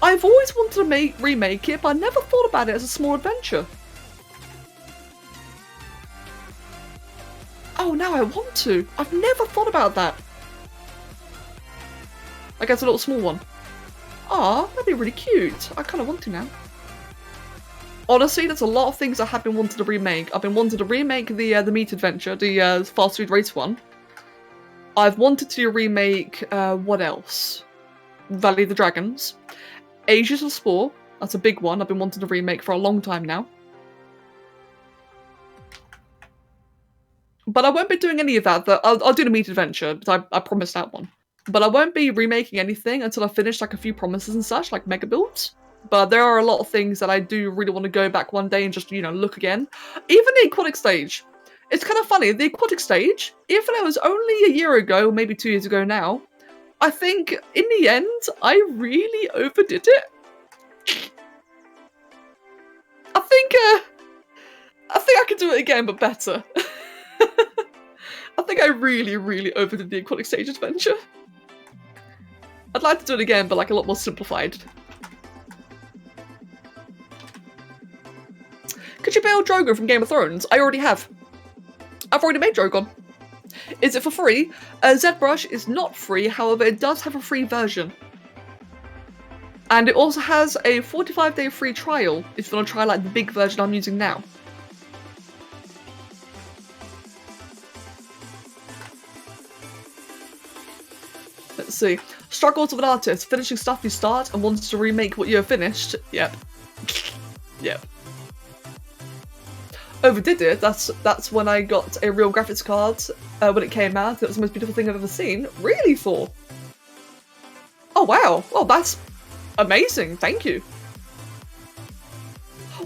I've always wanted to remake it, but I never thought about it as a small adventure. Oh, now I want to. I've never thought about that. I guess a little small one. Aw, that'd be really cute. I kind of want to now. Honestly, there's a lot of things I have been wanting to remake. I've been wanting to remake the Meat Adventure, the Fast Food Race one. I've wanted to remake, what else? Valley of the Dragons. Ages of Spore. That's a big one I've been wanting to remake for a long time now. But I won't be doing any of that. I'll do the Meat Adventure, but I promised that one. But I won't be remaking anything until I finish like a few promises and such, like mega builds. But there are a lot of things that I do really want to go back one day and just, you know, look again. Even the aquatic stage. It's kind of funny, the aquatic stage, even though it was only a year ago, maybe 2 years ago now, I think in the end, I really overdid it. I think I could do it again, but better. I think I really, really overdid the aquatic stage adventure. I'd like to do it again, but like a lot more simplified. Could you build Drogon from Game of Thrones? I already have. I've already made Drogon. Is it for free? ZBrush is not free, however it does have a free version. And it also has a 45-day free trial if you want to try like the big version I'm using now. Let's see. Struggles of an artist, finishing stuff you start and wants to remake what you have finished. Yep. Yep. Overdid it. That's when I got a real graphics card when it came out. It was the most beautiful thing I've ever seen. Really, Thor? Oh wow. Well, that's amazing. Thank you.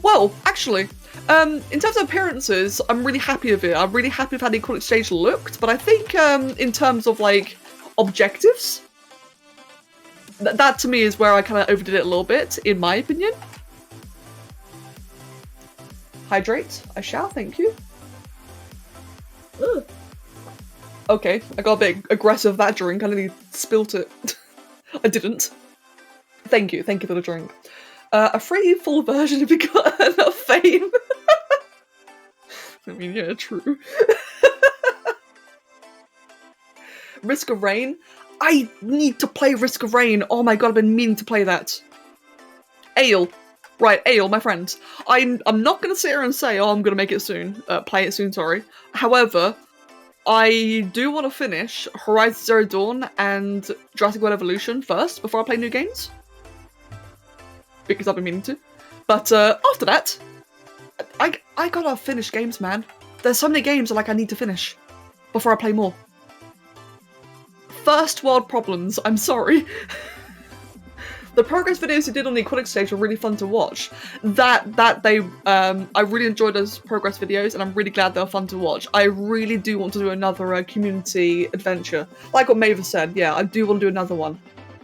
Well, actually, in terms of appearances, I'm really happy with it. I'm really happy with how the aquatic stage looked, but I think in terms of like objectives, that to me is where I kind of overdid it a little bit, in my opinion. Hydrate, I shall, thank you. Ugh. Okay, I got a bit aggressive with that drink, I nearly spilt it. I didn't. Thank you for the drink. A free full version if you got enough fame. I mean, yeah, true. Risk of Rain? I need to play Risk of Rain. Oh my god, I've been meaning to play that. Ale. Right, Ale, my friend. I'm not going to sit here and say, oh, I'm going to make it soon. Play it soon, sorry. However, I do want to finish Horizon Zero Dawn and Jurassic World Evolution first, before I play new games. because I've been meaning to. But after that, I gotta finish games, man. There's so many games I need to finish before I play more. First world problems, I'm sorry. The progress videos you did on the aquatic stage were really fun to watch. I really enjoyed those progress videos, and I'm really glad they were fun to watch. I really do want to do another community adventure. Like what Maeve said, yeah, I do want to do another one.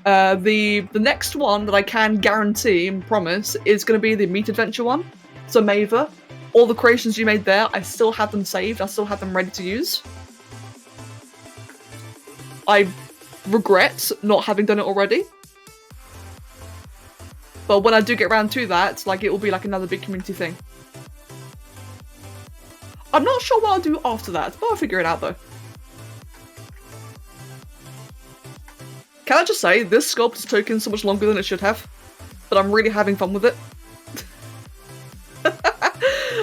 The next one that I can guarantee and promise is going to be the meat adventure one. So Maeve, all the creations you made there, I still have them saved. I still have them ready to use. I regret not having done it already. But when I do get around to that, it will be another big community thing. I'm not sure what I'll do after that, but I'll figure it out though. Can I just say, this sculpt is taking so much longer than it should have, but I'm really having fun with it.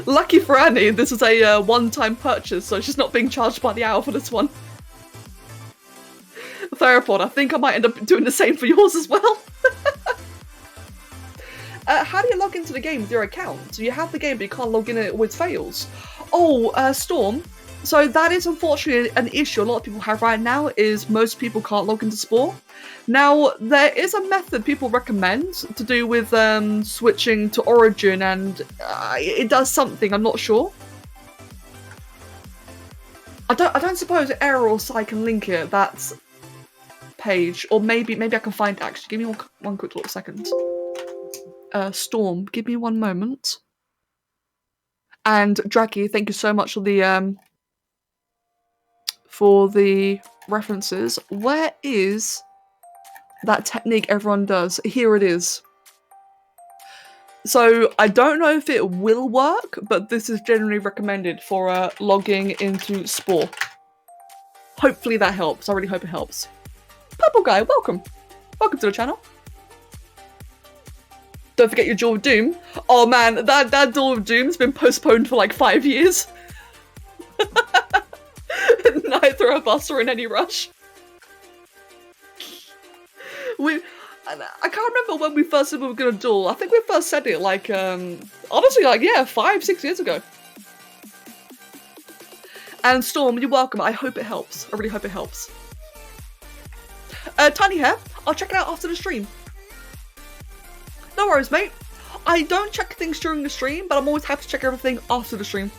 Lucky for Annie, this is a one-time purchase, so she's not being charged by the hour for this one. Therapod, I think I might end up doing the same for yours as well. How do you log into the game with your account? So you have the game, but you can't log in and it always fails. Oh, Storm. So that is unfortunately an issue a lot of people have right now, is most people can't log into Spore. Now, there is a method people recommend to do with switching to Origin, and it does something, I'm not sure. I don't suppose Error I can link it, that page, or maybe I can find it actually. Give me one quick little second. Storm, give me one moment. And Draggy, thank you so much for the references. Where is that technique everyone does? Here it is. So I don't know if it will work, but this is generally recommended for logging into Spore. Hopefully that helps. I really hope it helps. Purple Guy, welcome. Welcome to the channel. Don't forget your Duel of Doom. Oh man, that Duel of Doom's been postponed for 5 years. Neither of us are in any rush. I can't remember when we first said we were gonna duel. I think we first said it honestly, yeah, 5-6 years ago. And Storm, you're welcome. I hope it helps. I really hope it helps. Tiny Hair, I'll check it out after the stream. No worries, mate. I don't check things during the stream, but I'm always happy to check everything after the stream.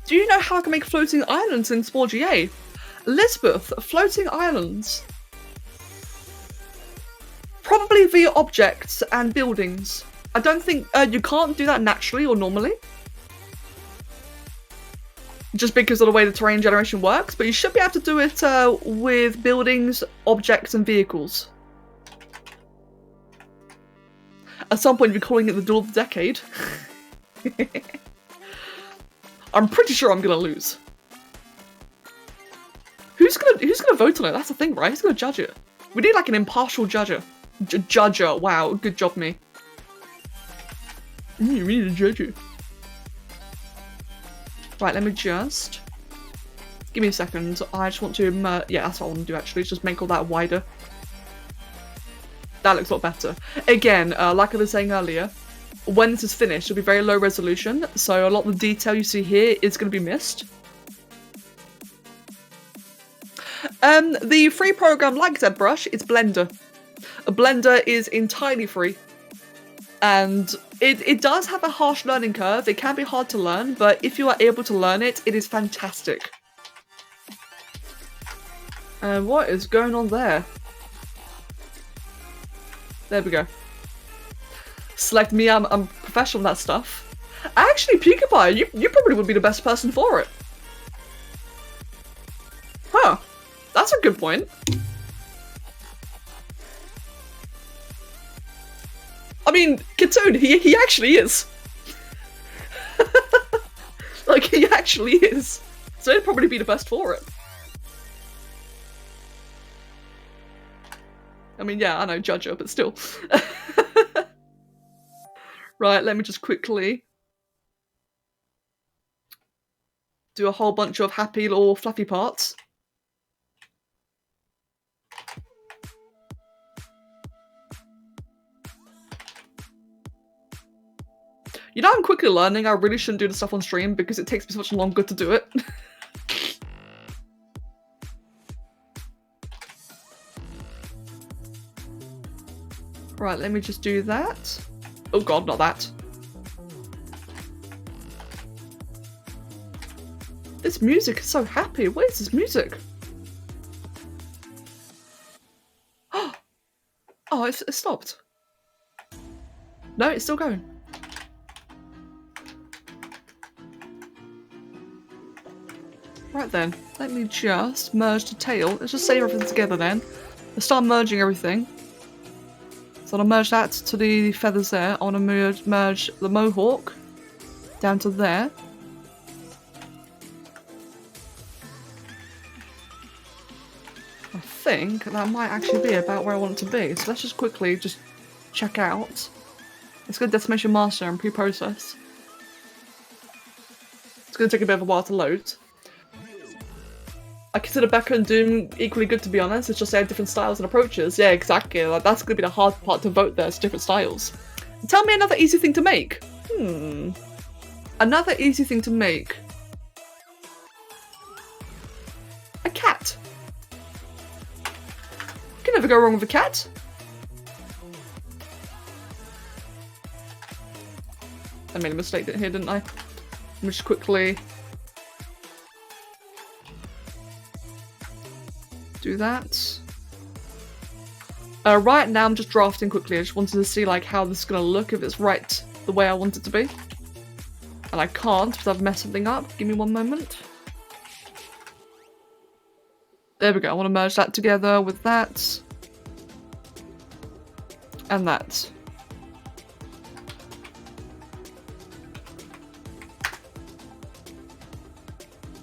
Do you know how I can make floating islands in Spore GA? Lisbeth, floating islands. Probably via objects and buildings. I don't think you can't do that naturally or normally. Just because of the way the terrain generation works, but you should be able to do it with buildings, objects, and vehicles. At some point, you'll be calling it the Duel of the Decade. I'm pretty sure I'm gonna lose. Who's gonna vote on it? That's the thing, right? Who's gonna judge it? We need an impartial judger. Judger. Wow, good job, me. We need a judger. Right, let me just give me a second. I just want to yeah, that's what I want to do actually. Just make all that wider. That looks a lot better. Again, like I was saying earlier, when this is finished, it'll be very low resolution, so a lot of the detail you see here is going to be missed. The free program like ZBrush is Blender. Blender is entirely free. And it does have a harsh learning curve. It can be hard to learn, but if you are able to learn it, it is fantastic. And what is going on there? There we go. Select me, I'm professional at that stuff. Actually, PewDiePie, you probably would be the best person for it. Huh. That's a good point. I mean, Kitsune, he actually is. He actually is. So he'd probably be the best for it. I mean, yeah, I know, judge her, but still. Right, let me just quickly do a whole bunch of happy little fluffy parts. You know, I'm quickly learning I really shouldn't do the stuff on stream because it takes me so much longer to do it. Right, let me just do that. Oh god, not that. This music is so happy. What is this music? Oh, it stopped. No, it's still going. Right then, let me just merge the tail. Let's just save everything together then. Let's start merging everything. So I'll merge that to the feathers there. I want to merge the mohawk down to there. I think that might actually be about where I want it to be. So let's just quickly just check out. Let's go to Decimation Master and pre-process. It's going to take a bit of a while to load. I consider Becca and Doom equally good, to be honest. It's just they have different styles and approaches. Yeah, exactly. Like, that's going to be the hard part to vote there. It's different styles. Tell me another easy thing to make. Another easy thing to make. A cat. You can never go wrong with a cat. I made a mistake here, didn't I? Let me just quickly do that. Right now I'm just drafting quickly. I just wanted to see like how this is gonna look, if it's right the way I want it to be. And I can't because I've messed something up. Give me one moment. There we go. I want to merge that together with that. And that.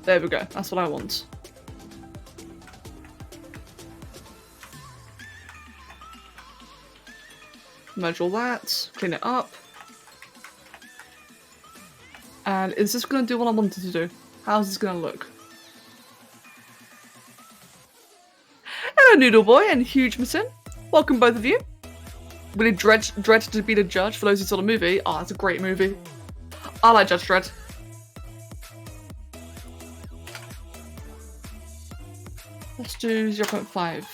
There we go. That's what I want. Merge all that, clean it up. And is this going to do what I wanted to do? How's this going to look? Hello Noodle Boy and Huge Machine. Welcome both of you. Really dread to be the judge for those who saw the movie. Oh, it's a great movie. I like Judge Dredd. Let's do 0.5.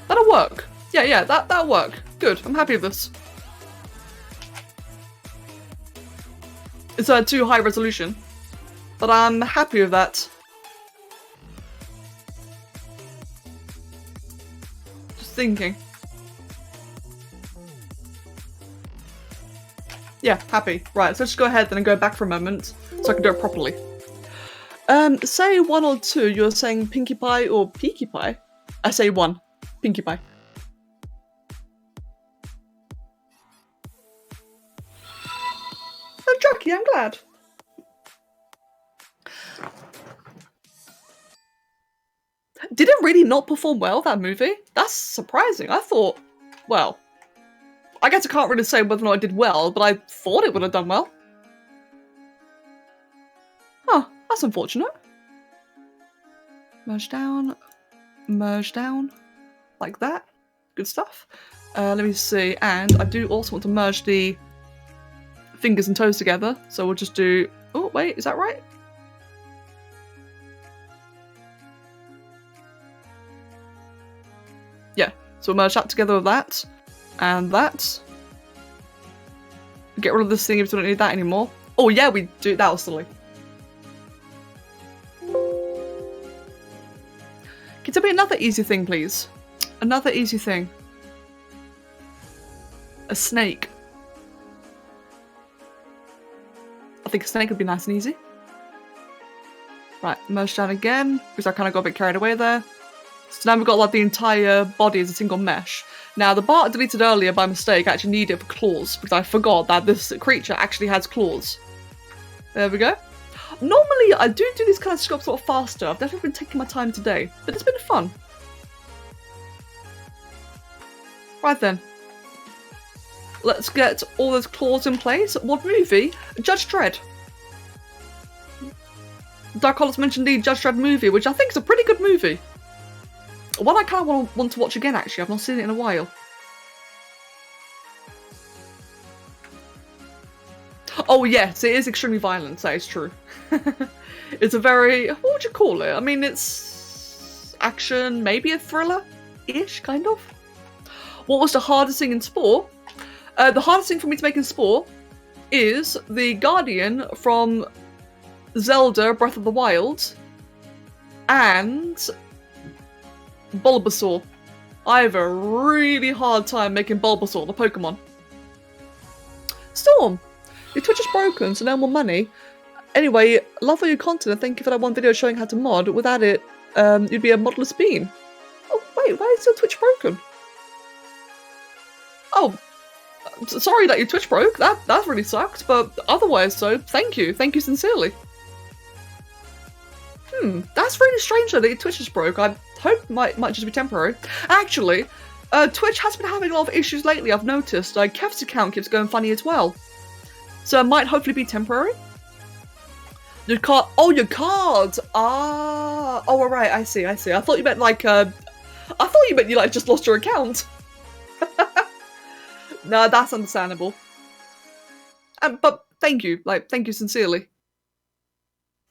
That'll work. Yeah, that'll work. Good, I'm happy with this. It's too high resolution, but I'm happy with that. Just thinking. Yeah, happy. Right, so let's just go ahead then and go back for a moment so I can do it properly. Say 1 or 2, you're saying Pinkie Pie or Peaky Pie? I say 1. Pinkie Pie. Oh, Jackie, I'm glad. Did it really not perform well, that movie? That's surprising. I thought, well, I guess I can't really say whether or not it did well, but I thought it would have done well. Oh, that's unfortunate. Merge down, like that. Good stuff. Let me see, and I do also want to merge the fingers and toes together, so we'll just do, oh wait, is that right? Yeah, so we'll merge that together with that, and that. Get rid of this thing if we don't need that anymore. Oh yeah, we do, that was silly. Can you tell me another easy thing, please? Another easy thing. A snake. I think a snake would be nice and easy. Right, merge down again, because I kind of got a bit carried away there. So now we've got like the entire body as a single mesh. Now the part I deleted earlier by mistake I actually needed for claws, because I forgot that this creature actually has claws. There we go. Normally I do these kind of sculpts a lot faster. I've definitely been taking my time today, but it's been fun. Right then. Let's get all those claws in place. What movie? Judge Dredd. Dark Hollis mentioned the Judge Dredd movie, which I think is a pretty good movie. One I kind of want to watch again, actually. I've not seen it in a while. Oh yes, it is extremely violent, that is true. It's a very, what would you call it? I mean, it's action, maybe a thriller-ish, kind of. What was the hardest thing in Spore? The hardest thing for me to make in Spore is the Guardian from Zelda Breath of the Wild and Bulbasaur. I have a really hard time making Bulbasaur, the Pokemon. Storm! Your Twitch is broken, so no more money. Anyway, love all your content and thank you for that one video showing how to mod. Without it, you'd be a modless bean. Oh, wait, why is your Twitch broken? Oh, sorry that your Twitch broke. That really sucked, but otherwise so, thank you. Thank you sincerely. That's really strange though that your Twitch is broke. I hope it might just be temporary. Actually, Twitch has been having a lot of issues lately, I've noticed. Kev's account keeps going funny as well. So it might hopefully be temporary. Your card. Oh, your cards. Ah. Oh, right. I see. I thought you meant like. I thought you meant you like just lost your account. No, that's understandable. But thank you. Like, thank you sincerely.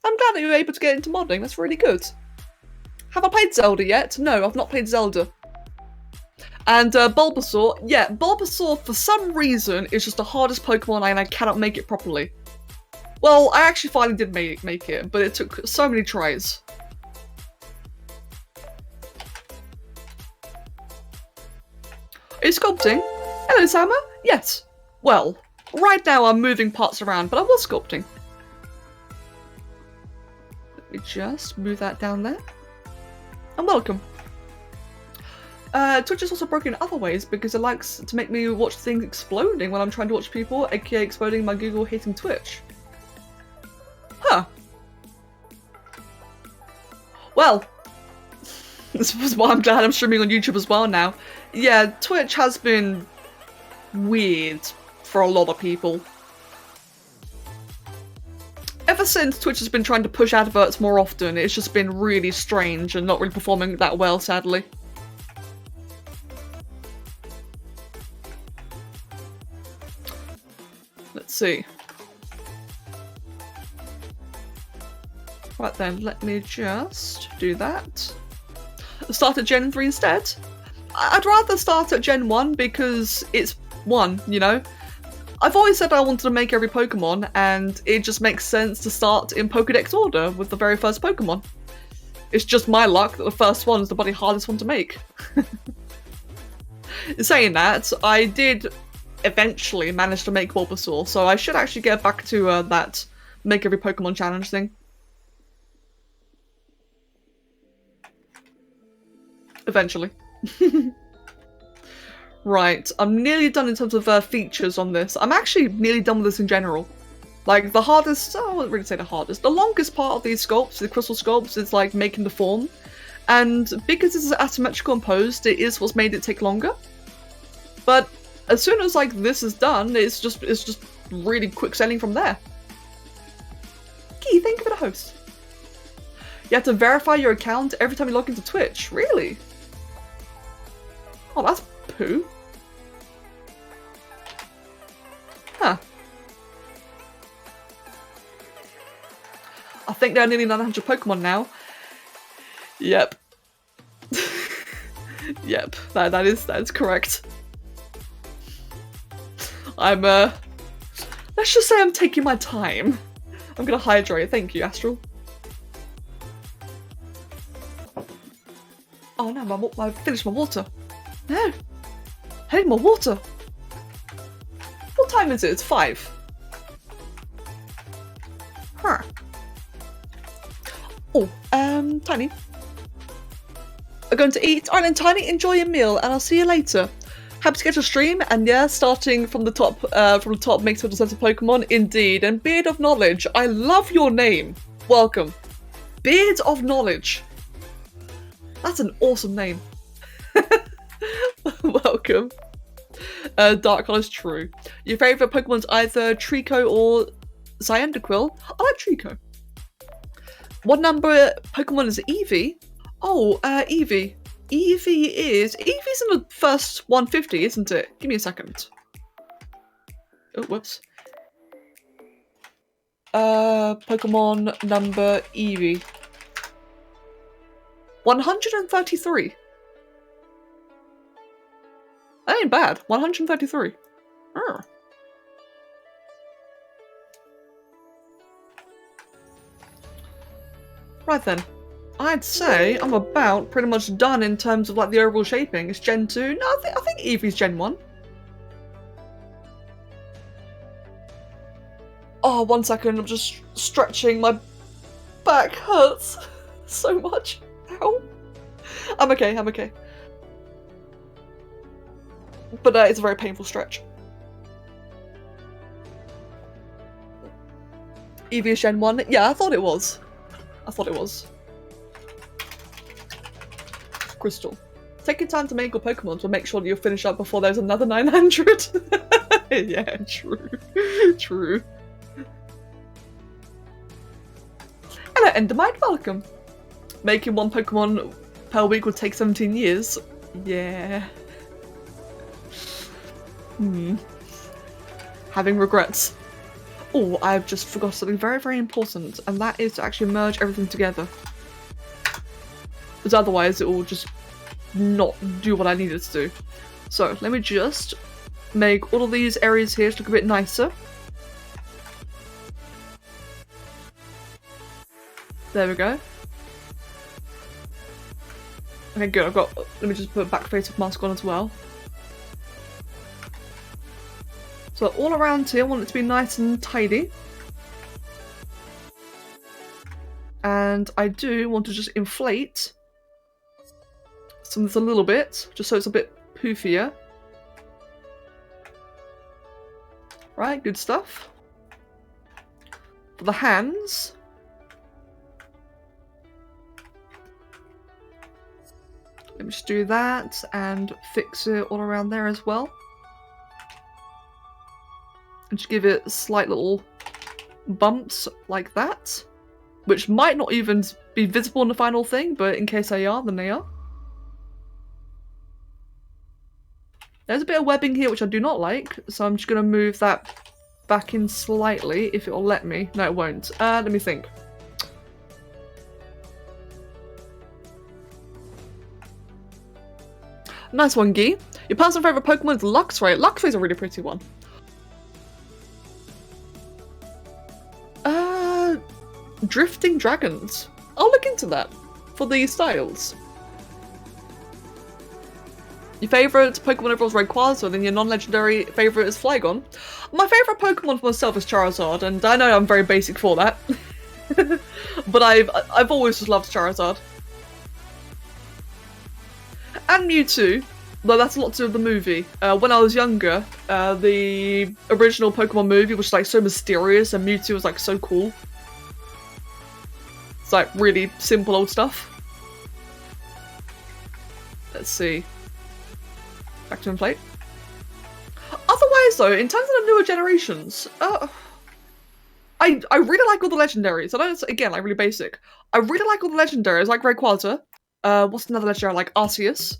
I'm glad that you were able to get into modding. That's really good. Have I played Zelda yet? No, I've not played Zelda. And Bulbasaur. Yeah, Bulbasaur for some reason is just the hardest Pokemon and I cannot make it properly. Well, I actually finally did make it, but it took so many tries. Are you sculpting? Hello, Sama. Yes. Well, right now I'm moving parts around, but I was sculpting. Let me just move that down there. And welcome. Twitch is also broken in other ways because it likes to make me watch things exploding when I'm trying to watch people, aka exploding my Google hating Twitch. Huh. Well, this is why I'm glad I'm streaming on YouTube as well now. Yeah, Twitch has been weird for a lot of people. Ever since Twitch has been trying to push adverts more often, it's just been really strange and not really performing that well, sadly. Let's see. Right then, let me just do that. Start at Gen 3 instead. I'd rather start at Gen 1 because it's 1, you know? I've always said I wanted to make every Pokemon, and it just makes sense to start in Pokédex order with the very first Pokemon. It's just my luck that the first one is the bloody hardest one to make. Saying that, I did eventually manage to make Bulbasaur, so I should actually get back to that make every Pokemon challenge thing. Eventually. Right, I'm nearly done in terms of features on this. I'm actually nearly done with this in general. Like, the hardest, I wouldn't really say the hardest, the longest part of these sculpts, the crystal sculpts, is like making the form. And because this is asymmetrical and posed, it is what's made it take longer. But as soon as like this is done, it's just really quick selling from there. Key, thank you for the host. You have to verify your account every time you log into Twitch. Really? Oh, that's poo. Huh. I think there are nearly 900 Pokemon now. Yep. Yep, that is correct. I'm let's just say I'm taking my time. I'm gonna hydrate. Thank you, Astral. Oh no, I finished my water. No, I need more water. What time is it? It's 5. Huh. Oh, Tiny. I'm going to eat. Alright then, Tiny, enjoy your meal, and I'll see you later. Happy to get a stream, and yeah, starting from the top makes total sense of Pokemon, indeed. And Beard of Knowledge, I love your name. Welcome. Beard of Knowledge. That's an awesome name. Welcome. Dark Color's true. Your favourite Pokemon's either Trico or Cyandaquil. I like Trico. What number Pokemon is Eevee? Oh, Eevee. Eevee's in the first 150, isn't it? Give me a second. Oh, whoops. Pokemon number Eevee. 133. That ain't bad. 133. Oh. Right then. I'd say I'm about pretty much done in terms of like the overall shaping. It's Gen 2. No, I think Eevee's Gen 1. Oh, 1 second. I'm just stretching. My back hurts so much. Ow. I'm okay. I'm okay. But it's a very painful stretch. Eevee is Gen 1? Yeah, I thought it was. I thought it was. Crystal. Take your time to make your Pokemon to make sure that you'll finish up before there's another 900. Yeah, true. True. Hello, Endermite, welcome. Making one Pokemon per week would take 17 years. Yeah. Having regrets. Oh, I've just forgot something very, very important, and that is to actually merge everything together. Because otherwise it will just not do what I need it to do. So, let me just make all of these areas here look a bit nicer. There we go. Okay, good. Let me just put a back face mask on as well. So all around here, I want it to be nice and tidy. And I do want to just inflate some of this a little bit, just so it's a bit poofier. Right, good stuff. For the hands, let me just do that and fix it all around there as well. And just give it slight little bumps like that, which might not even be visible in the final thing, but in case they are, then they are. There's a bit of webbing here which I do not like, so I'm just going to move that back in slightly if it will let me. No, it won't. Let me think. Nice one, Guy. Your personal favourite Pokemon is Luxray. Luxray's a really pretty one. Drifting Dragons. I'll look into that for the styles. Your favourite Pokemon overall is Rayquaza, and then your non-legendary favourite is Flygon. My favourite Pokemon for myself is Charizard, and I know I'm very basic for that. But I've always just loved Charizard. And Mewtwo, though that's a lot to do with the movie. When I was younger, the original Pokemon movie was like so mysterious, and Mewtwo was like so cool. It's like really simple old stuff. Let's see. Back to inflate. Otherwise though, in terms of the newer generations, I really like all the legendaries. I know it's, again, like really basic. I really like all the legendaries, like Rayquaza. What's another legendary? Like Arceus.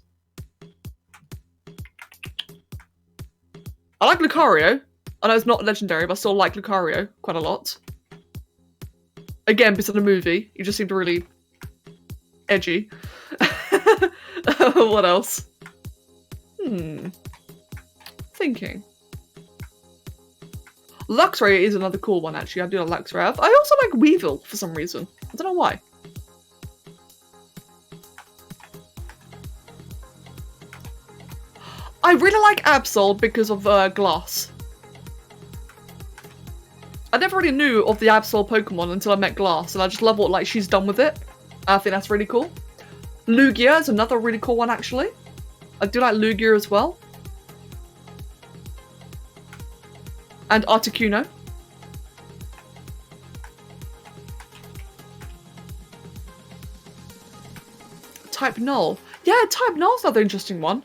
I like Lucario. I know it's not legendary, but I still like Lucario quite a lot. Again, because of the movie, he just seemed really edgy. What else? Thinking. Luxray is another cool one, actually. I do like Luxray. I also like Weevil for some reason. I don't know why. I really like Absol because of Glass. I never really knew of the Absol Pokemon until I met Glass, and I just love what like she's done with it. I think that's really cool. Lugia is another really cool one, actually. I do like Lugia as well. And Articuno. Type Null. Yeah, Type Null's another interesting one.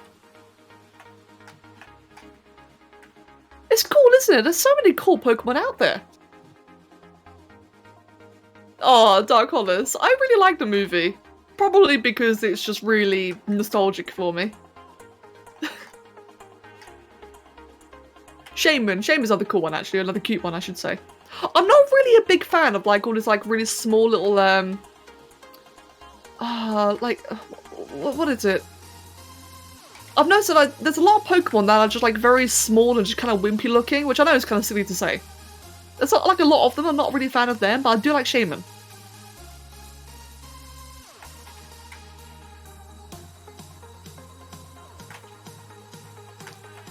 It's cool, isn't it? There's so many cool Pokemon out there. Oh, Dark Hollis. I really like the movie. Probably because it's just really nostalgic for me. Shaman. Shaman's another cool one, actually. Another cute one, I should say. I'm not really a big fan of like all this like really small little what is it? I've noticed that like, there's a lot of Pokemon that are just like very small and just kind of wimpy looking, which I know is kind of silly to say. There's not like a lot of them. I'm not really a fan of them, but I do like Shaman.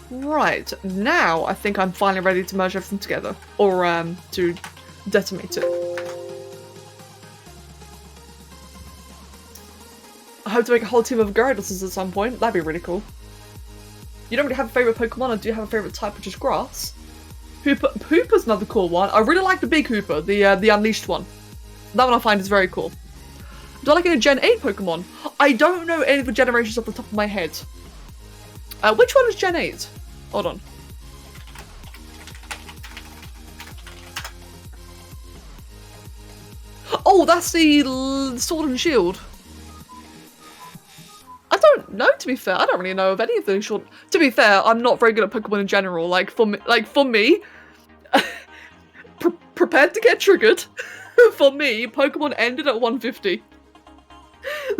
Right, now I think I'm finally ready to merge everything together. Or, to detonate it. I hope to make a whole team of Gyarados at some point. That'd be really cool. You don't really have a favourite Pokemon, or do you have a favourite type, which is grass? Hooper's another cool one. I really like the big Hooper, the Unleashed one. That one I find is very cool. Do I like any Gen 8 Pokemon? I don't know any of the generations off the top of my head. Which one is Gen 8? Hold on. Oh, that's the Sword and Shield. I don't know, to be fair. I don't really know of any of those short. To be fair, I'm not very good at Pokemon in general. Like for me, prepared to get triggered. For me, Pokemon ended at 150.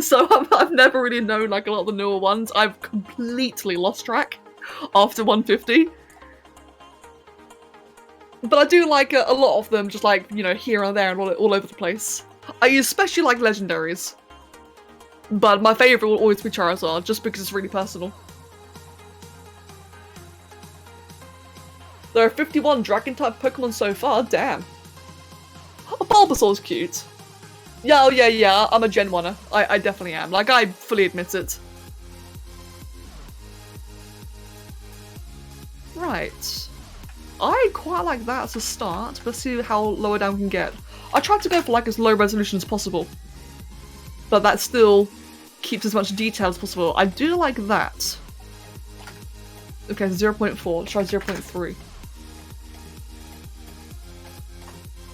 So I've never really known like a lot of the newer ones. I've completely lost track after 150. But I do like a lot of them, just like, you know, here and there and all over the place. I especially like legendaries. But my favourite will always be Charizard, just because it's really personal. There are 51 Dragon-type Pokemon so far, damn. Oh, Bulbasaur's cute. Yeah, oh yeah, I'm a Gen 1er. I definitely am. Like, I fully admit it. Right. I quite like that as a start. Let's see how lower down we can get. I tried to go for like as low resolution as possible. But that still keeps as much detail as possible. I do like that. Okay, 0.4. Let's try 0.3.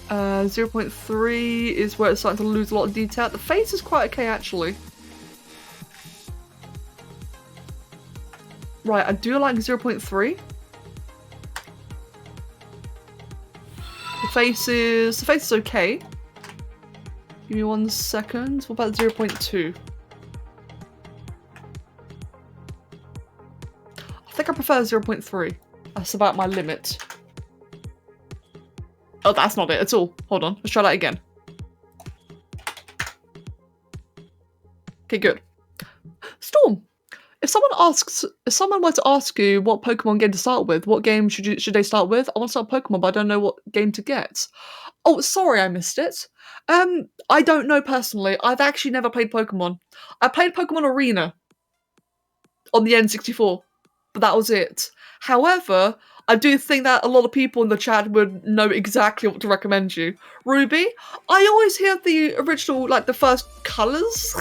0.3 is where it's starting to lose a lot of detail. The face is quite okay, actually. Right, I do like 0.3. The face is okay. Give me 1 second. What about 0.2? I think I prefer 0.3. That's about my limit. Oh, that's not it at all. Hold on. Let's try that again. Okay, good. Storm. If someone were to ask you what Pokemon game to start with, what game should they start with? I want to start Pokemon, but I don't know what game to get. Oh, sorry, I missed it. I don't know personally. I've actually never played Pokemon. I played Pokemon Arena on the N64, but that was it. However, I do think that a lot of people in the chat would know exactly what to recommend you. Ruby, I always hear the original, like the first colours.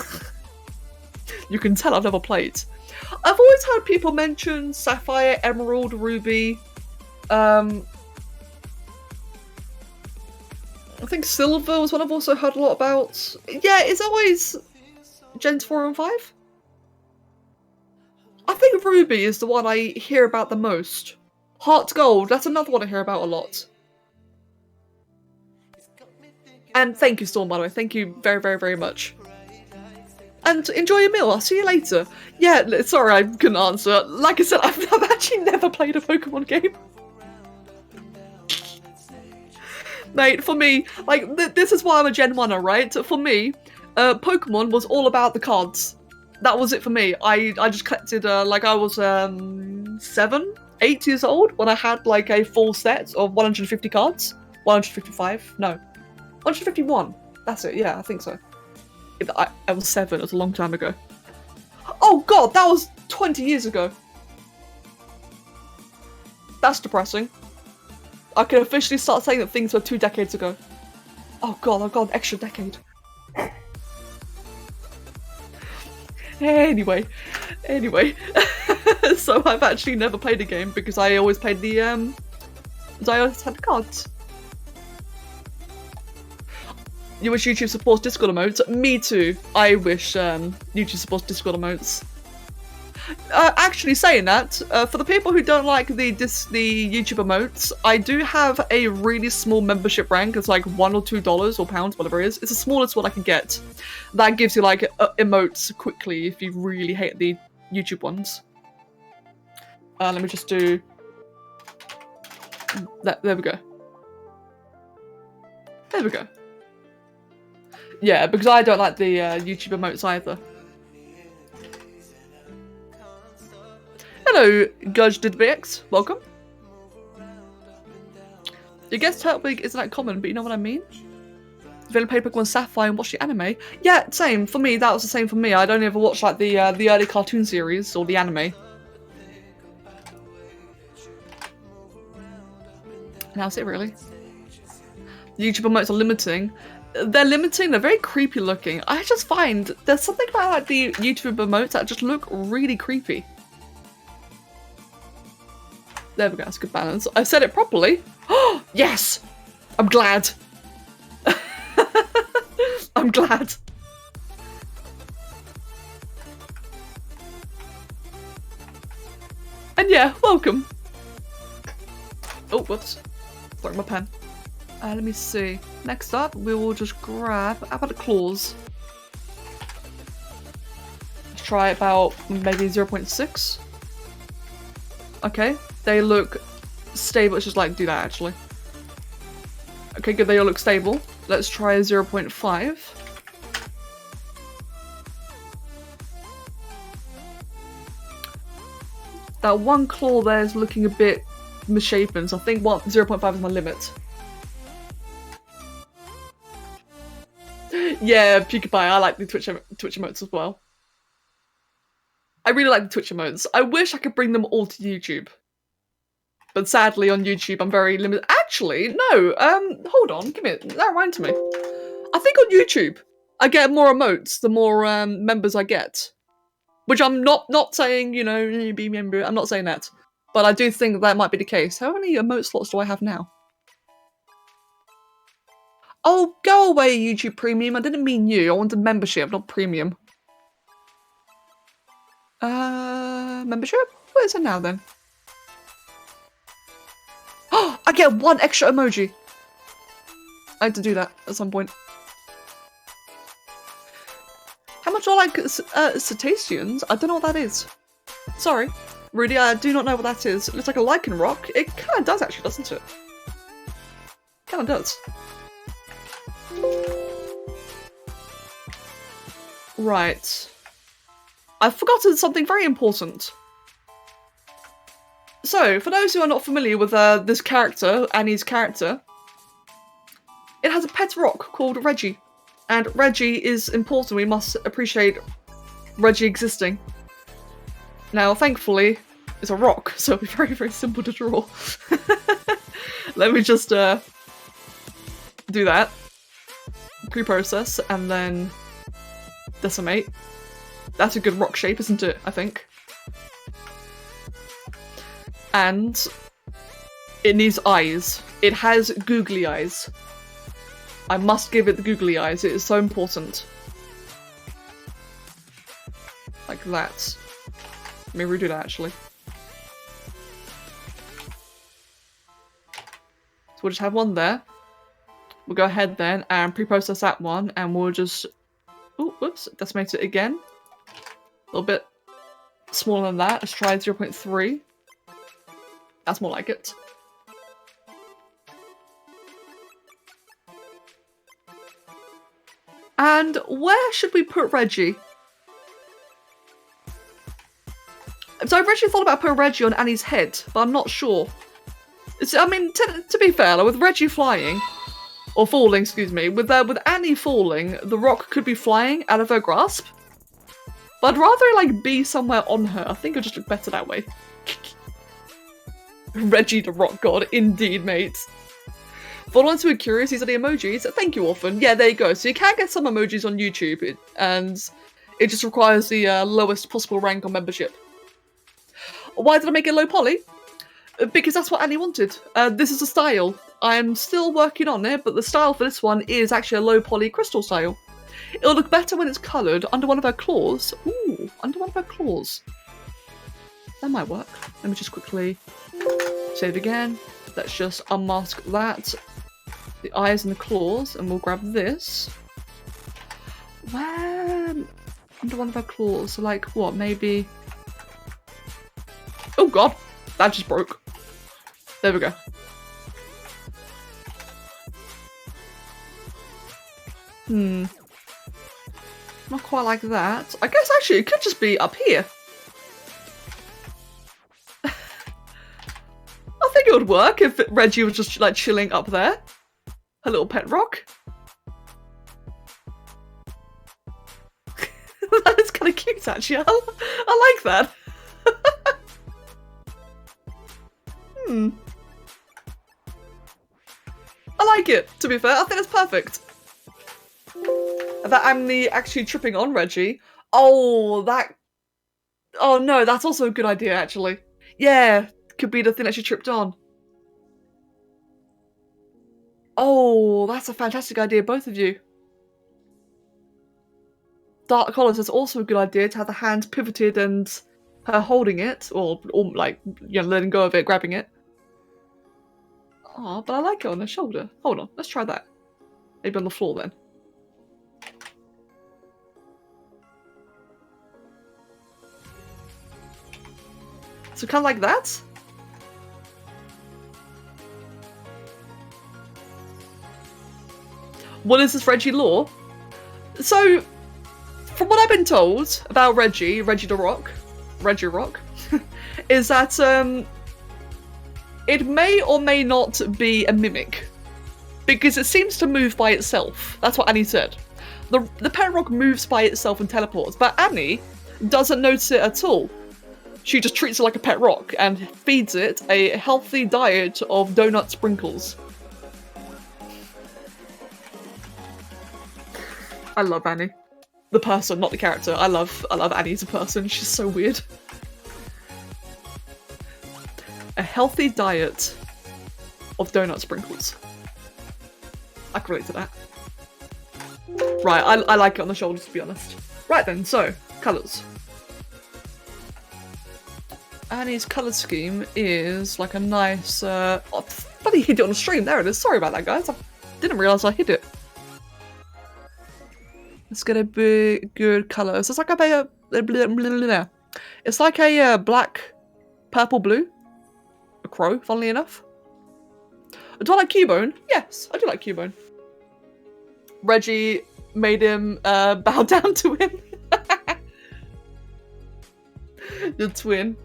You can tell I've never played. I've always heard people mention Sapphire, Emerald, Ruby. I think Silver was one I've also heard a lot about. Yeah, it's always Gens 4 and 5. I think Ruby is the one I hear about the most. Heart Gold, that's another one I hear about a lot. And thank you, Storm, by the way. Thank you very, very, very much. And enjoy your meal. I'll see you later. Yeah, sorry I couldn't answer. Like I said, I've actually never played a Pokemon game. Mate, for me, like, this is why I'm a Gen 1er, right? For me, Pokemon was all about the cards. That was it for me. I just collected, like, I was 7, 8 years old when I had, like, a full set of 150 cards. 155? No. 151. That's it, yeah, I think so. I was 7, it was a long time ago. Oh god, that was 20 years ago. That's depressing. I can officially start saying that things were 2 decades ago. Oh god, I've got an extra decade. Anyway. So I've actually never played a game because I always played the, because I always had the cards. You wish YouTube supports Discord emotes? Me too. I wish YouTube supports Discord emotes. Actually, saying that, for the people who don't like the YouTube emotes, I do have a really small membership rank. It's like $1 or $2 or pounds, whatever it is. It's the smallest one I can get. That gives you like emotes quickly if you really hate the YouTube ones. Let me just do that. There we go. There we go. Yeah, because I don't like the YouTube emotes either. Hello, DarkEdgeTV. Welcome. You guess Turtle Big isn't that common, but you know what I mean? Villain played Pokemon Sapphire and watched the anime. Yeah, same. For me, that was the same for me. I don't ever watch like the early cartoon series or the anime. And that's it, really. The YouTube emotes are limiting. They're limiting, they're very creepy looking. I just find there's something about like the YouTube emotes that just look really creepy. There we go, that's good balance. I said it properly. Oh, yes! I'm glad. I'm glad. And yeah, welcome. Oh, whoops. Throwing my pen. Let me see. Next up, we will just grab... How about the claws? Let's try about maybe 0.6. Okay, they look stable. Let's just like do that actually. Okay, good, they all look stable. Let's try 0.5. That one claw there is looking a bit misshapen, so I think 0.5 is my limit. Yeah, PewDiePie, I like the Twitch emotes as well. I really like the Twitch emotes. I wish I could bring them all to YouTube. But sadly on YouTube I'm very limited. Actually, no, hold on, give me it. That reminds me. I think on YouTube I get more emotes the more members I get. Which I'm not saying, you know, be member, I'm not saying that. But I do think that might be the case. How many emote slots do I have now? Oh, go away, YouTube Premium. I didn't mean you. I wanted membership, not premium. Membership? What is it now then? Oh, I get one extra emoji. I had to do that at some point. How much do I like cetaceans? I don't know what that is. Sorry. Really, I do not know what that is. It looks like a lichen rock. It kind of does actually, doesn't it? Kind of does. Right. I've forgotten something very important. So, for those who are not familiar with this character, Annie's character, it has a pet rock called Reggie. And Reggie is important. We must appreciate Reggie existing. Now, thankfully, it's a rock, so it'll be very, very simple to draw. Let me just do that. Pre-process, and then decimate. That's a good rock shape, isn't it? I think. And it needs eyes. It has googly eyes. I must give it the googly eyes. It is so important. Like that. Let me redo that actually. So we'll just have one there. We'll go ahead then and pre-process that one, and we'll just, ooh, whoops, decimate it again. A little bit smaller than that. Let's try 0.3. That's more like it. And where should we put Reggie? So I've actually thought about putting Reggie on Annie's head, but I'm not sure. I mean, to be fair, like, with Reggie flying, or falling, excuse me, with Annie falling, the rock could be flying out of her grasp. But I'd rather it, like, be somewhere on her. I think it'll just look better that way. Reggie the rock god, indeed, mate. For the ones who are curious, these are the emojis. Thank you, Orphan. Yeah, there you go. So you can get some emojis on YouTube, and it just requires the lowest possible rank on membership. Why did I make it low poly? Because that's what Annie wanted. This is a style. I'm still working on it, but the style for this one is actually a low poly crystal style. It'll look better when it's coloured under one of her claws. Ooh, under one of her claws. That might work. Let me just quickly save again. Let's just unmask that. The eyes and the claws, and we'll grab this. Where under one of our claws? So like what? Maybe. Oh god, that just broke. There we go. Not quite like that. I guess actually it could just be up here. I think it would work if Reggie was just like chilling up there. Her little pet rock. That is kind of cute actually. I like that. I like it, to be fair. I think it's perfect. That Amni actually tripping on Reggie. Oh, that... Oh no, that's also a good idea, actually. Yeah, could be the thing that she tripped on. Oh, that's a fantastic idea, both of you. Dark Collars is also a good idea to have the hand pivoted and her holding it, or like, you know, letting go of it, grabbing it. Oh, but I like it on her shoulder. Hold on, let's try that. Maybe on the floor then. So kind of like that? What is this Reggie lore? So, from what I've been told about Reggie the Rock, is that it may or may not be a mimic. Because it seems to move by itself. That's what Annie said. The pet rock moves by itself and teleports, but Annie doesn't notice it at all. She just treats it like a pet rock and feeds it a healthy diet of donut sprinkles. I love Annie. The person, not the character. I love Annie as a person. She's so weird. A healthy diet of donut sprinkles. I can relate to that. Right, I like it on the shoulders, to be honest. Right then, so, colours. Annie's colour scheme is like a nice, oh, bloody hid it on the stream. There it is. Sorry about that, guys. I didn't realise I hid it. It's gonna be good colours. It's like it's like a black, purple, blue. A crow, funnily enough. Do I like Cubone? Yes, I do like Cubone. Reggie made him bow down to him. Your twin.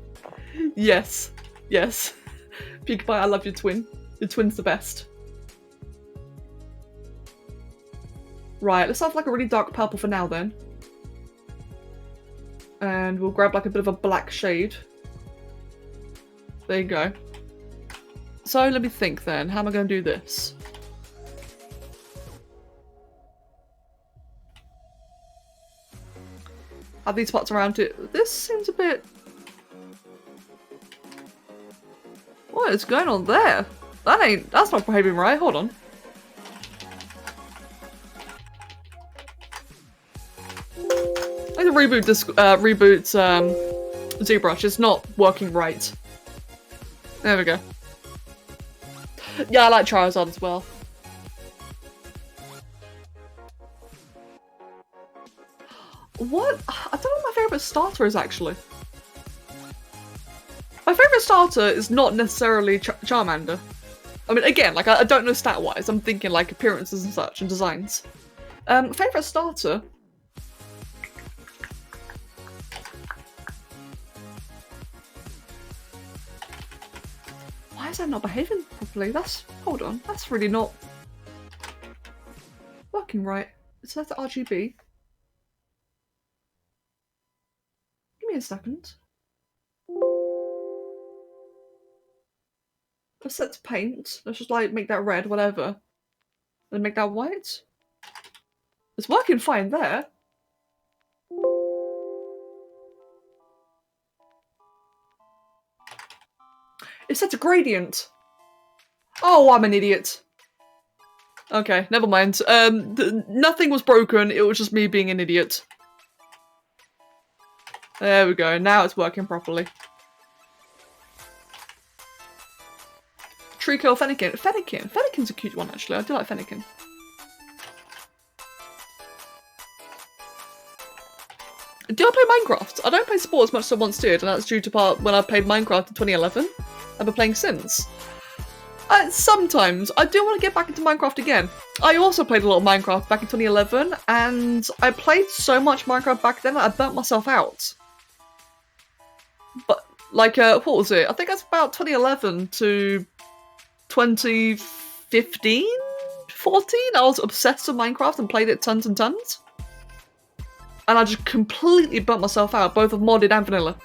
Yes. Yes. Peek Pie, I love your twin. Your twin's the best. Right, let's have like a really dark purple for now then. And we'll grab like a bit of a black shade. There you go. So let me think then, how am I going to do this? Have these spots around it. This seems a bit... What is going on there? That's not behaving right, hold on. I need to reboot this, ZBrush, it's not working right. There we go. Yeah, I like Charizard as well. What? I don't know what my favourite starter is, actually. My favourite starter is not necessarily Charmander. I mean, again, like, I don't know stat-wise. I'm thinking, like, appearances and such, and designs. Favourite starter... Why is that not behaving properly? Hold on, that's really not working right. So that's RGB. Give me a second. Let's set to paint. Let's just like make that red, whatever. Then make that white. It's working fine there. It's set to gradient. Oh, I'm an idiot. Okay, never mind. Nothing was broken, it was just me being an idiot. There we go, now it's working properly. Trico or Fennekin? Fennekin. Fennekin's a cute one, actually. I do like Fennekin. Do I play Minecraft? I don't play sport as much as I once did, and that's due to part when I played Minecraft in 2011. I've been playing since. Sometimes. I do want to get back into Minecraft again. I also played a lot of Minecraft back in 2011, and I played so much Minecraft back then that I burnt myself out. But, like, what was it? I think that's about 2011 to 2015? 14? I was obsessed with Minecraft and played it tons and tons. And I just completely burnt myself out, both of modded and vanilla.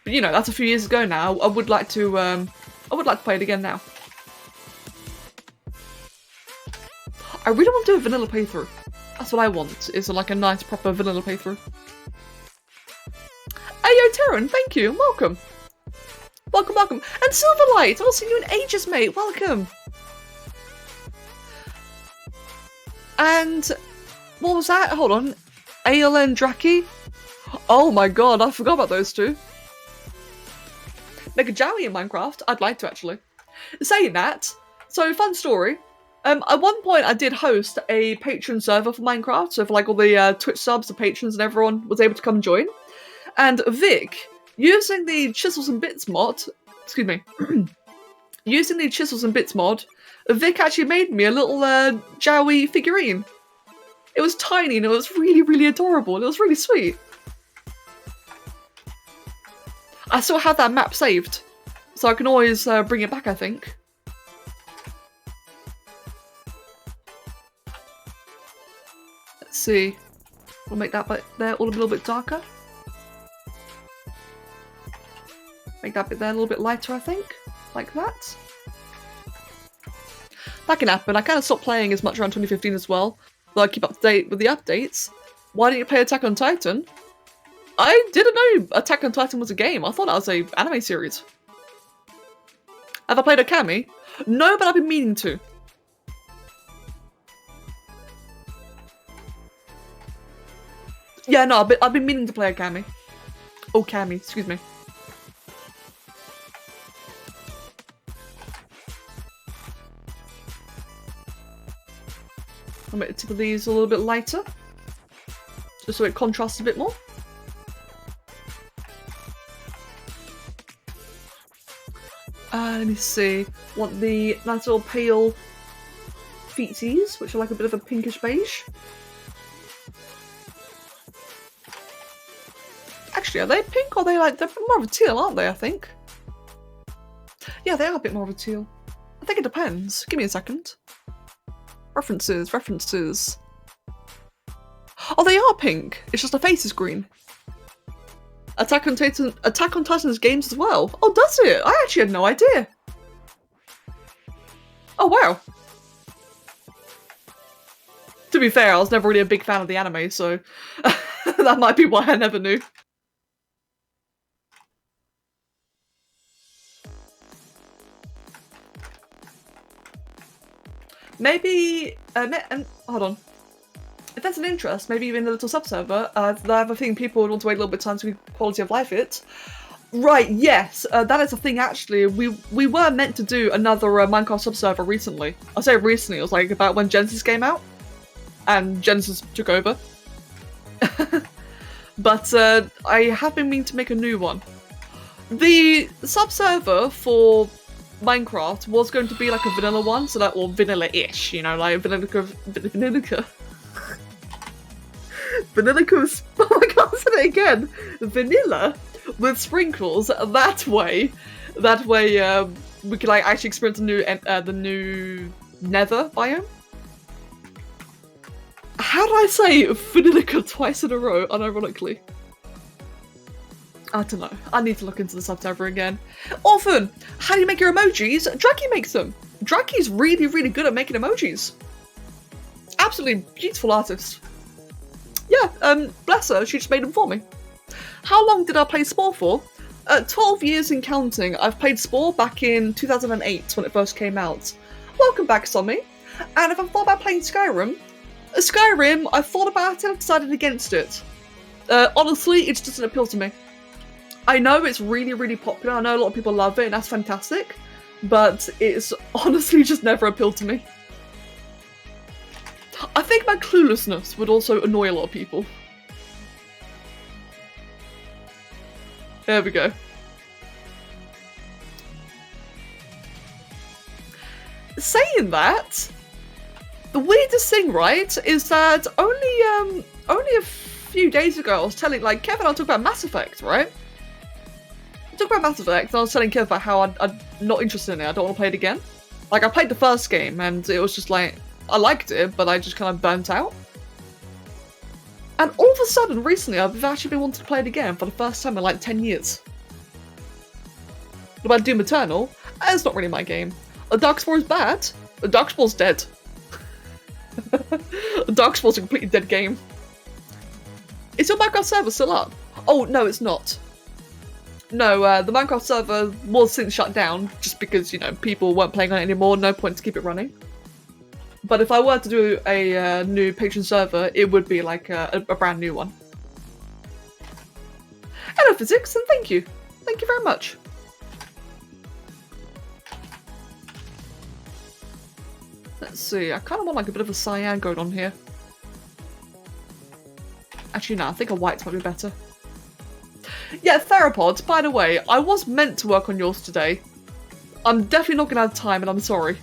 But you know, that's a few years ago now. I would like to play it again now. I really want to do a vanilla playthrough. That's what I want, is like a nice proper vanilla playthrough. Hey yo, Terran, thank you, welcome. Welcome, welcome. And Silverlight, I've seen you in ages, mate, welcome. And what was that? Hold on. ALN Draki? Oh my god, I forgot about those two. Make a Jowie in Minecraft? I'd like to, actually. Saying that, so fun story. At one point I did host a patron server for Minecraft, so for like all the Twitch subs, the patrons and everyone was able to come join. And Vic, using the Chisels and Bits mod, excuse me, using the Chisels and Bits mod, Vic actually made me a little Jowie figurine. It was tiny and it was really, really adorable. It was really sweet. I still have that map saved, so I can always bring it back, I think. Let's see. We'll make that bit there all a little bit darker. Make that bit there a little bit lighter, I think. Like that. That can happen. I kind of stopped playing as much around 2015 as well. But I keep up to date with the updates. Why didn't you play Attack on Titan? I didn't know Attack on Titan was a game. I thought that was an anime series. Have I played Okami? No, but I've been meaning to. Yeah, no, I've been meaning to play Okami. Okami, excuse me. I'll make the tip of these a little bit lighter, just so it contrasts a bit more. Let me see. Want the nice little pale feetsies, which are like a bit of a pinkish beige. Actually, are they pink or are they like, they're more of a teal, aren't they, I think? Yeah, they are a bit more of a teal. I think it depends. Give me a second. References, references. Oh, they are pink. It's just the face is green. Attack on Titan's games as well. Oh, does it? I actually had no idea. Oh, wow. To be fair, I was never really a big fan of the anime, so that might be why I never knew. Maybe, hold on. If that's an interest, maybe even a little sub-server, I have a thing people would want to wait a little bit of time to quality of life it. Right, yes, that is a thing actually. We were meant to do another Minecraft sub-server recently. I say recently, it was like about when Genesis came out. And Genesis took over. But I have been meaning to make a new one. The sub-server for Minecraft was going to be like a vanilla one, so that, or vanilla-ish, you know, like vanilla. Oh my god, I said it again. Vanilla with sprinkles. That way, we could like actually experience the new Nether biome. How do I say Vanillica twice in a row, unironically? I don't know. I need to look into the sub-server again. Orphan, how do you make your emojis? Draki makes them. Draki's really, really good at making emojis. Absolutely beautiful artist. Yeah, bless her, she just made them for me. How long did I play Spore for? 12 years and counting. I've played Spore back in 2008 when it first came out. Welcome back, Sommy. And if I've thought about playing Skyrim, I thought about it and I've decided against it. Honestly, it just doesn't appeal to me. I know it's really, really popular. I know a lot of people love it, and that's fantastic. But it's honestly just never appealed to me. I think my cluelessness would also annoy a lot of people. There we go. Saying that, the weirdest thing, right, is that only a few days ago I was telling, like, Kevin, I'll talk about Mass Effect, right? I talked about Mass Effect, and I was telling Kev about how I'm not interested in it, I don't want to play it again. Like, I played the first game, and it was just like, I liked it, but I just kind of burnt out. And all of a sudden, recently, I've actually been wanting to play it again for the first time in like 10 years. What about Doom Eternal? It's not really my game. Darkspawn's bad. Darkspawn's dead. Darkspawn's a completely dead game. Is your Minecraft server still up? Oh, no, it's not. No, the Minecraft server was since shut down, just because, you know, people weren't playing on it anymore, no point to keep it running. But if I were to do a new patron server, it would be like a brand new one. Hello, Physics, and thank you. Thank you very much. Let's see, I kind of want like a bit of a cyan going on here. Actually, no, I think a white might be better. Yeah, Theropods, by the way, I was meant to work on yours today. I'm definitely not going to have time, and I'm sorry.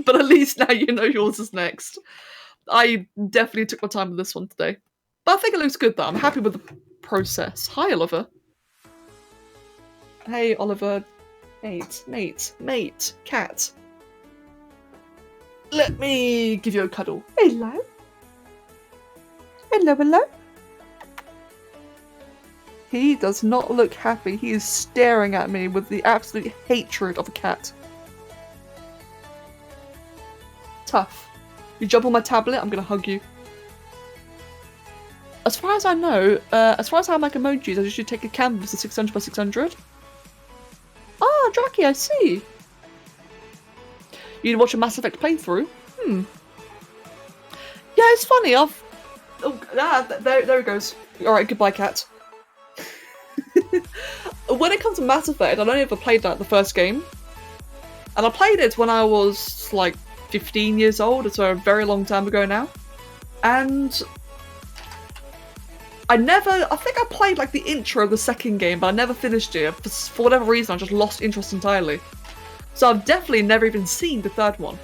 But at least now you know yours is next. I definitely took my time with this one today. But I think it looks good, though. I'm happy with the process. Hi, Oliver. Hey, Oliver. Mate, cat. Let me give you a cuddle. Hello. Hello. He does not look happy. He is staring at me with the absolute hatred of a cat. Tough. You jump on my tablet, I'm gonna hug you. As far as I know, as far as how I make emojis, I usually take a canvas of 600 by 600. Ah, Draki, I see. You'd watch a Mass Effect playthrough? Yeah, it's funny, Oh, there it goes. Alright, goodbye, cat. When it comes to Mass Effect, I'd only ever played that the first game. And I played it when I was, like, 15 years old, so a very long time ago now. And I think I played, like, the intro of the second game, but I never finished it. For whatever reason, I just lost interest entirely. So I've definitely never even seen the third one.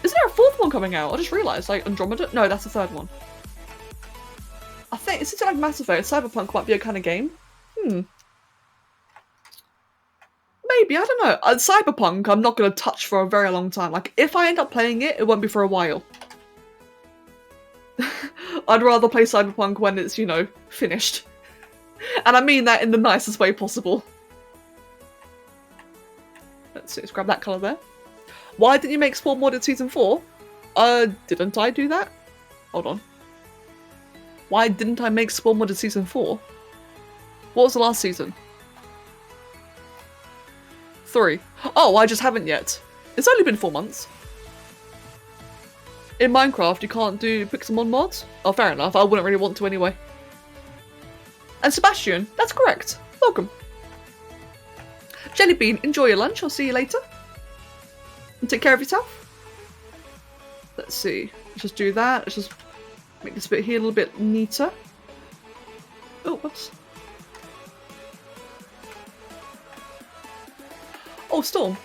Isn't there a fourth one coming out? I just realised, like, Andromeda? No, that's the third one. I think, since I like Mass Effect, Cyberpunk might be a kind of game. Maybe, I don't know. Cyberpunk, I'm not going to touch for a very long time. Like, if I end up playing it, it won't be for a while. I'd rather play Cyberpunk when it's, you know, finished. And I mean that in the nicest way possible. Let's see, let's grab that colour there. Why didn't you make Spawn modded Season 4? Didn't I do that? Hold on. Why didn't I make Spawn modded Season 4? What was the last season? 3. Oh, I just haven't yet. It's only been 4 months. In Minecraft, you can't do Pixelmon mods? Oh, fair enough. I wouldn't really want to anyway. And Sebastian, that's correct. Welcome. Jellybean, enjoy your lunch. I'll see you later. And take care of yourself. Let's see. Let's just do that. Let's just make this bit here a little bit neater. Oh, whoops. Oh, Storm.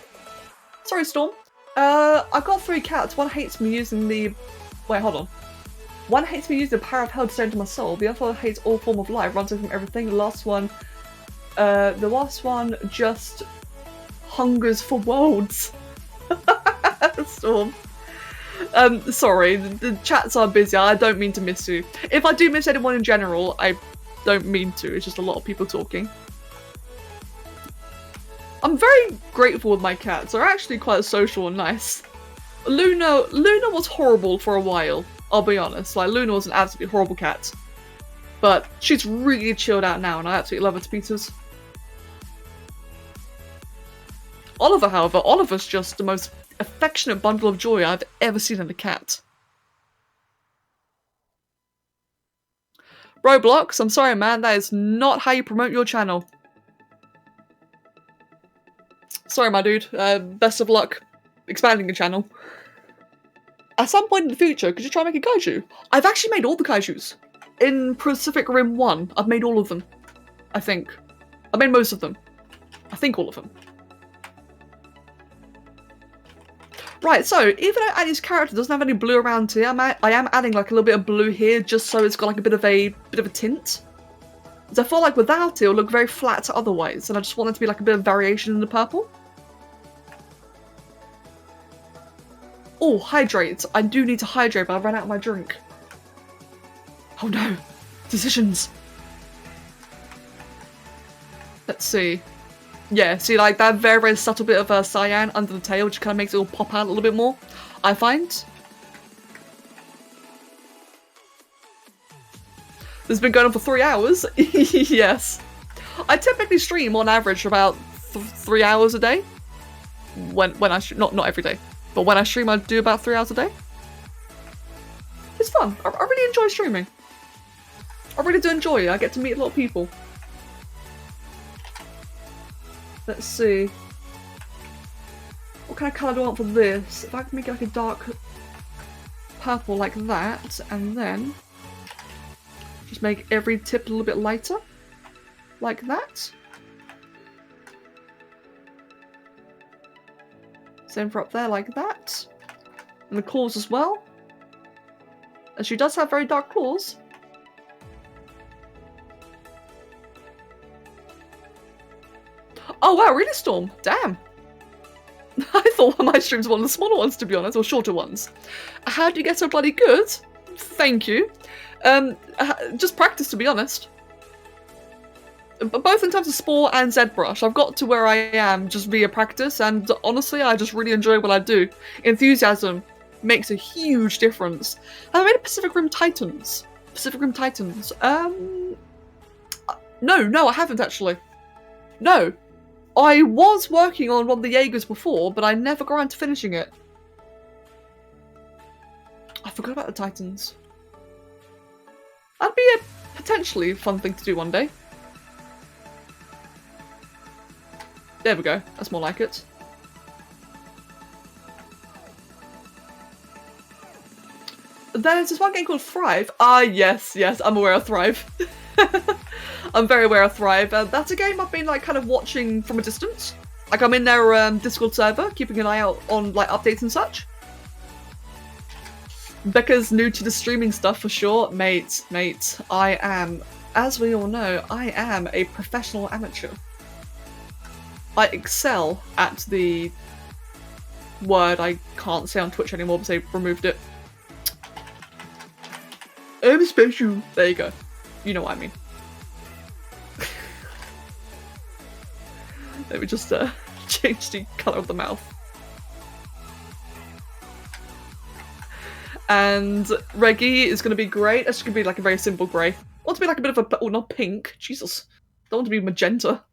Sorry, Storm. I've got 3 cats. One hates me using the... Wait, hold on. One hates me using the power of hell to stay into my soul. The other one hates all form of life, runs away from everything. The last one just hungers for worlds. Storm. Sorry, the chats are busy. I don't mean to miss you. If I do miss anyone in general, I don't mean to. It's just a lot of people talking. I'm very grateful with my cats. They're actually quite social and nice. Luna was horrible for a while, I'll be honest. Like, Luna was an absolutely horrible cat. But she's really chilled out now, and I absolutely love her to pieces. Oliver, however, Oliver's just the most affectionate bundle of joy I've ever seen in a cat. Roblox, I'm sorry, man. That is not how you promote your channel. Sorry, my dude. Best of luck expanding your channel. At some point in the future, could you try and make a kaiju? I've actually made all the kaijus. In Pacific Rim 1, I've made all of them. I think. I made most of them. I think all of them. Right, so even though Annie's character doesn't have any blue around here, I am adding like a little bit of blue here just so it's got like a bit of a tint. Because I feel like without it, it'll look very flat otherwise, and I just want it to be like a bit of variation in the purple. Oh, hydrate. I do need to hydrate, but I ran out of my drink. Oh no. Decisions. Let's see. Yeah, see, like that very, very subtle bit of cyan under the tail, which kind of makes it all pop out a little bit more, I find. This has been going on for 3 hours. Yes. I typically stream on average about 3 hours a day. When I not every day, but when I stream, I do about 3 hours a day. It's fun. I really enjoy streaming. I really do enjoy it. I get to meet a lot of people. Let's see. What kind of colour do I want for this? If I can make it like a dark purple like that, and then just make every tip a little bit lighter. Like that. Same for up there like that. And the claws as well. And she does have very dark claws. Oh wow, really, Storm? Damn. I thought my streams were one of the smaller ones, to be honest, or shorter ones. How do you get so bloody good? Thank you. Just practice, to be honest. Both in terms of Spore and ZBrush, I've got to where I am just via practice, and honestly, I just really enjoy what I do. Enthusiasm makes a huge difference. Have I made a Pacific Rim Titans? Pacific Rim Titans? No, I haven't actually. No. I was working on one of the Jaegers before, but I never got around to finishing it. I forgot about the Titans. That'd be a potentially fun thing to do one day. There we go. That's more like it. There's this one game called Thrive. Ah, yes, I'm aware of Thrive. I'm very aware of Thrive. That's a game I've been like kind of watching from a distance. Like I'm in their Discord server, keeping an eye out on like updates and such. Becca's new to the streaming stuff for sure. Mate, I am, as we all know, I am a professional amateur. I excel at the word I can't say on Twitch anymore because they've removed it. I'm special. There you go. You know what I mean. Let me just change the colour of the mouth. And Reggie is going to be great. It's going to be like a very simple grey. I want to be like a bit of a... Oh, not pink. Jesus. I don't want to be magenta.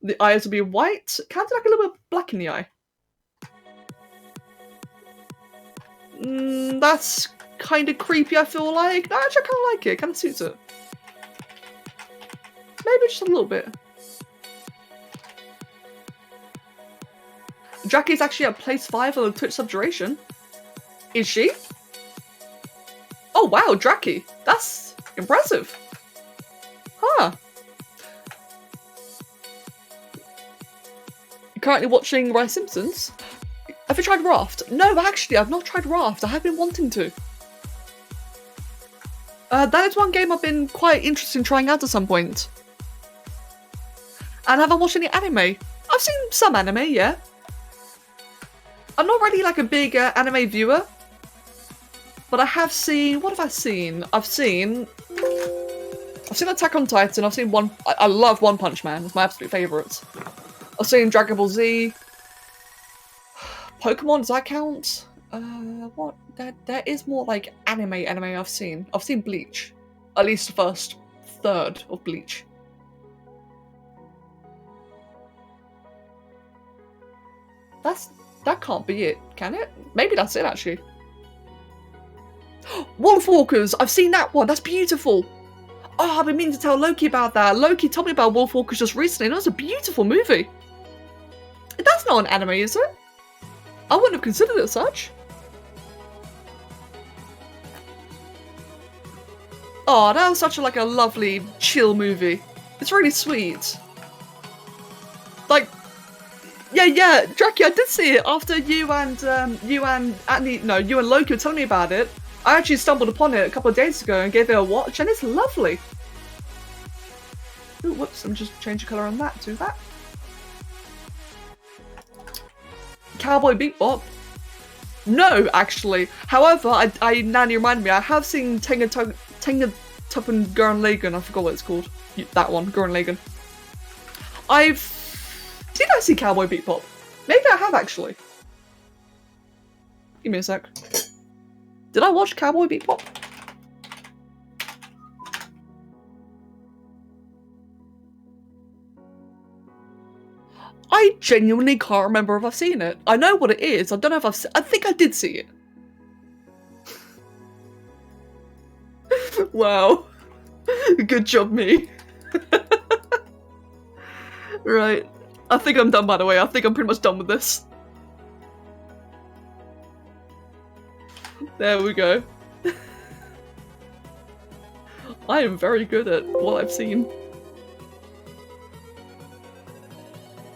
The eyes will be white. Kind of like a little bit of black in the eye. That's kind of creepy, I feel like. No, actually, I kind of like it. It kind of suits it. Maybe just a little bit. Jackie's actually at place 5 on the Twitch Subduration. Is she? Oh wow, Draki. That's impressive. Huh. You're currently watching Rice Simpsons? Have you tried Raft? No, actually, I've not tried Raft. I have been wanting to. That is one game I've been quite interested in trying out at some point. And have I watched any anime? I've seen some anime, yeah. I'm not really like a big anime viewer. But I have seen... What have I seen? I've seen Attack on Titan. I've seen one... I love One Punch Man. It's my absolute favourite. I've seen Dragon Ball Z. Pokemon, does that count? What? There is more like anime I've seen. I've seen Bleach. At least the first third of Bleach. That can't be it, can it? Maybe that's it, actually. Wolf Walkers! I've seen that one! That's beautiful! Oh, I've been meaning to tell Loki about that. Loki told me about Wolfwalkers just recently, and it was a beautiful movie. That's not an anime, is it? I wouldn't have considered it such. Oh, that was such a, like a lovely, chill movie. It's really sweet. Like, yeah, Draki, I did see it after you and Loki were telling me about it. I actually stumbled upon it a couple of days ago and gave it a watch, and it's lovely. Ooh, whoops, let me just change the colour on that to that. Cowboy Bebop? No, actually. However, now you remind me, I have seen Tenga Tuppen Gurren Lagann, I forgot what it's called. That one, Gurren Lagann. Did I see Cowboy Bebop? Maybe I have, actually. Give me a sec. Did I watch Cowboy Bebop? I genuinely can't remember if I've seen it. I know what it is. I don't know if I think I did see it. Wow. Good job, me. Right. I think I'm done, by the way. I think I'm pretty much done with this. There we go. I am very good at what I've seen.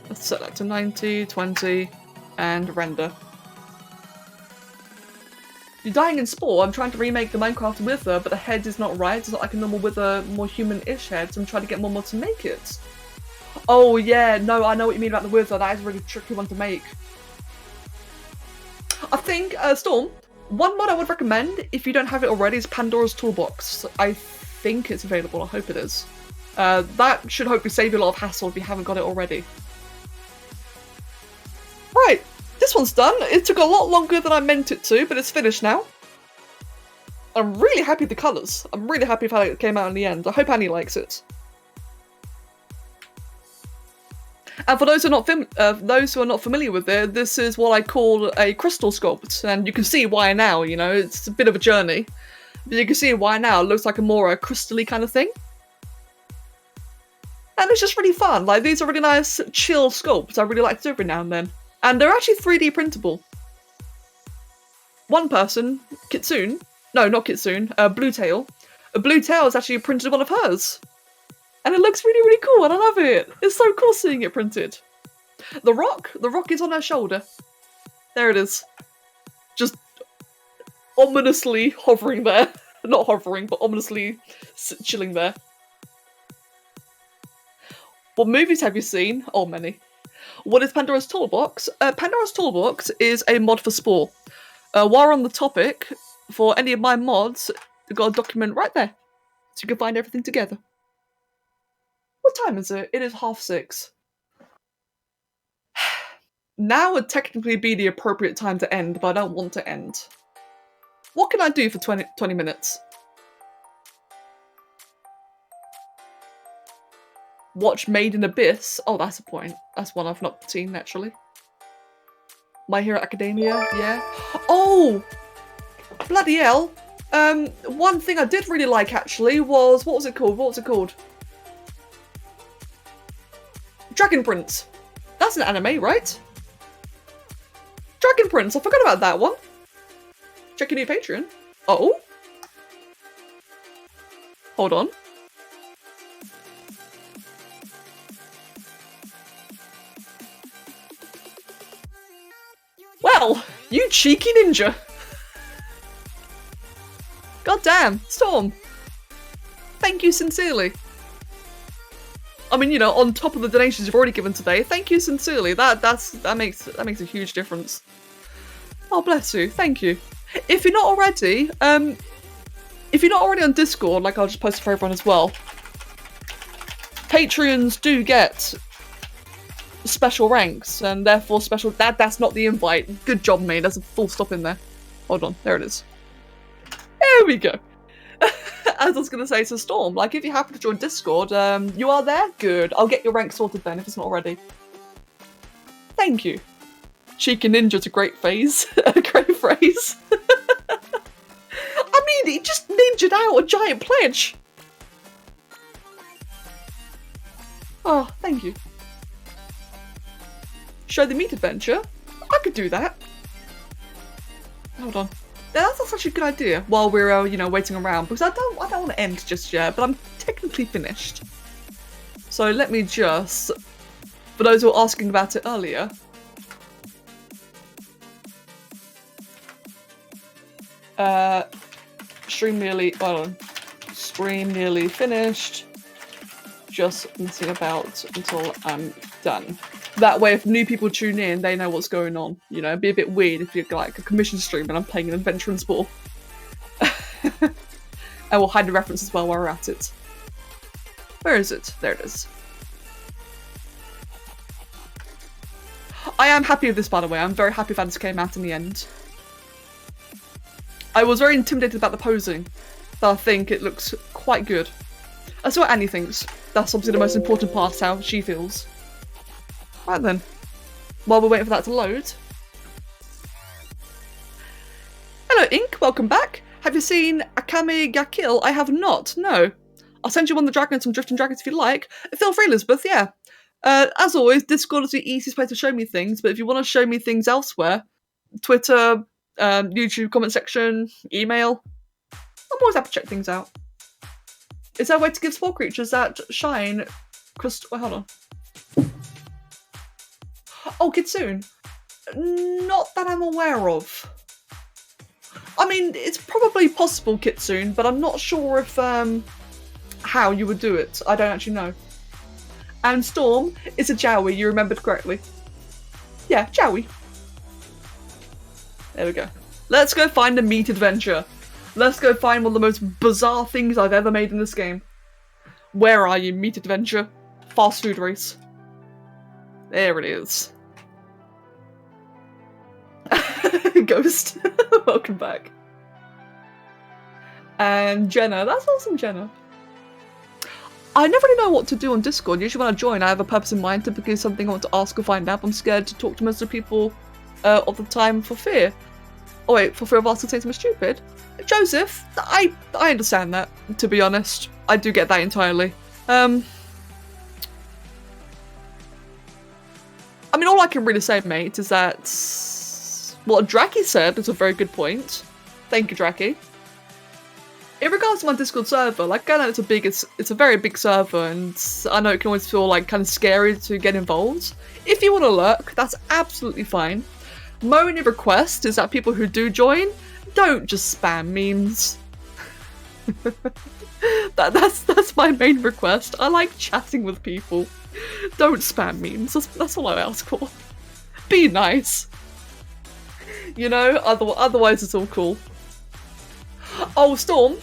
Let's set that to 90, 20, and render. You're dying in Spore. I'm trying to remake the Minecraft Wither, but the head is not right. It's not like a normal Wither, more human-ish head, so I'm trying to get more mods to make it. Oh yeah, no, I know what you mean about the Wither. That is a really tricky one to make. I think, Storm, one mod I would recommend, if you don't have it already, is Pandora's Toolbox. I think it's available. I hope it is. That should hopefully save you a lot of hassle if you haven't got it already. Right, this one's done. It took a lot longer than I meant it to, but it's finished now. I'm really happy with the colours. I'm really happy with how it came out in the end. I hope Annie likes it. And for those who are not familiar with it, this is what I call a crystal sculpt, and you can see why now. You know, it's a bit of a journey, but you can see why now. It looks like a more crystal-y kind of thing, and it's just really fun. Like, these are really nice, chill sculpts. I really like to do every now and then, and they're actually 3D printable. One person, Kitsune, no, not Kitsune, Bluetail. Bluetail has actually printed one of hers. And it looks really, really cool, and I love it. It's so cool seeing it printed. The rock is on her shoulder. There it is. Just ominously hovering there. Not hovering, but ominously chilling there. What movies have you seen? Oh, many. What is Pandora's Toolbox? Pandora's Toolbox is a mod for Spore. While we're on the topic, for any of my mods, I've got a document right there. So you can find everything together. What time is it? It is 6:30. Now would technically be the appropriate time to end, but I don't want to end. What can I do for 20 minutes? Watch Made in Abyss. Oh, that's a point. That's one I've not seen, naturally. My Hero Academia, yeah. Oh! Bloody hell. One thing I did really like, actually, was... What was it called? Dragon Prince. That's an anime, right? Dragon Prince. I forgot about that one. Check your new Patreon. Oh. Hold on. Well, you cheeky ninja. God damn, Storm. Thank you sincerely. I mean, you know, on top of the donations you've already given today, thank you sincerely. That makes a huge difference. Oh, bless you. Thank you. If you're not already, on Discord, like I'll just post it for everyone as well. Patreons do get special ranks, and therefore special. That's not the invite. Good job, mate. There's a full stop in there. Hold on. There it is. There we go. As I was going to say to Storm, like, if you happen to join Discord, you are there? Good. I'll get your rank sorted then, if it's not already. Thank you. Cheeky ninja's a great phrase. A great phrase. I mean, he just ninja'd out a giant pledge. Oh, thank you. Show the meat adventure? I could do that. Hold on. Yeah, that's actually a good idea while we're, you know, waiting around, because I don't want to end just yet, but I'm technically finished. So let me just, for those who were asking about it earlier, stream nearly finished. Just messing about until I'm done. That way, if new people tune in, they know what's going on. You know, it'd be a bit weird if you're like a commission stream and I'm playing an adventure in sport. I will hide the reference as well while we're at it. Where is it? There it is. I am happy with this, by the way. I'm very happy that this came out in the end. I was very intimidated about the posing, but I think it looks quite good. That's what Annie thinks. That's obviously the most important part, how she feels. Right then. While we're waiting for that to load. Hello, Ink. Welcome back. Have you seen Akame ga Kill? I have not. No. I'll send you one of the dragons from Drifting Dragons if you like. Feel free, Elizabeth. Yeah. As always, Discord is the easiest way to show me things, but if you want to show me things elsewhere, Twitter, YouTube comment section, email, I'm always happy to check things out. Is there a way to give small creatures that shine crystal? Wait, hold on. Oh, Kitsune. Not that I'm aware of. I mean, it's probably possible, Kitsune, but I'm not sure if how you would do it. I don't actually know. And Storm is a Jowie. You remembered correctly. Yeah, Jowie. There we go. Let's go find a meat adventure. Let's go find one of the most bizarre things I've ever made in this game. Where are you, meat adventure? Fast food race. There it is. Ghost. Welcome back. And Jenna. That's awesome, Jenna. I never really know what to do on Discord. Usually when I join, I have a purpose in mind, typically something I want to ask or find out. I'm scared to talk to most of the people all the time for fear. Oh wait, for fear of asking something stupid? Joseph, I understand that, to be honest. I do get that entirely. I mean, all I can really say, mate, is that what Draki said is a very good point. Thank you, Draki. In regards to my Discord server, like, I know it's a very big server, and I know it can always feel like kind of scary to get involved. If you want to lurk, that's absolutely fine. My only request is that people who do join don't just spam memes. That's my main request. I like chatting with people. Don't spam memes. That's all I ask for. Be nice. You know, otherwise it's all cool. Oh, Storm.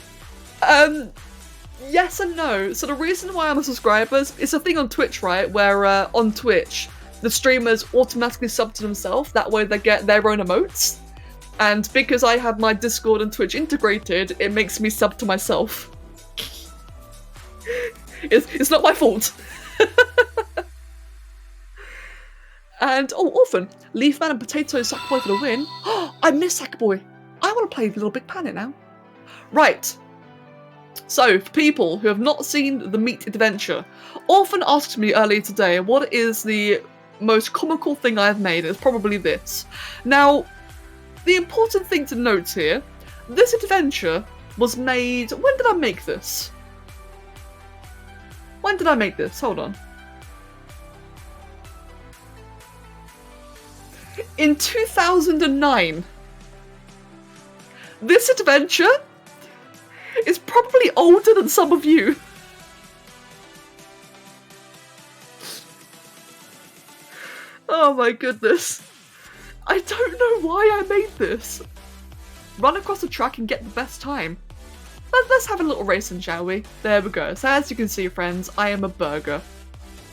Yes and no. So the reason why I'm a subscriber is it's a thing on Twitch, right? Where on Twitch, the streamers automatically sub to themselves. That way they get their own emotes. And because I have my Discord and Twitch integrated, it makes me sub to myself. It's not my fault. And, oh, Orphan. Leafman and Potato Sackboy for the win. I miss Sackboy. I want to play Little Big Planet now. Right. So, for people who have not seen the Meat Adventure, Orphan asked me earlier today what is the most comical thing I've made. It's probably this. Now, the important thing to note here, this adventure was made... When did I make this? When did I make this? Hold on. In 2009. This adventure is probably older than some of you. Oh my goodness. I don't know why I made this. Run across the track and get the best time. Let's have a little racing, shall we? There we go. So as you can see, friends, I am a burger.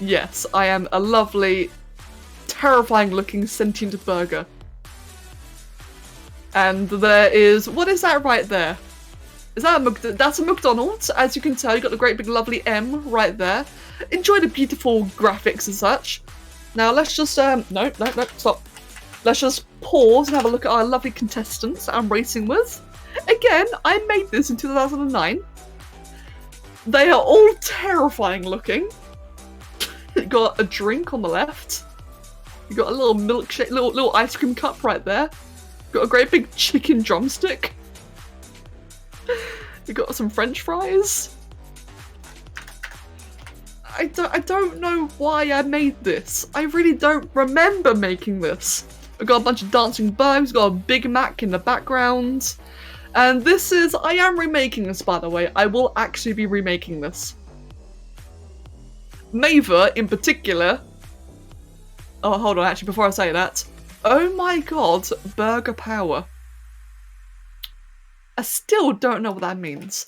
Yes, I am a lovely, terrifying looking sentient burger. And there is, what is that right there? Is that that's a McDonald's? As you can tell, you got the great big lovely M right there. Enjoy the beautiful graphics and such. Now let's just, no, stop. Let's just pause and have a look at our lovely contestants that I'm racing with. Again, I made this in 2009. They are all terrifying looking. You got a drink on the left. You got a little milkshake, little ice cream cup right there. Got a great big chicken drumstick. You got some French fries. I don't know why I made this. I really don't remember making this. We've got a bunch of dancing bugs, got a Big Mac in the background. And this is, I am remaking this, by the way. I will actually be remaking this. Maver, in particular. Oh, hold on, actually, before I say that. Oh my god, burger power. I still don't know what that means.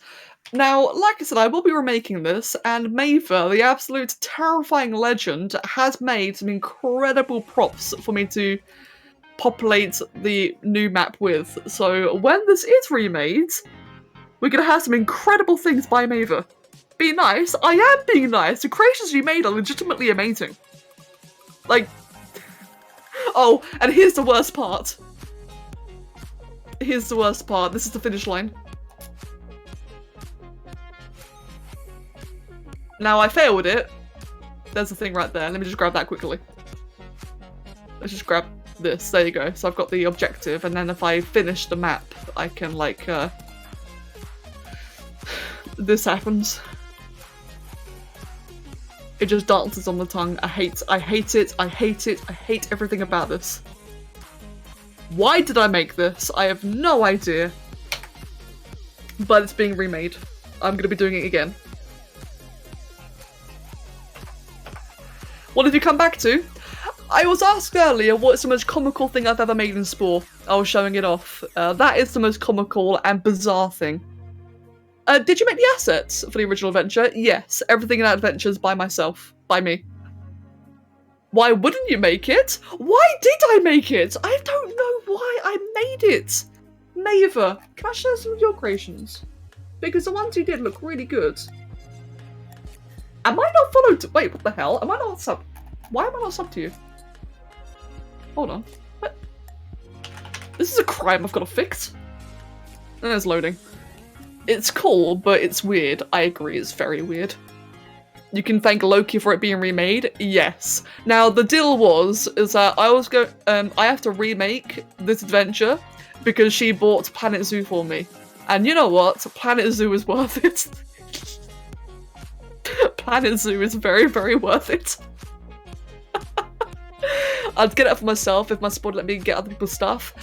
Now, like I said, I will be remaking this, and Maver, the absolute terrifying legend, has made some incredible props for me to populate the new map with. So when this is remade, we're gonna have some incredible things by Maver. Be nice. I am being nice. The creations you made are legitimately amazing. Like, oh, and here's the worst part. Here's the worst part. This is the finish line. Now, I failed it. There's the thing right there. Let me just grab that quickly. Let's just grab this. There you go. So I've got the objective, and then if I finish the map, I can, like, this happens. It just dances on the tongue. I hate it. I hate it. I hate everything about this. Why did I make this? I have no idea. But it's being remade. I'm gonna be doing it again. What did you come back to? I was asked earlier what's the most comical thing I've ever made in Spore. I was showing it off. That is the most comical and bizarre thing. Did you make the assets for the original adventure? Yes, everything in that adventure is by myself. By me. Why wouldn't you make it? Why did I make it? I don't know why I made it. Maver, can I share some of your creations? Because the ones you did look really good. Am I not followed? Wait, what the hell? Am I not sub? Why am I not sub to you? Hold on. What? This is a crime I've got to fix. And it's loading. It's cool, but it's weird. I agree, it's very weird. You can thank Loki for it being remade. Yes. Now the deal is that I have to remake this adventure because she bought Planet Zoo for me, and you know what? Planet Zoo is worth it. Planet Zoo is very, very worth it. I'd get it for myself if my sport let me get other people's stuff.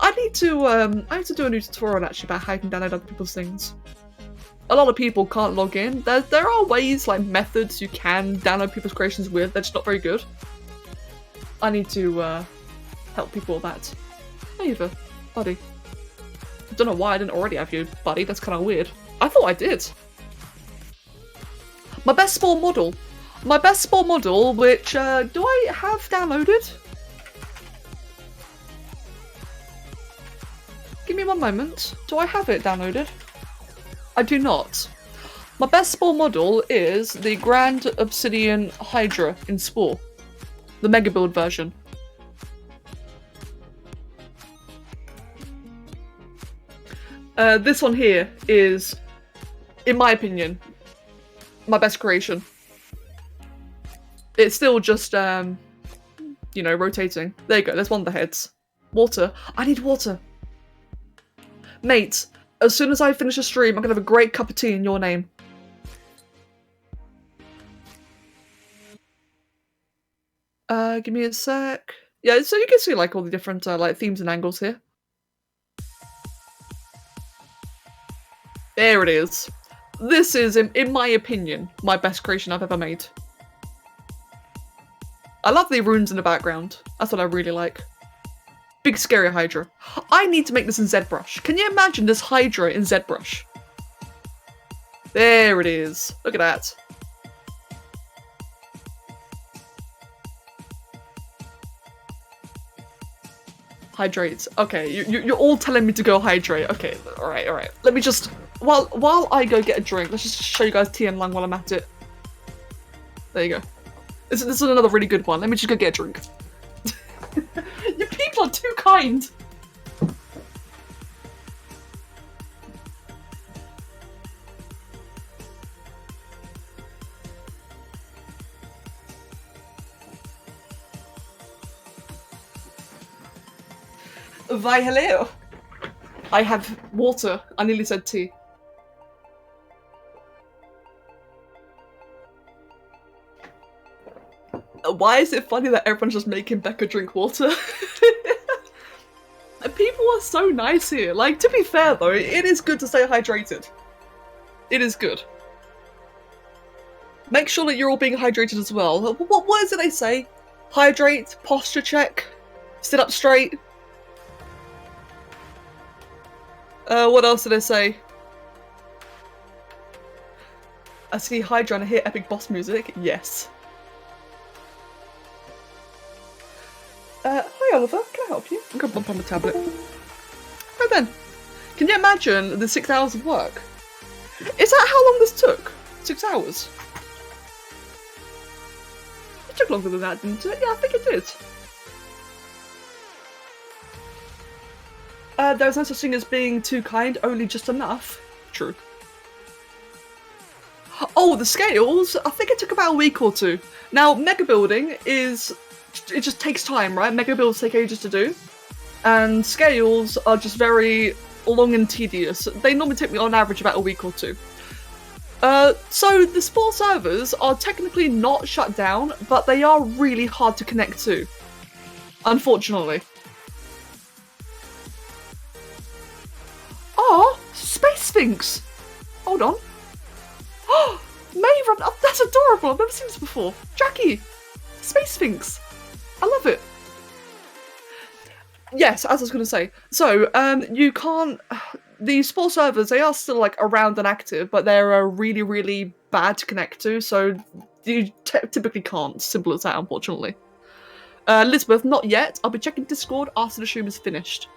I need to do a new tutorial actually about how you can download other people's things. A lot of people can't log in. There are ways, like methods you can download people's creations with, they're just not very good. I need to help people with that. Hey Eva, buddy. I don't know why I didn't already have you, buddy, that's kind of weird. I thought I did. My best spore model. My best spore model, which, do I have downloaded? Give me one moment. Do I have it downloaded? I do not. My best Spore model is the Grand Obsidian Hydra in Spore. The Mega Build version. This one here is, in my opinion, my best creation. It's still just, you know, rotating. There you go, there's one of the heads. Water. I need water. Mate, as soon as I finish a stream, I'm gonna have a great cup of tea in your name. Give me a sec. Yeah, so you can see like all the different like themes and angles here. There it is. This is, in my opinion, my best creation I've ever made. I love the runes in the background. That's what I really like. Big scary Hydra. I need to make this in ZBrush. Can you imagine this Hydra in ZBrush? There it is. Look at that. Hydrate. Okay, you're all telling me to go hydrate. Okay, alright. Let me just, while I go get a drink, let's just show you guys Tea and Lung while I'm at it. There you go. This is another really good one. Let me just go get a drink. You people are too kind. Why, hello. I have water. I nearly said tea. Why is it funny that everyone's just making Becca drink water? People are so nice here. Like, to be fair though, it is good to stay hydrated. It is good. Make sure that you're all being hydrated as well. What is it they say? Hydrate, posture check, sit up straight. What else did they say? I see Hydra and I hear epic boss music. Yes. Hi Oliver, can I help you? I'm gonna bump on the tablet. Right then. Can you imagine the 6 hours of work? Is that how long this took? 6 hours? It took longer than that, didn't it? Yeah, I think it did. There's no such thing as being too kind, only just enough. True. Oh, the scales? I think it took about a week or two. Now, mega building is... it just takes time, right? Mega builds take ages to do. And scales are just very long and tedious. They normally take me on average about a week or two. So the sport servers are technically not shut down, but they are really hard to connect to. Unfortunately. Oh, Space Sphinx! Hold on. Oh, Maven! Oh, that's adorable! I've never seen this before. Jackie! Space Sphinx! I love it. Yes, as I was going to say. So, you can't... the sport servers, they are still, like, around and active, but they're really, really bad to connect to, so you typically can't. Simple as that, unfortunately. Elizabeth, not yet. I'll be checking Discord after the stream is finished.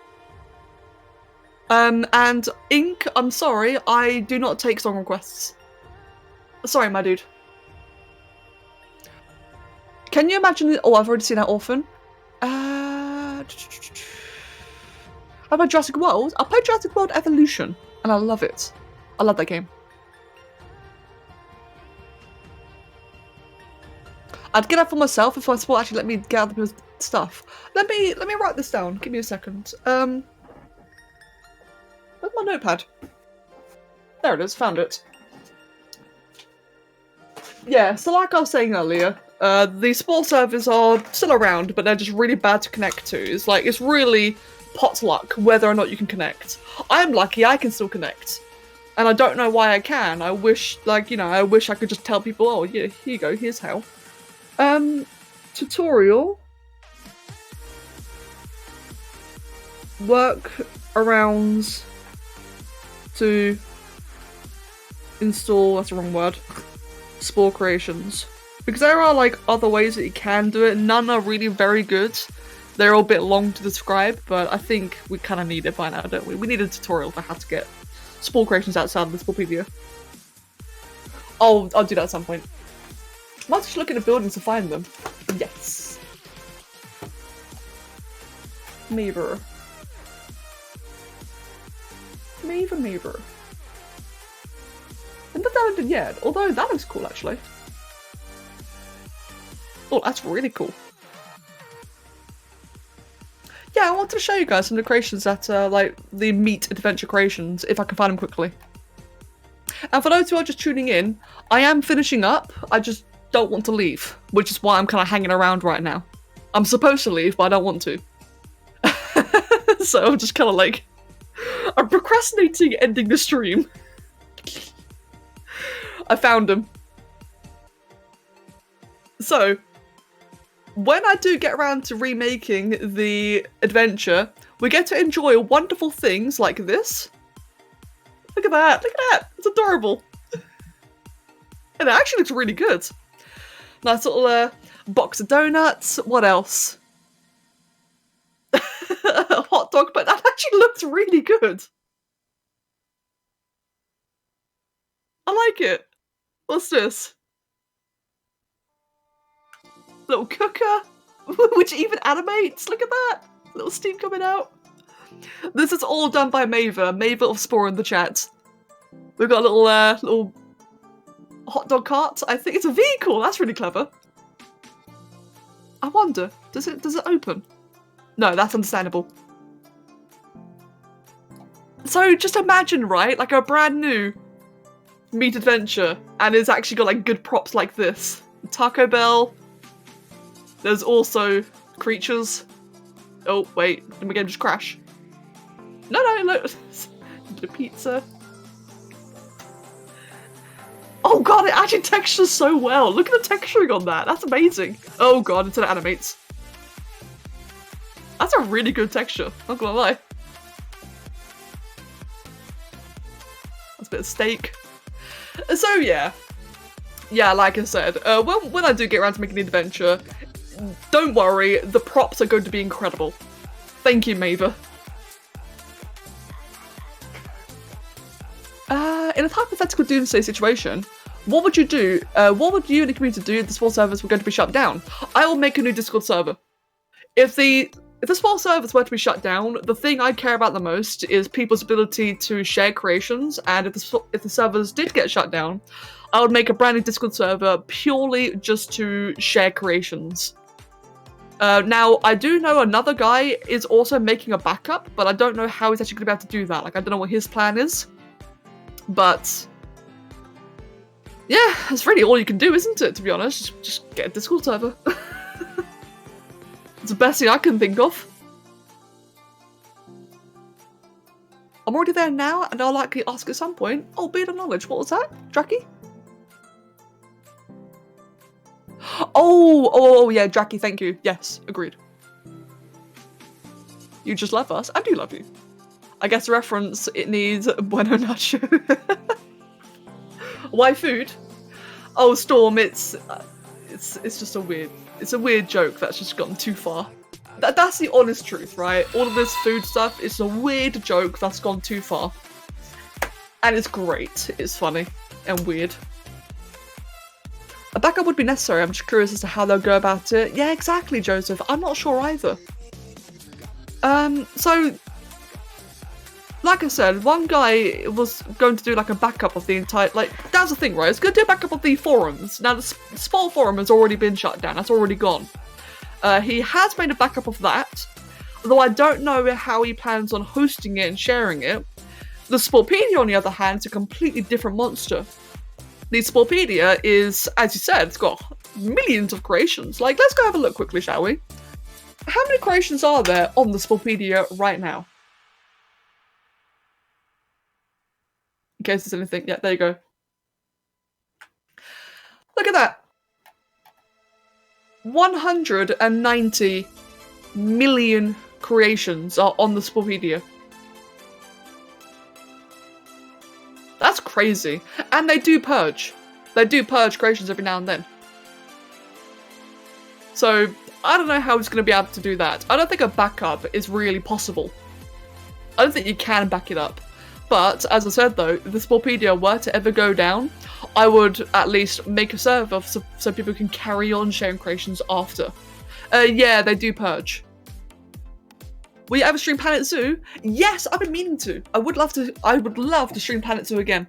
And Ink, I'm sorry, I do not take song requests. Sorry, my dude. Can you imagine... oh, I've already seen that Orphan. How about Jurassic World? I played Jurassic World Evolution, and I love it. I love that game. I'd get up for myself if my sport actually let me get out the stuff. Let me write this down. Give me a second. Where's my notepad? There it is. Found it. Yeah. So, like I was saying earlier, the sport servers are still around, but they're just really bad to connect to. It's like it's really pot luck whether or not you can connect. I'm lucky I can still connect. And I don't know why I can. I wish, like, you know, I wish I could just tell people, oh, yeah, here you go, here's how. Tutorial. Workarounds to install, that's the wrong word, Spore creations. Because there are, like, other ways that you can do it. None are really very good. They're all a bit long to describe, but I think we kind of need it by now, don't we? We need a tutorial for how to get Spore creations outside of the Sporepedia. I'll do that at some point. I might just look at the buildings to find them. Yes. Maver. Maver. And not downloaded yet, although that looks cool actually. Oh, that's really cool. Yeah, I wanted to show you guys some of the creations that are like the meat adventure creations, if I can find them quickly. And for those who are just tuning in, I am finishing up, I just don't want to leave, which is why I'm kind of hanging around right now. I'm supposed to leave, but I don't want to. So I'm just kind of like, I'm procrastinating ending the stream. I found them. So, when I do get around to remaking the adventure, we get to enjoy wonderful things like this. Look at that, look at that, it's adorable. And it actually looks really good. Nice little box of donuts, what else? A hot dog, but that actually looks really good. I like it. What's this? Little cooker, which even animates. Look at that. Little steam coming out. This is all done by Maver. Maver of Spore in the chat. We've got a little hot dog cart. I think it's a vehicle. That's really clever. I wonder, does it open? No, that's understandable. So just imagine, right, like a brand new Meat Adventure, and it's actually got like good props like this. Taco Bell. There's also creatures. Oh wait, did my game just crash? No, look. The pizza. Oh god, it actually textures so well. Look at the texturing on that. That's amazing. Oh god, until it animates. That's a really good texture, not gonna lie. That's a bit of steak. So yeah, like I said, when I do get around to making the adventure, don't worry, the props are going to be incredible. Thank you, Maver. In a hypothetical doomsday situation, what would you do? What would you and the community do if the small servers were going to be shut down? I will make a new Discord server. If the small servers were to be shut down, the thing I care about the most is people's ability to share creations, and if the servers did get shut down, I would make a brand new Discord server purely just to share creations. Now, I do know another guy is also making a backup, but I don't know how he's actually going to be able to do that. Like, I don't know what his plan is. But yeah, that's really all you can do, isn't it, to be honest? Just get a Discord server. It's the best thing I can think of. I'm already there now, and I'll likely ask at some point. Oh, beard of knowledge, what was that, Dracky? Oh, yeah, Dracky, thank you. Yes, agreed. You just love us. I do love you. I guess the reference, it needs bueno nacho. Why food? Oh, Storm, it's just a weird joke that's just gotten too far. That's the honest truth, right? All of this food stuff is a weird joke that's gone too far. And it's great. It's funny and weird. A backup would be necessary. I'm just curious as to how they'll go about it. Yeah, exactly, Joseph. I'm not sure either. So, like I said, one guy was going to do like a backup of the entire, like, that's the thing, right? It's going to do a backup of the forums. Now, the Spall forum has already been shut down. That's already gone. He has made a backup of that, although I don't know how he plans on hosting it and sharing it. The Spallpedia, on the other hand, is a completely different monster. The Spallpedia is, as you said, it's got millions of creations. Like, let's go have a look quickly, shall we? How many creations are there on the Spallpedia right now? In case there's anything. Yeah, there you go. Look at that. 190 million creations are on the Spallpedia. That's crazy. And they do purge. They do purge creations every now and then. So, I don't know how it's going to be able to do that. I don't think a backup is really possible. I don't think you can back it up. But, as I said though, if the Spallpedia were to ever go down, I would at least make a server so people can carry on sharing creations after. Yeah, they do purge. Will you ever stream Planet Zoo? Yes, I've been meaning to. I would love to stream Planet Zoo again.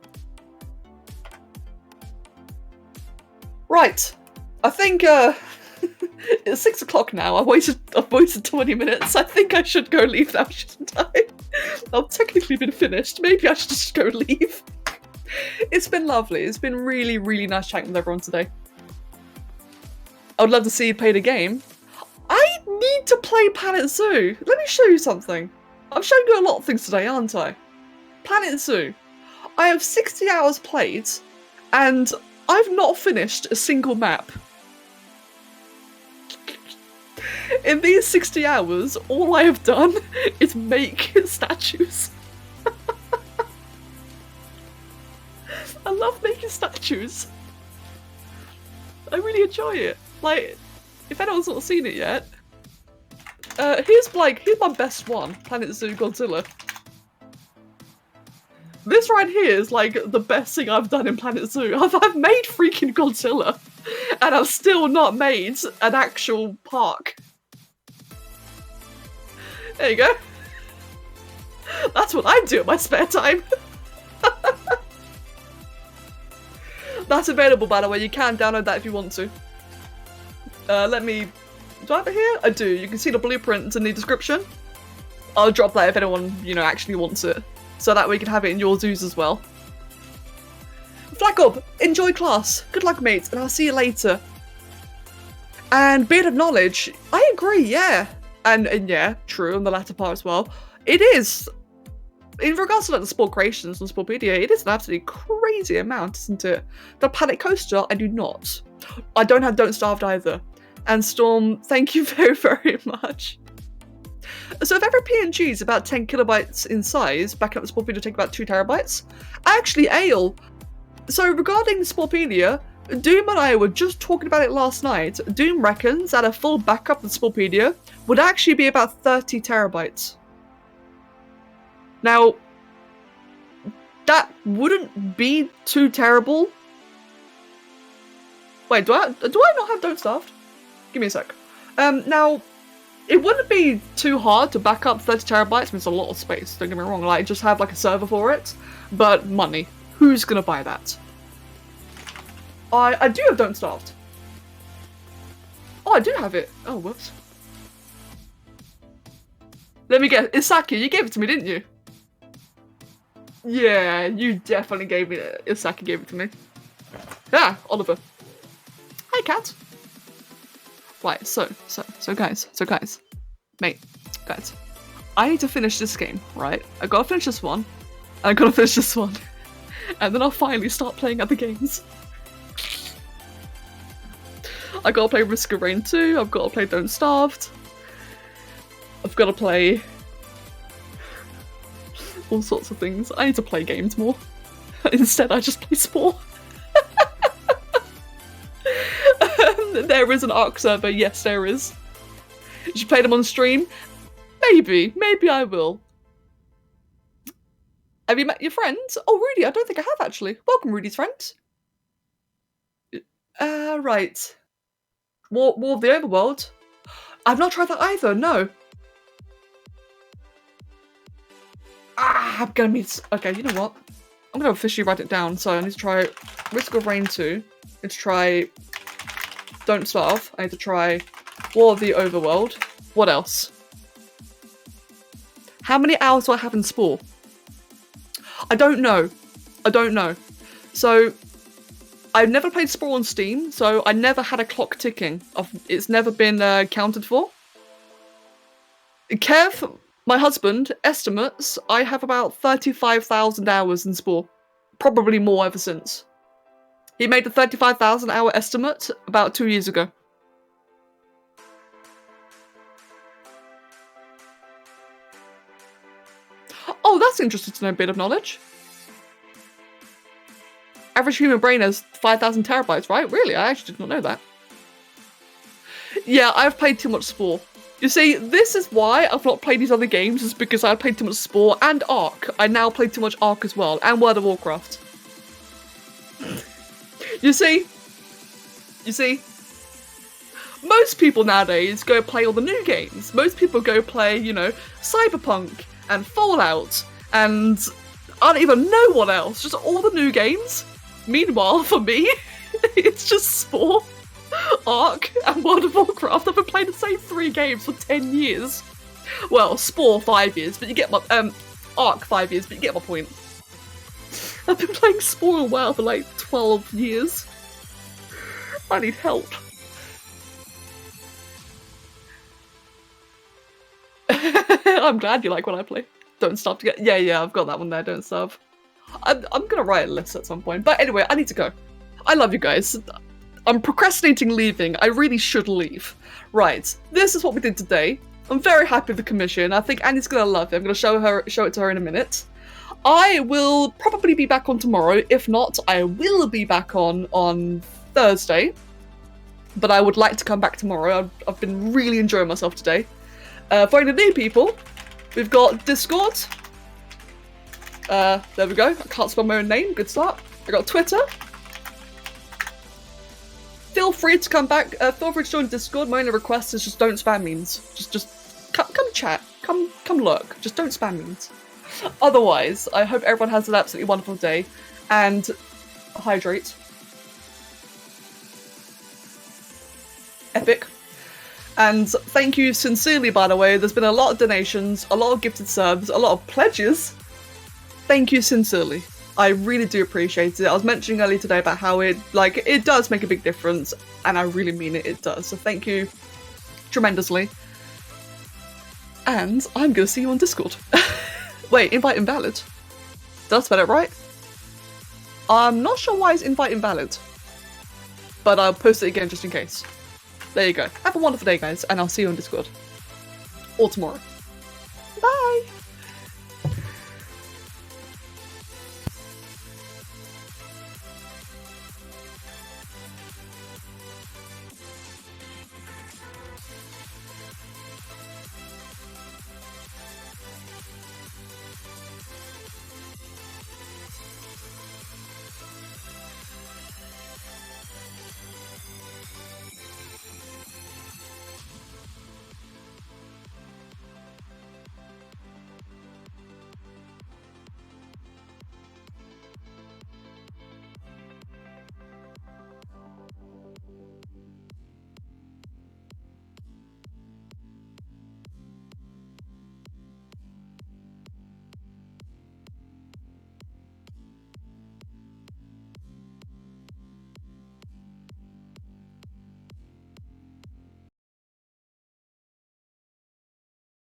Right. I think it's 6 o'clock now. I've waited 20 minutes. I think I should go leave now, shouldn't I? I've technically been finished. Maybe I should just go leave. It's been lovely. It's been really, really nice chatting with everyone today. I would love to see you play the game. I need to play Planet Zoo. Let me show you something. I'm showing you a lot of things today, aren't I? Planet Zoo. I have 60 hours played, and I've not finished a single map. In these 60 hours, all I have done is make statues. I love making statues. I really enjoy it. Like, if anyone's not seen it yet, here's my best one, Planet Zoo Godzilla. This right here is like the best thing I've done in Planet Zoo. I've made freaking Godzilla, and I've still not made an actual park. There you go. That's what I do in my spare time. That's available, by the way. You can download that if you want to. Let me... Do I have it here? I do. You can see the blueprint in the description. I'll drop that if anyone, actually wants it. so that we can have it in your zoos as well. Flag up, enjoy class, good luck mates, and I'll see you later. And Beard of Knowledge, I agree, yeah. And yeah, true on the latter part as well. It is, in regards to like the sport creations on Sportpedia, it is an absolutely crazy amount, isn't it? The Panic Coaster, I do not. I don't have Don't Starved either. And Storm, thank you very, very much. So if every PNG is about 10 kilobytes in size, backing up the Sportpedia take about 2 terabytes. Actually, Ale, so regarding Sportpedia, Doom and I were just talking about it last night. Doom reckons that a full backup of the Sportpedia would actually be about 30 terabytes. Now, that wouldn't be too terrible. Wait, do I not have Don't Starved? Give me a sec. Now, it wouldn't be too hard to back up 30 terabytes. I mean, it's a lot of space, don't get me wrong. Like, just have like a server for it. But money. Who's gonna buy that? I do have Don't Starved. Oh, I do have it. Oh, whoops. Let me guess. Isaki, you gave it to me, didn't you? Yeah, you definitely gave me it. Isaki gave it to me. Yeah, Oliver. Hey, cat. Right, so guys. Mate, guys. I need to finish this game, right? I gotta finish this one. And I gotta finish this one. And then I'll finally start playing other games. I gotta play Risk of Rain 2, I've gotta play Don't Starved. I've gotta play all sorts of things. I need to play games more. Instead, I just play Spore. There is an ARC server, yes there is. Should you play them on stream? Maybe I will. Have you met your friends? Oh, Rudy, I don't think I have actually. Welcome, Rudy's friends. Right. War of the Overworld? I've not tried that either, no. I'm gonna miss. Okay, you know what? I'm gonna officially write it down. So I need to try Risk of Rain 2. I need to try Don't Starve. I need to try War of the Overworld. What else? How many hours do I have in Spore? I don't know. So I've never played Spore on Steam, so I never had a clock ticking. It's never been counted for. Kev, my husband, estimates I have about 35,000 hours in Spore. Probably more ever since. He made the 35,000 hour estimate about 2 years ago. Oh, that's interesting to know, a bit of knowledge. Average human brain has 5,000 terabytes, right? Really? I actually did not know that. Yeah, I've played too much Spore. You see, this is why I've not played these other games, is because I played too much Spore and ARC. I now play too much ARC as well, and World of Warcraft. You see, most people nowadays go play all the new games. Most people go play, you know, Cyberpunk and Fallout, and I don't even know what else, just all the new games. Meanwhile, for me, it's just Spore, ARC, and World of Warcraft. I've been playing the same 3 games for 10 years. Well, Spore 5 years, but you get my, ARC 5 years, but you get my point. I've been playing Spore and WoW for like 12 years. I need help. I'm glad you like what I play. Don't Starve to get. Yeah, I've got that one there, Don't Starve. I'm gonna write a list at some point. But anyway, I need to go. I love you guys. I'm procrastinating leaving. I really should leave. Right, this is what we did today. I'm very happy with the commission. I think Annie's gonna love it. I'm gonna show it to her in a minute. I will probably be back on tomorrow. If not, I will be back on Thursday. But I would like to come back tomorrow. I've been really enjoying myself today. For any new people, we've got Discord. There we go. I can't spell my own name. Good start. I got Twitter. Feel free to come back. Feel free to join Discord. My only request is just don't spam memes. Just come chat. Come look. Just don't spam memes. Otherwise, I hope everyone has an absolutely wonderful day and hydrate. Epic. And thank you sincerely, by the way. There's been a lot of donations, a lot of gifted subs, a lot of pledges. thank you sincerely. I really do appreciate it. I was mentioning earlier today about how it does make a big difference, and I really mean it, it does. So thank you tremendously. And I'm gonna see you on Discord. Wait, invite invalid. Did I spell it right? I'm not sure why it's invite invalid, but I'll post it again just in case. There you go. Have a wonderful day, guys, and I'll see you on Discord. Or tomorrow.